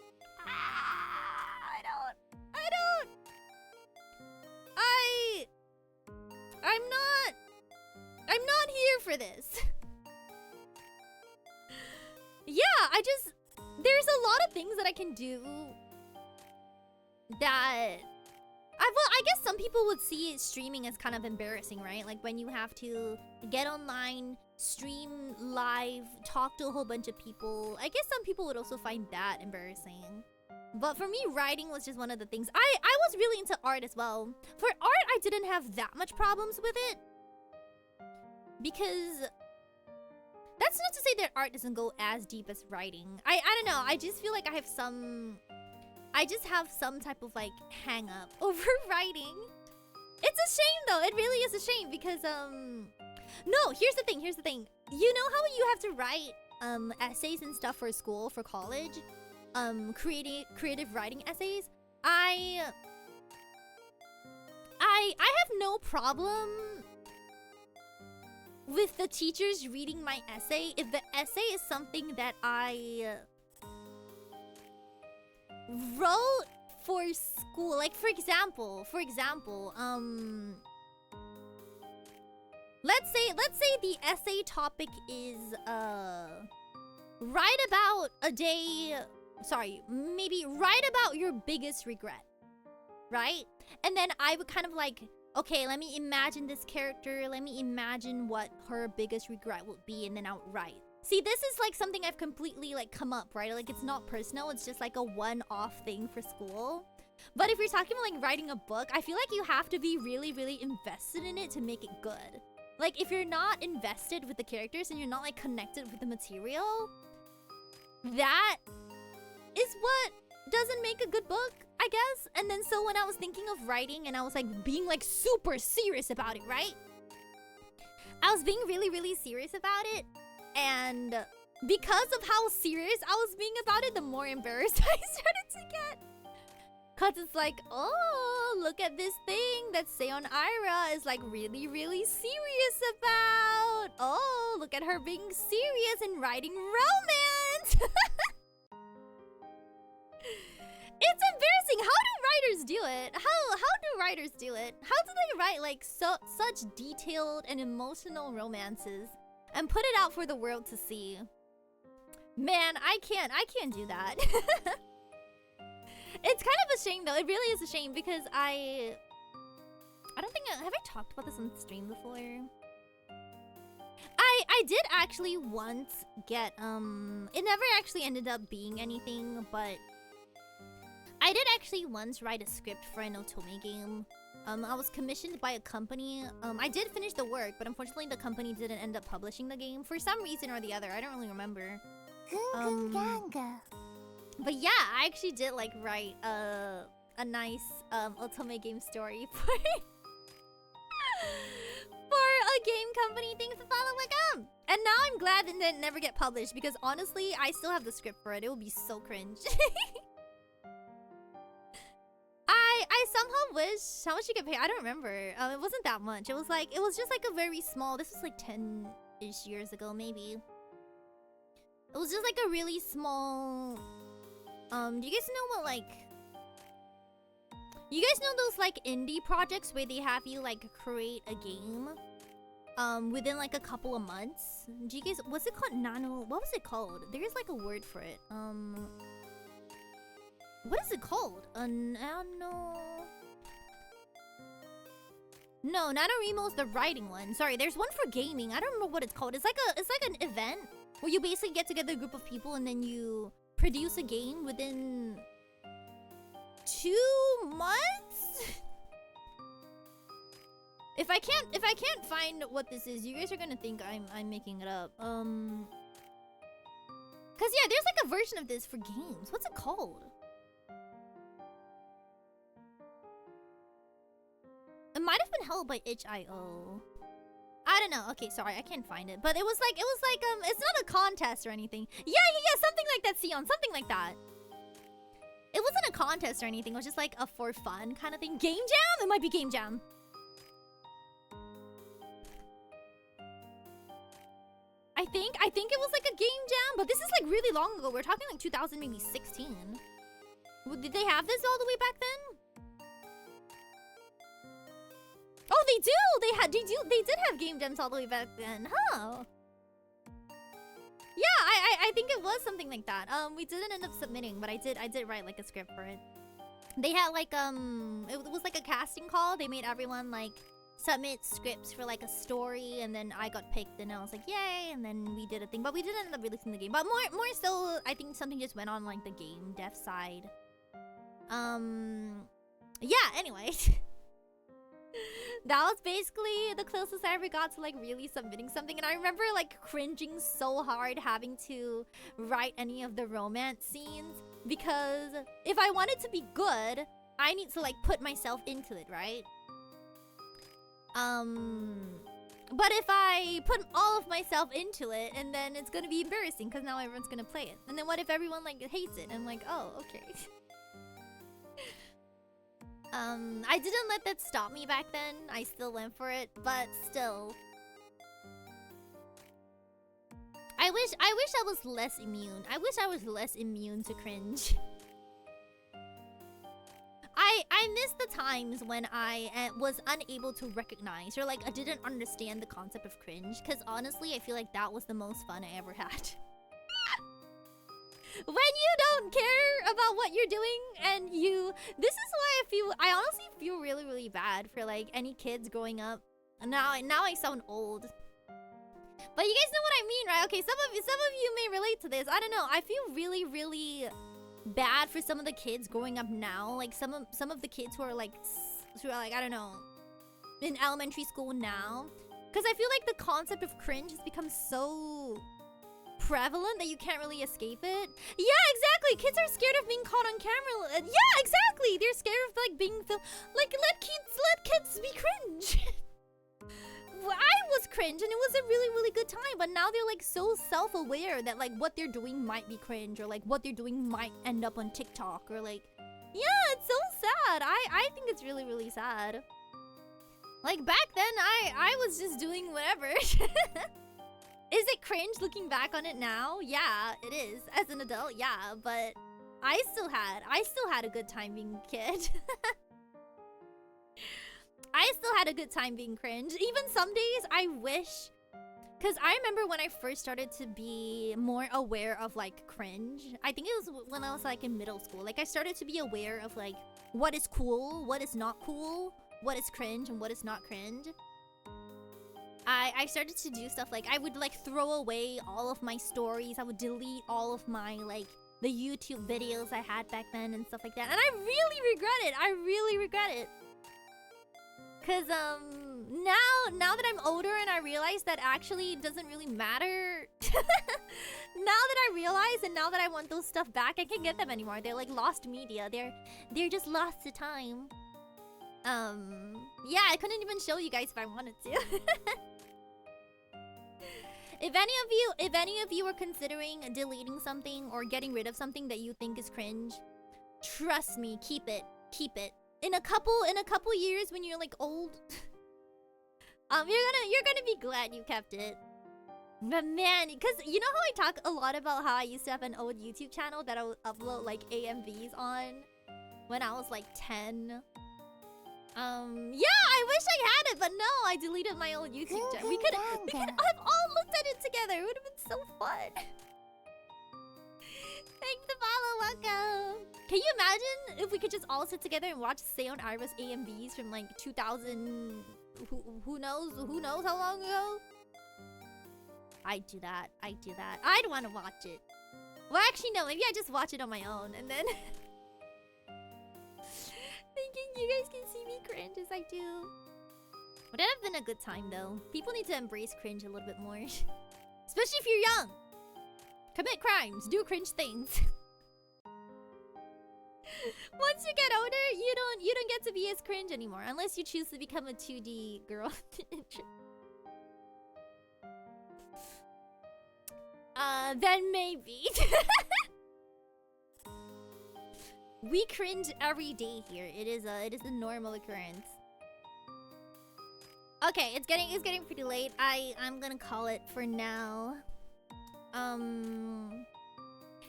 I'm not here for this. Yeah, there's a lot of things that I can do that I guess some people would see streaming as kind of embarrassing, right? Like when you have to get online, stream live, talk to a whole bunch of people. I guess some people would also find that embarrassing. But for me, writing was just one of the things. I was really into art as well. For art, I didn't have that much problems with it. Because that's not to say that art doesn't go as deep as writing. I don't know. I just feel like I just have some type of like hang up over writing. It's a shame though. It really is a shame because no, here's the thing. You know how you have to write essays and stuff for school, for college? Creative writing essays? I have no problem with the teachers reading my essay if the essay is something that I wrote for school. Like for example, let's say the essay topic is write about your biggest regret, right? And then I would kind of like, okay, let me imagine this character, let me imagine what her biggest regret would be, and then I'll write. See, this is like something I've completely like come up, right? Like it's not personal, it's just like a one-off thing for school. But if you're talking about like writing a book, I feel like you have to be really, really invested in it to make it good. Like if you're not invested with the characters and you're not like connected with the material, that is what doesn't make a good book, I guess. And then so when I was thinking of writing and I was like being like super serious about it, right? I was being really, really serious about it. And because of how serious I was being about it, the more embarrassed I started to get. Cause it's like, oh, look at this thing that Seion Aera is like really, really serious about. Oh, look at her being serious and writing romance. It's embarrassing. How do writers do it? How do writers do it? How do they write like such detailed and emotional romances and put it out for the world to see? Man, I can't do that. It's kind of a shame though. It really is a shame because I don't think have I talked about this on stream before? I did actually once get it never actually ended up being anything, but I did actually once write a script for an otome game. I was commissioned by a company. I did finish the work, but unfortunately the company didn't end up publishing the game for some reason or the other. I don't really remember. But yeah, I actually did like write a nice otome game story for a a game company. Thanks for following. Welcome. And now I'm glad it didn't never get published because honestly, I still have the script for it. It would be so cringe. I somehow wish how much you get paid. I don't remember. It wasn't that much. It was just like a very small. This was like 10-ish years ago, maybe. It was just like a really small. Do you guys know what like? You guys know those like indie projects where they have you like create a game, within like a couple of months? Do you guys? What's it called? Nano? What was it called? There's like a word for it. What is it called? Nano... No, NaNoWriMo's the writing one. Sorry, there's one for gaming. I don't remember what it's called. It's like an event where you basically get together a group of people and then you produce a game within 2 months? If I can't find what this is, you guys are gonna think I'm making it up. Cause yeah, there's like a version of this for games. What's it called? It might have been held by itch.io. I don't know. Okay, sorry, I can't find it. But it was like it's not a contest or anything. Yeah, something like that, Seion, something like that. It wasn't a contest or anything. It was just like a for fun kind of thing. Game Jam? It might be Game Jam. I think it was like a Game Jam, but this is like really long ago. We're talking like 2000, maybe 16. Did they have this all the way back then? Oh, they do! They did have game jams all the way back then, huh? Yeah, I think it was something like that. We didn't end up submitting, but I did write like a script for it. They had like it was like a casting call. They made everyone like submit scripts for like a story, and then I got picked, and I was like, yay! And then we did a thing, but we didn't end up releasing the game. But more so, I think something just went on like the game dev side. Yeah. Anyway. That was basically the closest I ever got to like really submitting something, and I remember like cringing so hard having to write any of the romance scenes, because if I want it to be good, I need to like put myself into it, right? But if I put all of myself into it, and then it's gonna be embarrassing because now everyone's gonna play it, and then what if everyone like hates it? I'm like, oh, okay. I didn't let that stop me back then. I still went for it, but still. I wish I was less immune. I wish I was less immune to cringe. I miss the times when I was unable to recognize, or like I didn't understand the concept of cringe, because honestly I feel like that was the most fun I ever had. When you don't care about what you're doing, and this is why I honestly feel really, really bad for like any kids growing up. Now I sound old, but you guys know what I mean, right? Okay, some of you may relate to this. I don't know. I feel really, really bad for some of the kids growing up now. Like some of the kids who are like I don't know, in elementary school now, because I feel like the concept of cringe has become so prevalent that you can't really escape it. Yeah, exactly. Kids are scared of being caught on camera. Yeah, exactly. They're scared of like being filmed. Like let kids be cringe. I was cringe, and it was a really, really good time. But now they're like so self-aware that like what they're doing might be cringe, or like what they're doing might end up on TikTok, or like, yeah, it's so sad. I think it's really, really sad. Like back then, I was just doing whatever. Is it cringe looking back on it now? Yeah, it is. As an adult, yeah, but I still had a good time being a kid. I still had a good time being cringe. Even some days I wish, because I remember when I first started to be more aware of like cringe. I think it was when I was like in middle school. Like I started to be aware of like what is cool, what is not cool, what is cringe, and what is not cringe. I started to do stuff like I would like throw away all of my stories. I would delete all of my like the YouTube videos I had back then and stuff like that. And I really regret it. I really regret it. Cause now that I'm older and I realize that actually it doesn't really matter. Now that I realize, and now that I want those stuff back, I can't get them anymore. They're like lost media. They're just lost to time. Yeah, I couldn't even show you guys if I wanted to. If any of you are considering deleting something or getting rid of something that you think is cringe, trust me, keep it. In a couple years when you're like old, you're gonna be glad you kept it. But man, because you know how I talk a lot about how I used to have an old YouTube channel that I would upload like AMVs on when I was like 10. Yeah, I wish I had it, but no, I deleted my old YouTube channel. We could have all looked at it together. It would have been so fun. Thanks the follow, welcome. Can you imagine if we could just all sit together and watch Seion Aera's AMVs from like 2000? Who knows how long ago? I'd do that. I'd want to watch it. Well, actually, no. Maybe I just watch it on my own and then thinking you guys can see me cringe as I do. Would that have been a good time though? People need to embrace cringe a little bit more, especially if you're young. Commit crimes, do cringe things. Once you get older, you don't get to be as cringe anymore unless you choose to become a 2D girl. Then maybe. We cringe every day here. It is a normal occurrence. Okay, it's getting pretty late. I'm gonna call it for now.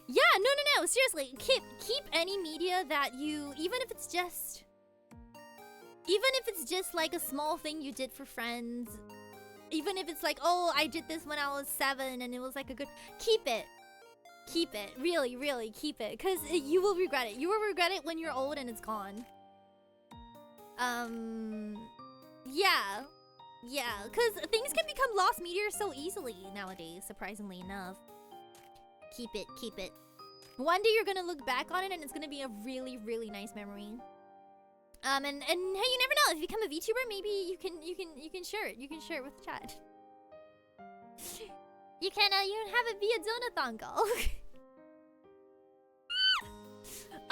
Yeah, no. Seriously, keep any media that you, even if it's just like a small thing you did for friends. Even if it's like, oh, I did this when I was 7 and it was like a good... Keep it. Really, keep it. Because you will regret it. You will regret it when you're old and it's gone. Yeah. Because things can become lost media so easily nowadays, surprisingly enough. Keep it. One day you're gonna look back on it and it's gonna be a really, really nice memory. And hey, you never know. If you become a VTuber, maybe you can share it. You can share it with chat. You can have it be a donathon goal.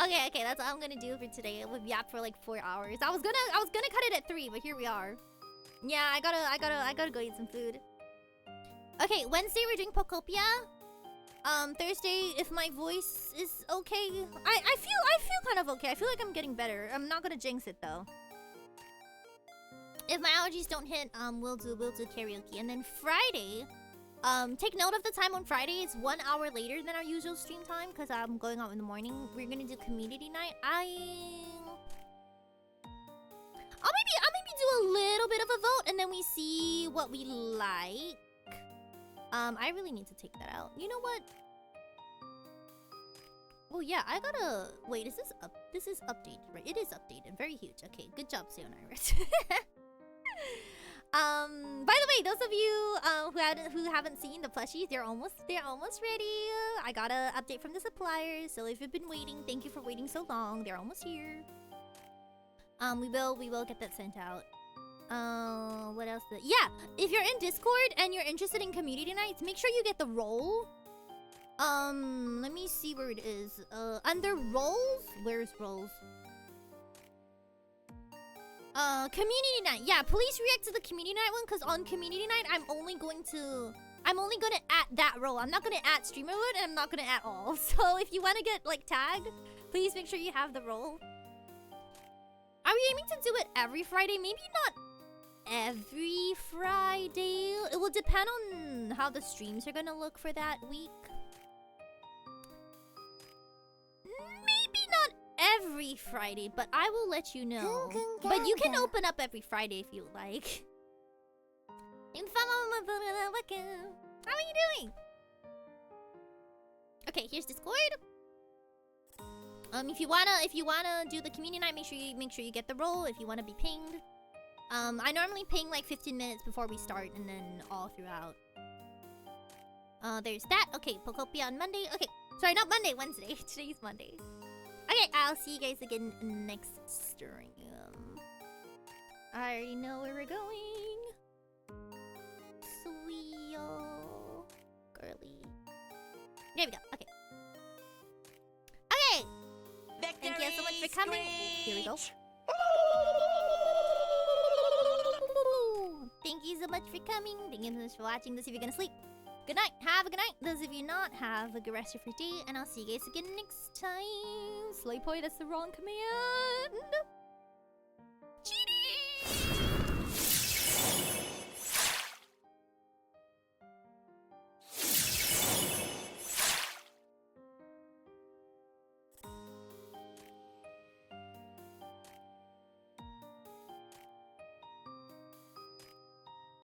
Okay, that's all I'm gonna do for today. We'll yap for like 4 hours. I was gonna cut it at 3, but here we are. Yeah, I gotta go eat some food. Okay, Wednesday we're doing Pokopia. Thursday, if my voice is okay, I feel kind of okay. I feel like I'm getting better. I'm not gonna jinx it though. If my allergies don't hit, we'll do karaoke. And then Friday, take note of the time on Friday. It's 1 hour later than our usual stream time because I'm going out in the morning. We're gonna do community night. I'll maybe do a little bit of a vote and then we see what we like. I really need to take that out. You know what? Oh yeah, I gotta... Wait, is this up? This is updated, right? It is updated. Very huge. Okay, good job, Seion Aera. By the way, those of you who haven't seen the plushies, they're almost ready. I got a update from the suppliers, so if you've been waiting, thank you for waiting so long. They're almost here. We will get that sent out. What else? Yeah, if you're in Discord and you're interested in community nights, make sure you get the role. Let me see where it is. Under roles? Where's roles? Community night. Yeah, please react to the community night one, because on community night, I'm only gonna add that role. I'm not gonna add streamer mode, and I'm not gonna add all. So if you want to get like tagged, please make sure you have the role. Are we aiming to do it every Friday? Maybe not every Friday. It will depend on how the streams are gonna look for that week. Maybe not every Friday, but I will let you know. But you can open up every Friday if you like. How are you doing? Okay, here's Discord. If you wanna do the community night, make sure you get the role if you wanna be pinged. I normally ping like 15 minutes before we start and then all throughout. There's that. Okay, Pokopia on Monday. Okay, sorry, not Monday, Wednesday. Today's Monday. Okay, I'll see you guys again next stream. I already know where we're going. Sweet girly. There we go. Okay. Okay. Thank you so much for coming. Here we go. Thank you so much for coming. Thank you so much for watching. Let's see if you're gonna sleep. Good night. Have a good night. Those of you not, have a good rest of your day, and I'll see you guys again next time. Slaypoy, that's the wrong command. Cheating!